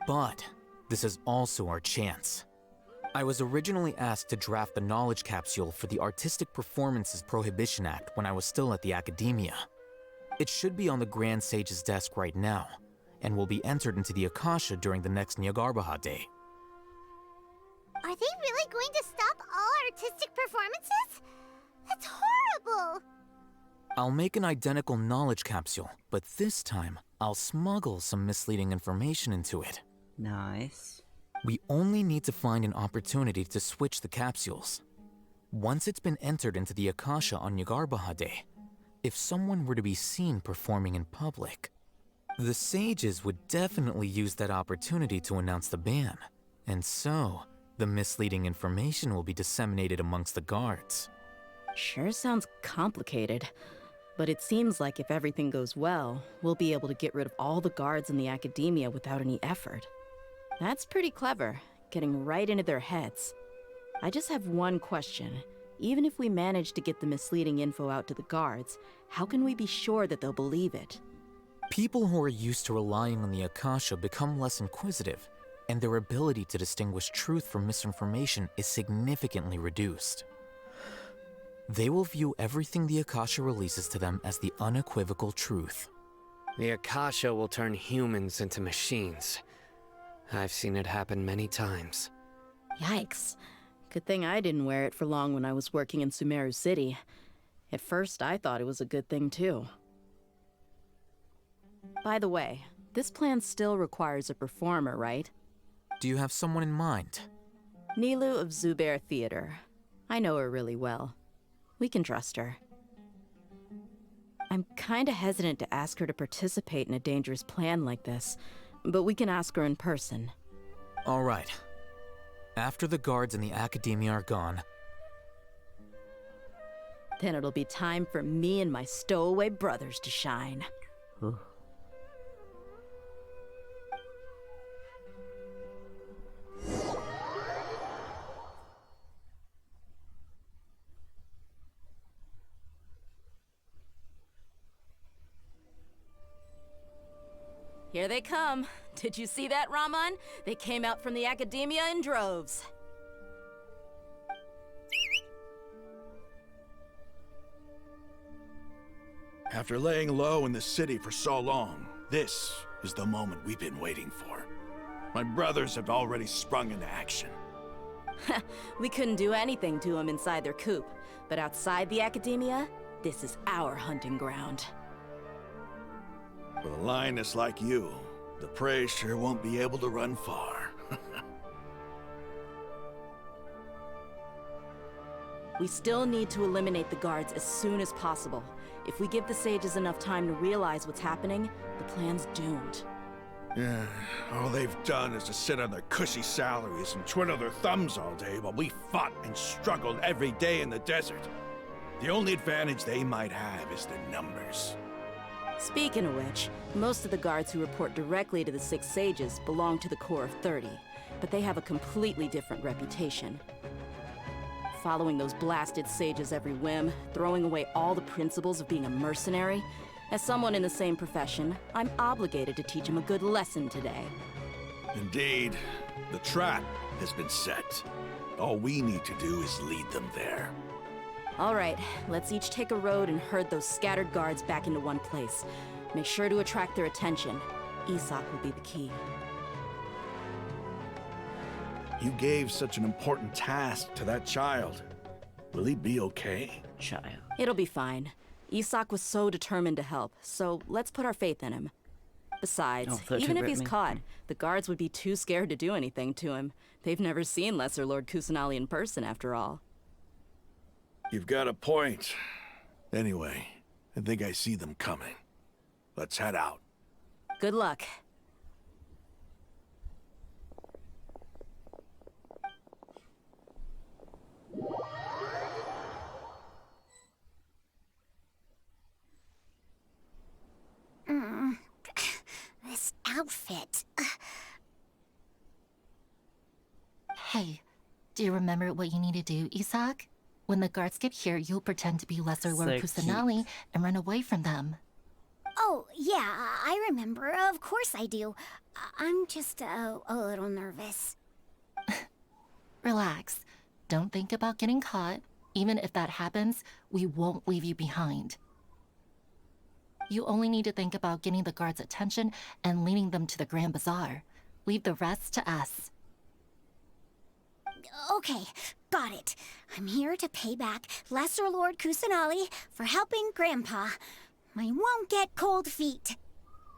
But this is also our chance. I was originally asked to draft the knowledge capsule for the Artistic Performances Prohibition Act when I was still at the Academia. It should be on the Grand Sage's desk right now, and will be entered into the Akasha during the next Nyargarbaha Day. Are they really going to stop all artistic performances? That's horrible! I'll make an identical knowledge capsule, but this time, I'll smuggle some misleading information into it. Nice. We only need to find an opportunity to switch the capsules. Once it's been entered into the Akasha on Nyargarbaha Day, if someone were to be seen performing in public, the sages would definitely use that opportunity to announce the ban, and so the misleading information will be disseminated amongst the guards. Sure sounds complicated, but it seems like if everything goes well, we'll be able to get rid of all the guards in the Academia without any effort. That's pretty clever, getting right into their heads. I just have one question. Even if we manage to get the misleading info out to the guards, how can we be sure that they'll believe it? People who are used to relying on the Akasha become less inquisitive, and their ability to distinguish truth from misinformation is significantly reduced. They will view everything the Akasha releases to them as the unequivocal truth. The Akasha will turn humans into machines. I've seen it happen many times. Yikes. Good thing I didn't wear it for long when I was working in Sumeru City. At first, I thought it was a good thing too. By the way, this plan still requires a performer, right? Do you have someone in mind? Nilu of Zubair Theater. I know her really well. We can trust her. I'm kinda hesitant to ask her to participate in a dangerous plan like this, but we can ask her in person. All right. After the guards in the Academia are gone, then it'll be time for me and my stowaway brothers to shine. Here they come. Did you see that, Raman? They came out from the Academia in droves. After laying low in the city for so long, this is the moment we've been waiting for. My brothers have already sprung into action. We couldn't do anything to them inside their coop, but outside the Academia, this is our hunting ground. With a lioness like you, the prey sure won't be able to run far. We still need to eliminate the guards as soon as possible. If we give the sages enough time to realize what's happening, the plan's doomed. Yeah, all they've done is to sit on their cushy salaries and twiddle their thumbs all day while we fought and struggled every day in the desert. The only advantage they might have is the numbers. Speaking of which, most of the guards who report directly to the 6 sages belong to the Corps of 30, but they have a completely different reputation. Following those blasted sages every whim, throwing away all the principles of being a mercenary. As someone in the same profession, I'm obligated to teach them a good lesson today. Indeed, the trap has been set. All we need to do is lead them there. All right, let's each take a road and herd those scattered guards back into one place. Make sure to attract their attention. Isak will be the key. You gave such an important task to that child. Will he be okay? Child. It'll be fine. Isak was so determined to help, so let's put our faith in him. Besides, even if he's caught, the guards would be too scared to do anything to him. They've never seen Lesser Lord Kusanali in person, after all. You've got a point. Anyway, I think I see them coming. Let's head out. Good luck. This outfit. Hey, do you remember what you need to do, Isak? When the guards get here, you'll pretend to be Lesser Lord Kusanali and run away from them. Oh, yeah, I remember. Of course I do. I'm just a little nervous. Relax. Don't think about getting caught. Even if that happens, we won't leave you behind. You only need to think about getting the guards' attention and leading them to the Grand Bazaar. Leave the rest to us. Okay, got it. I'm here to pay back Lesser Lord Kusanali for helping Grandpa. I won't get cold feet.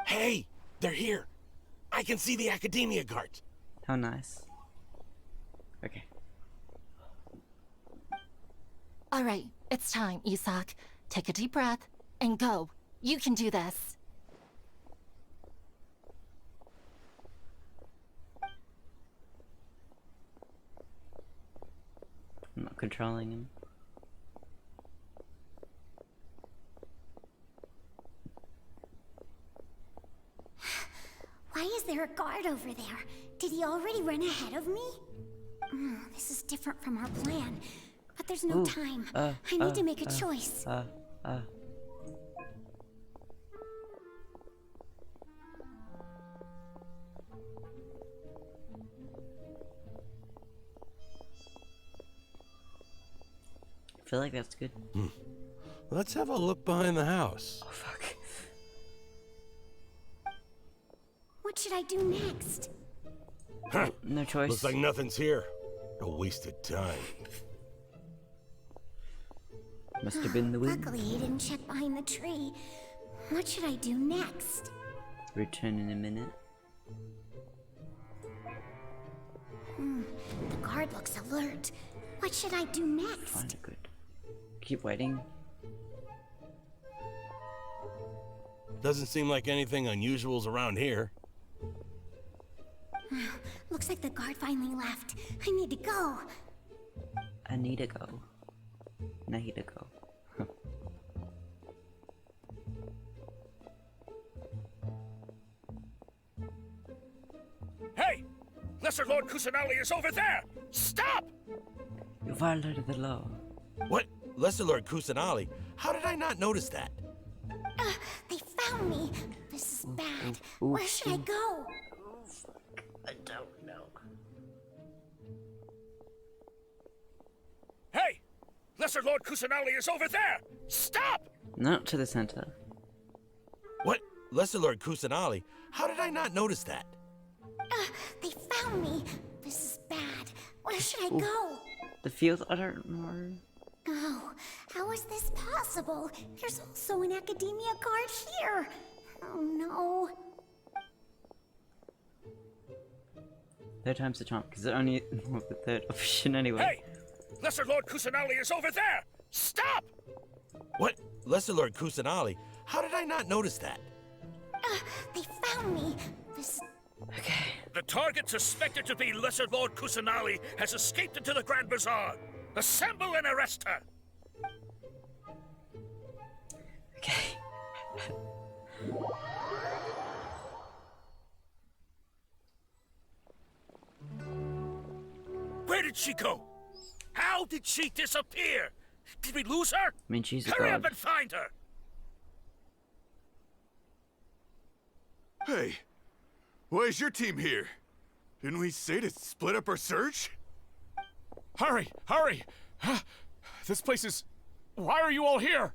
Hey, they're here. I can see the Academia guards. How nice. Okay. All right, it's time, Isak. Take a deep breath and go. You can do this. I'm not controlling him. Why is there a guard over there? Did he already run ahead of me? This is different from our plan. But there's no time. I need to make a choice. I feel like that's good. Let's have a look behind the house. Oh, fuck. What should I do next? Huh. No choice. Looks like nothing's here. A wasted time. Must have been the wind. Luckily, he didn't check behind the tree. What should I do next? Return in a minute. The guard looks alert. What should I do next? Find it good. Keep waiting. Doesn't seem like anything unusual's around here. Looks like the guard finally left. I need to go. I need to go. Need to go. Hey! Lesser Lord Kusanali is over there! Stop! You violated the law. What? Lesser Lord Kusanali? How did I not notice that? They found me. This is bad. Where should I go? I don't know. Hey! Lesser Lord Kusanali is over there! Stop! Not to the center. What? Lesser Lord Kusanali? How did I not notice that? They found me. This is bad. Where should I go? The field? I don't know. Oh, how is this possible? There's also an academia guard here. Oh no. Third time's the charm, because they're only the third option anyway. Hey! Lesser Lord Kusanali is over there! Stop! What? Lesser Lord Kusanali? How did I not notice that? They found me. This. Okay. The target suspected to be Lesser Lord Kusanali has escaped into the Grand Bazaar. Assemble and arrest her! Okay. Where did she go? How did she disappear? Did we lose her? I mean, she's a Hurry god. up and find her! Hey, why is your team here? Didn't we say to split up our search? Hurry! Hurry! This place is... Why are you all here?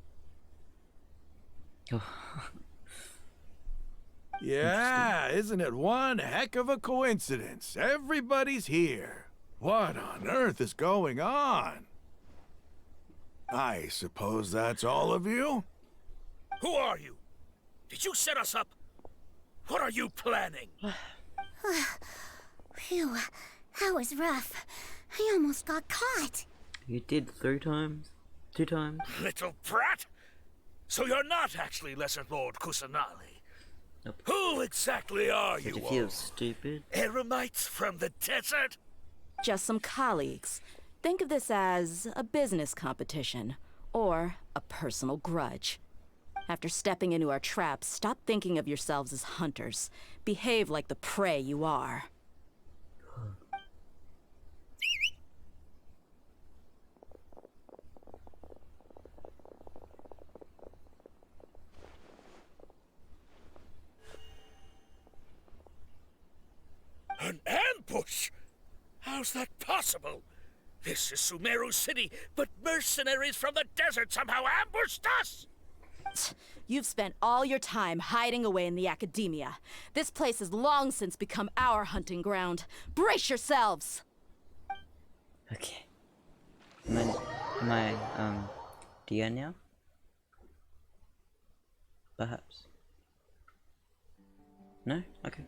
Yeah, isn't it one heck of a coincidence? Everybody's here. What on earth is going on? I suppose that's all of you? Who are you? Did you set us up? What are you planning? Phew, that was rough. I almost got caught. You did 3 times? 2 times? Little brat! So you're not actually Lesser Lord Kusanali. Nope. Who exactly are Did you you feel all? stupid? Eremites from the desert? Just some colleagues. Think of this as a business competition, or a personal grudge. After stepping into our traps, stop thinking of yourselves as hunters. Behave like the prey you are. An ambush? How's that possible? This is Sumeru City, but mercenaries from the desert somehow ambushed us! You've spent all your time hiding away in the academia. This place has long since become our hunting ground. Brace yourselves! Okay. Am I DN now? Perhaps. No? Okay.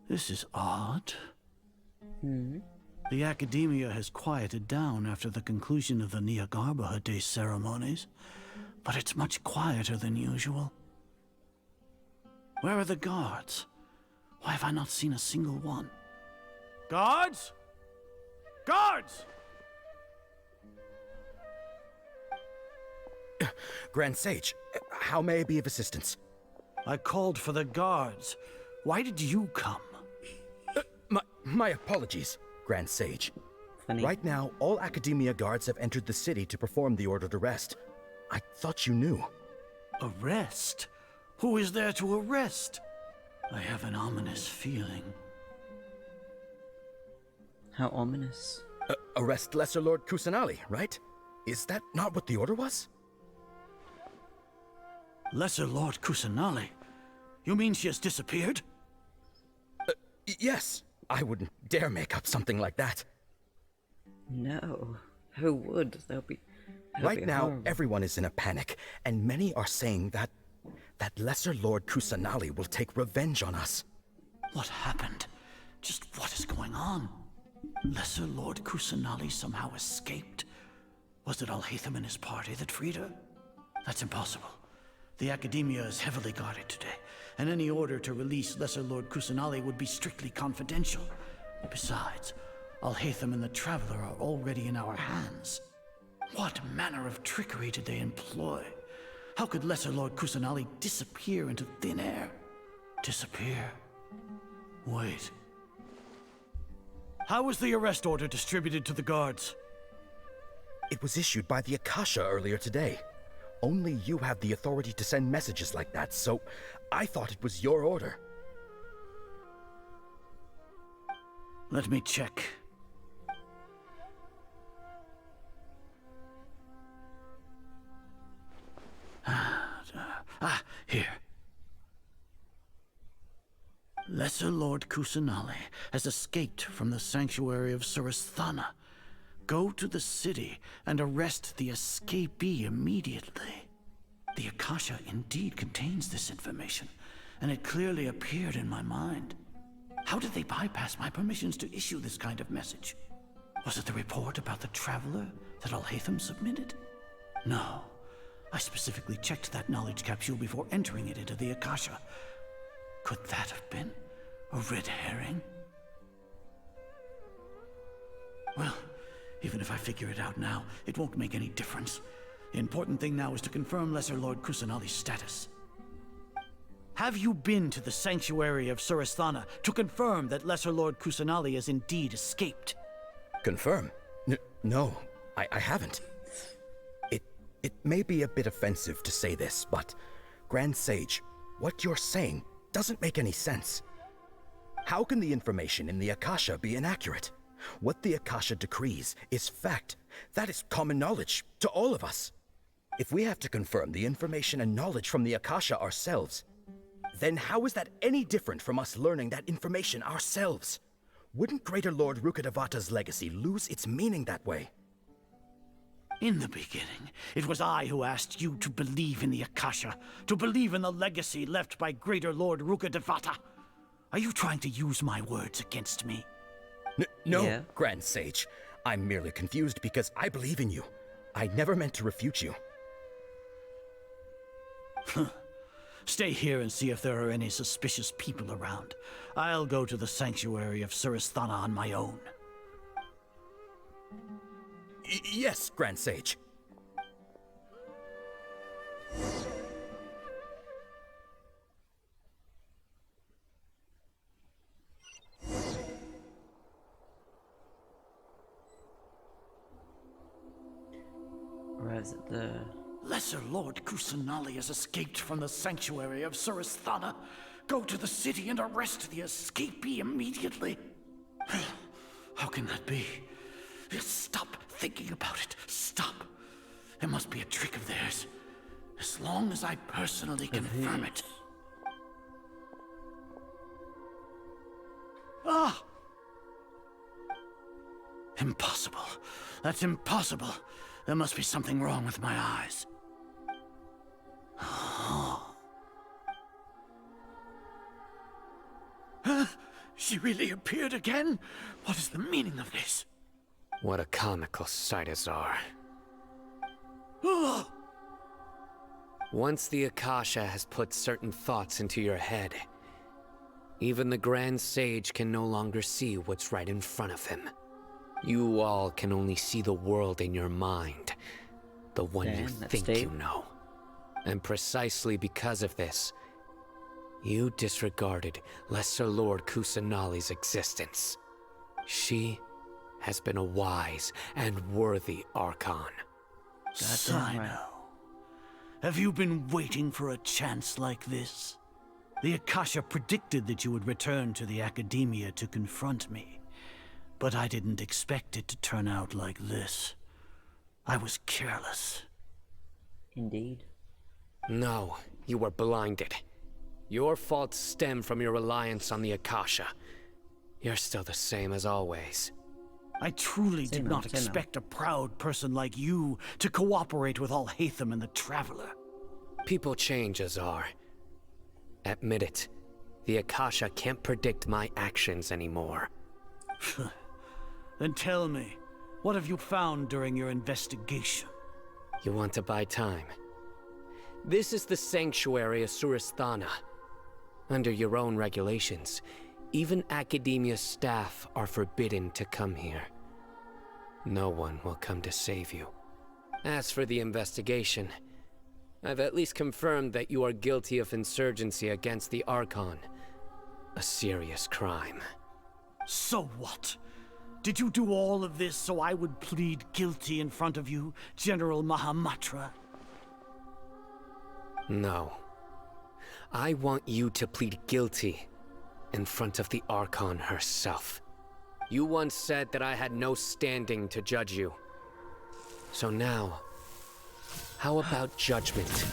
This is odd. The academia has quieted down after the conclusion of the Nyagarbha Day ceremonies, but it's much quieter than usual. Where are the guards? Why have I not seen a single one? Guards? Guards! Grand Sage, how may I be of assistance? I called for the guards. Why did you come? My apologies, Grand Sage. Funny. Right now, all Academia guards have entered the city to perform the ordered arrest. I thought you knew. Arrest? Who is there to arrest? I have an ominous feeling. How ominous. Arrest Lesser Lord Kusanali, right? Is that not what the order was? Lesser Lord Kusanali? You mean she has disappeared? Yes. I wouldn't dare make up something like that. No. Who would? That'd be Right now, horrible. everyone is in a panic, and many are saying that Lesser Lord Kusanali will take revenge on us. What happened? Just what is going on? Lesser Lord Kusanali somehow escaped? Was it Alhaitham and his party that freed her? That's impossible. The Academia is heavily guarded today, and any order to release Lesser Lord Kusanali would be strictly confidential. Besides, Alhaitham and the Traveler are already in our hands. What manner of trickery did they employ? How could Lesser Lord Kusanali disappear into thin air? Disappear? Wait. How was the arrest order distributed to the guards? It was issued by the Akasha earlier today. Only you have the authority to send messages like that, so I thought it was your order. Let me check. Here. Lesser Lord Kusanali has escaped from the sanctuary of Suristhana. Go to the city and arrest the escapee immediately. The Akasha indeed contains this information, and it clearly appeared in my mind. How did they bypass my permissions to issue this kind of message? Was it the report about the Traveler that Alhaitham submitted? No. I specifically checked that knowledge capsule before entering it into the Akasha. Could that have been a red herring? Well, even if I figure it out now, it won't make any difference. The important thing now is to confirm Lesser Lord Kusanali's status. Have you been to the sanctuary of Suristhana to confirm that Lesser Lord Kusanali has indeed escaped? Confirm? No, I haven't. It may be a bit offensive to say this, but Grand Sage, what you're saying doesn't make any sense. How can the information in the Akasha be inaccurate? What the Akasha decrees is fact. That is common knowledge to all of us. If we have to confirm the information and knowledge from the Akasha ourselves, then how is that any different from us learning that information ourselves? Wouldn't Greater Lord Rukkhadevata's legacy lose its meaning that way? In the beginning, it was I who asked you to believe in the Akasha, to believe in the legacy left by Greater Lord Rukkhadevata. Are you trying to use my words against me? No, Yeah. Grand Sage. I'm merely confused because I believe in you. I never meant to refute you. Stay here and see if there are any suspicious people around. I'll go to the sanctuary of Suristhana on my own. Yes, Grand Sage. Or is it the... Lesser Lord Kusanali has escaped from the sanctuary of Suristhana. Go to the city and arrest the escapee immediately. How can that be? Stop thinking about it. Stop. It must be a trick of theirs. As long as I personally confirm it. Ah! Impossible. That's impossible. There must be something wrong with my eyes. She really appeared again? What is the meaning of this? What a comical sight, Azar. Once the Akasha has put certain thoughts into your head, even the Grand Sage can no longer see what's right in front of him. You all can only see the world in your mind, the one you think you know. And precisely because of this, you disregarded Lesser Lord Kusanali's existence. She has been a wise and worthy Archon. That I know. Have you been waiting for a chance like this? The Akasha predicted that you would return to the Academia to confront me. But I didn't expect it to turn out like this. I was careless. Indeed. No, you were blinded. Your faults stem from your reliance on the Akasha. You're still the same as always. I truly did not expect a proud person like you to cooperate with Alhaitham and the Traveler. People change, Azar. Admit it. The Akasha can't predict my actions anymore. Then tell me, what have you found during your investigation? You want to buy time? This is the sanctuary of Suristhana. Under your own regulations, even Academia staff are forbidden to come here. No one will come to save you. As for the investigation, I've at least confirmed that you are guilty of insurgency against the Archon. A serious crime. So what? Did you do all of this so I would plead guilty in front of you, General Mahamatra? No. I want you to plead guilty in front of the Archon herself. You once said that I had no standing to judge you. So now, how about judgment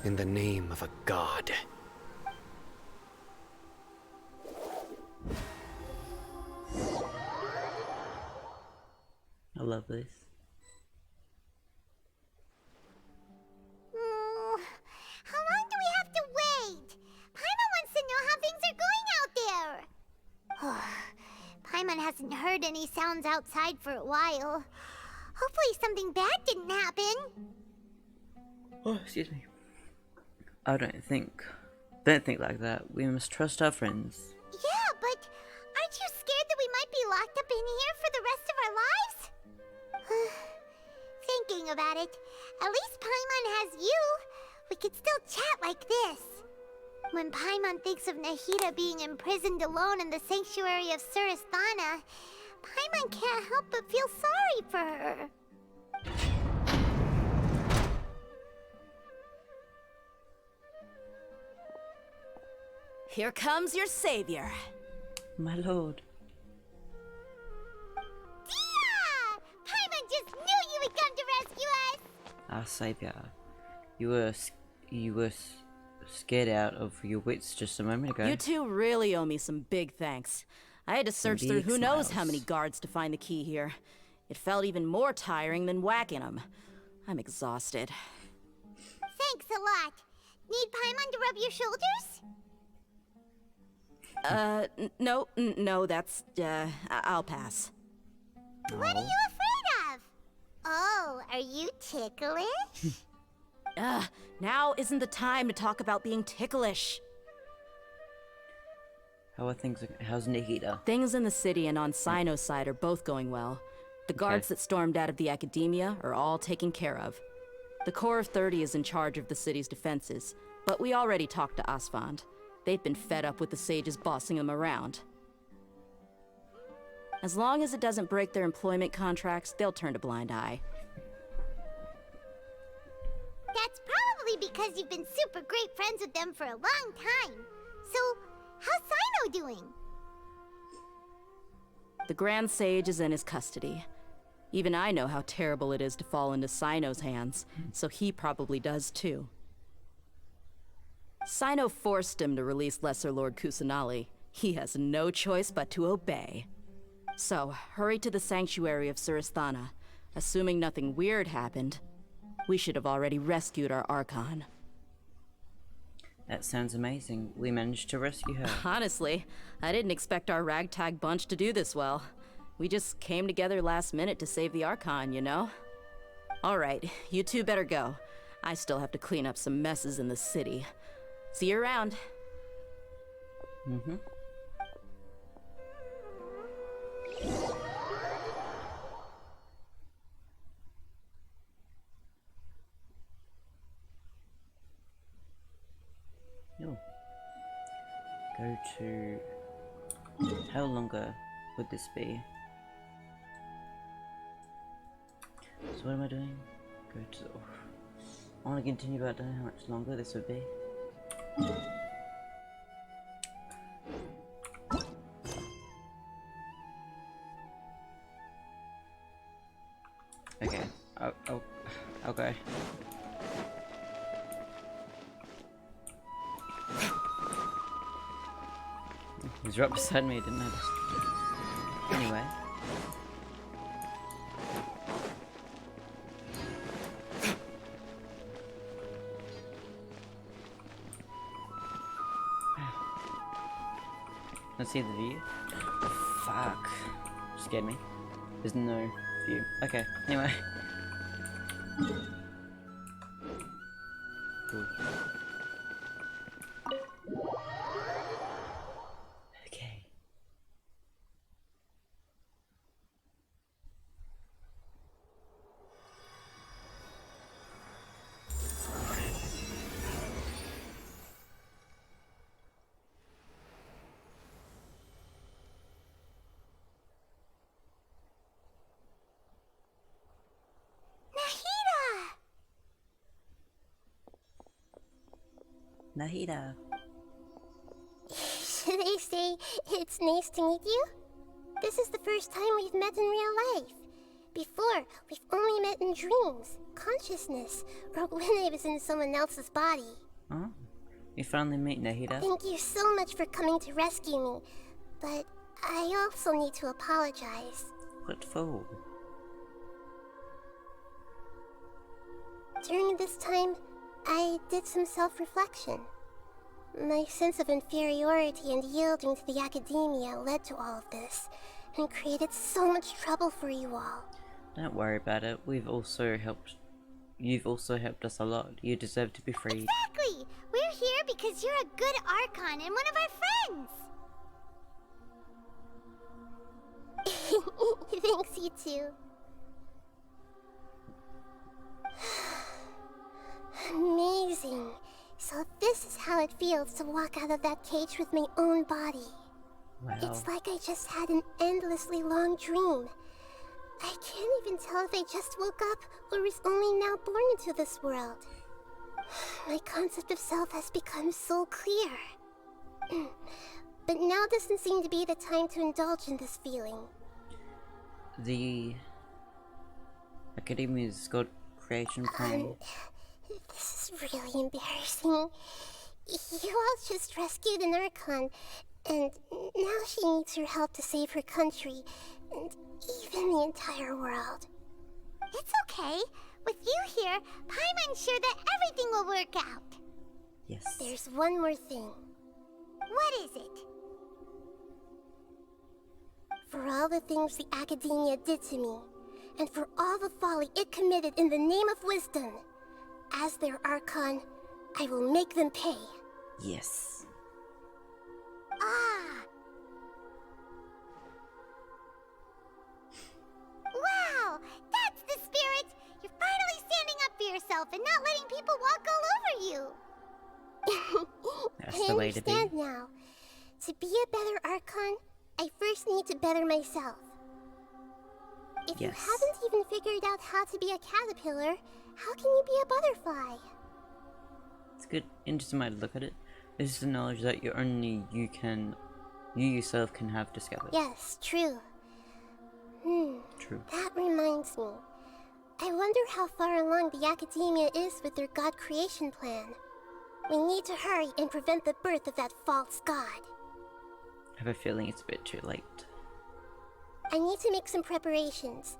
in the name of a god? I love this. How long do we have to wait? Paimon wants to know how things are going out there. Paimon hasn't heard any sounds outside for a while. Hopefully something bad didn't happen. Oh, excuse me. I don't think like that. We must trust our friends. Yeah, but aren't you scared that we might be locked up in here for the rest of our lives? Thinking about it, at least Paimon has you. We could still chat like this. When Paimon thinks of Nahida being imprisoned alone in the sanctuary of Suristhana, Paimon can't help but feel sorry for her. Here comes your savior. My lord. Dia! Paimon just knew you would come to rescue us! Our savior. You were scared out of your wits just a moment ago. You two really owe me some big thanks. I had to search through who knows how many guards to find the key here. It felt even more tiring than whacking them. I'm exhausted. Thanks a lot. Need Paimon to rub your shoulders? No, that's, I'll pass. What are you afraid of? Oh, are you ticklish? Now isn't the time to talk about being ticklish. How are things? How's Nahida? Things in the city and on Sino's side are both going well. The guards that stormed out of the Academia are all taken care of. The Corps of 30 is in charge of the city's defenses, but we already talked to Asfand. They've been fed up with the sages bossing them around. As long as it doesn't break their employment contracts, they'll turn a blind eye. That's probably because you've been super great friends with them for a long time. So, how's Sino doing? The Grand Sage is in his custody. Even I know how terrible it is to fall into Sino's hands, so he probably does too. Sino forced him to release Lesser Lord Kusanali. He has no choice but to obey. So, hurry to the sanctuary of Suristhana. Assuming nothing weird happened, we should have already rescued our Archon. That sounds amazing. We managed to rescue her. Honestly, I didn't expect our ragtag bunch to do this well. We just came together last minute to save the Archon, you know? Alright, you two better go. I still have to clean up some messes in the city. See you around. Mm-hmm. Oh. Go to... How longer would this be? So what am I doing? Go to... I want to continue, but I don't know how much longer this would be. Okay, I'll go. He's right beside me, didn't notice. Anyway. Let's see the view. Fuck. Scared me. There's no view. Okay, anyway. cool. Okay. Nahida. Should I say it's nice to meet you? This is the first time we've met in real life. Before, we've only met in dreams, consciousness, or when I was in someone else's body. Oh, you finally meet Nahida. Thank you so much for coming to rescue me, but I also need to apologize. What for? During this time, I did some self-reflection. My sense of inferiority and yielding to the academia led to all of this, and created so much trouble for you all. Don't worry about it. You've also helped us a lot. You deserve to be freed. Exactly! We're here because you're a good Archon and one of our friends! Thanks, you too. Amazing. So this is how it feels to walk out of that cage with my own body. Wow. It's like I just had an endlessly long dream. I can't even tell if I just woke up or was only now born into this world. My concept of self has become so clear. But now doesn't seem to be the time to indulge in this feeling. The Academia's God creation plan. This is really embarrassing. You all just rescued an Archon, and now she needs your help to save her country, and even the entire world. It's okay. With you here, Paimon's sure that everything will work out. Yes. There's one more thing. What is it? For all the things the Academia did to me, and for all the folly it committed in the name of wisdom, as their Archon, I will make them pay. Yes. Ah! Wow! That's the spirit! You're finally standing up for yourself and not letting people walk all over you! That's I the way to be. understand now. To be a better Archon, I first need to better myself. If you haven't even figured out how to be a caterpillar, how can you be a butterfly? It's a good, interesting way to look at it. This is the knowledge that you yourself can have discovered. Yes, true. True. That reminds me. I wonder how far along the Academia is with their God creation plan. We need to hurry and prevent the birth of that false god. I have a feeling it's a bit too late. I need to make some preparations.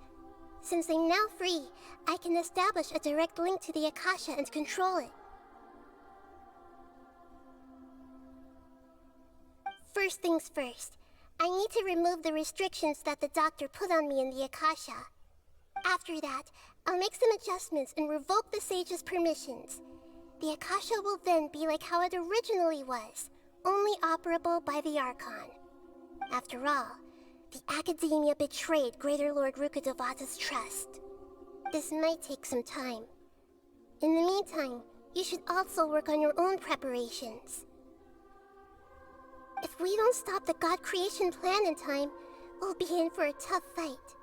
Since I'm now free, I can establish a direct link to the Akasha and control it. First things first, I need to remove the restrictions that the doctor put on me in the Akasha. After that, I'll make some adjustments and revoke the sage's permissions. The Akasha will then be like how it originally was, only operable by the Archon. After all, the Academia betrayed Greater Lord Rukkhadevata's trust. This might take some time. In the meantime, you should also work on your own preparations. If we don't stop the God creation plan in time, we'll be in for a tough fight.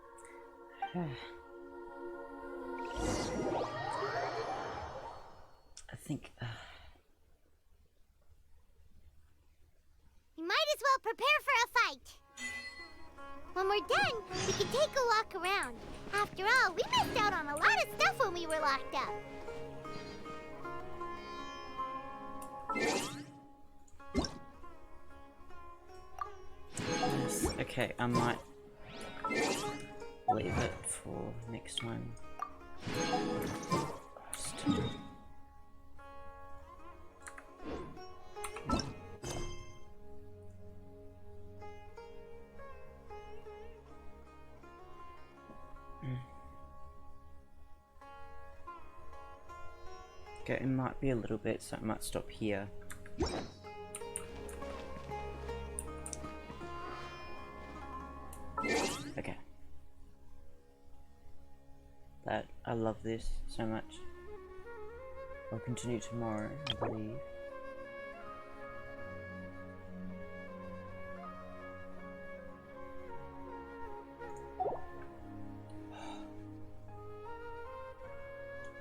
I think... We might as well prepare for a fight. When we're done, we can take a walk around. After all, we missed out on a lot of stuff when we were locked up. Yes, okay, I might leave it for next time. Okay, it might be a little bit, so I might stop here. Okay. I love this so much. I'll continue tomorrow, I believe.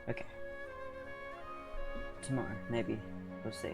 Okay. Tomorrow, maybe. We'll see.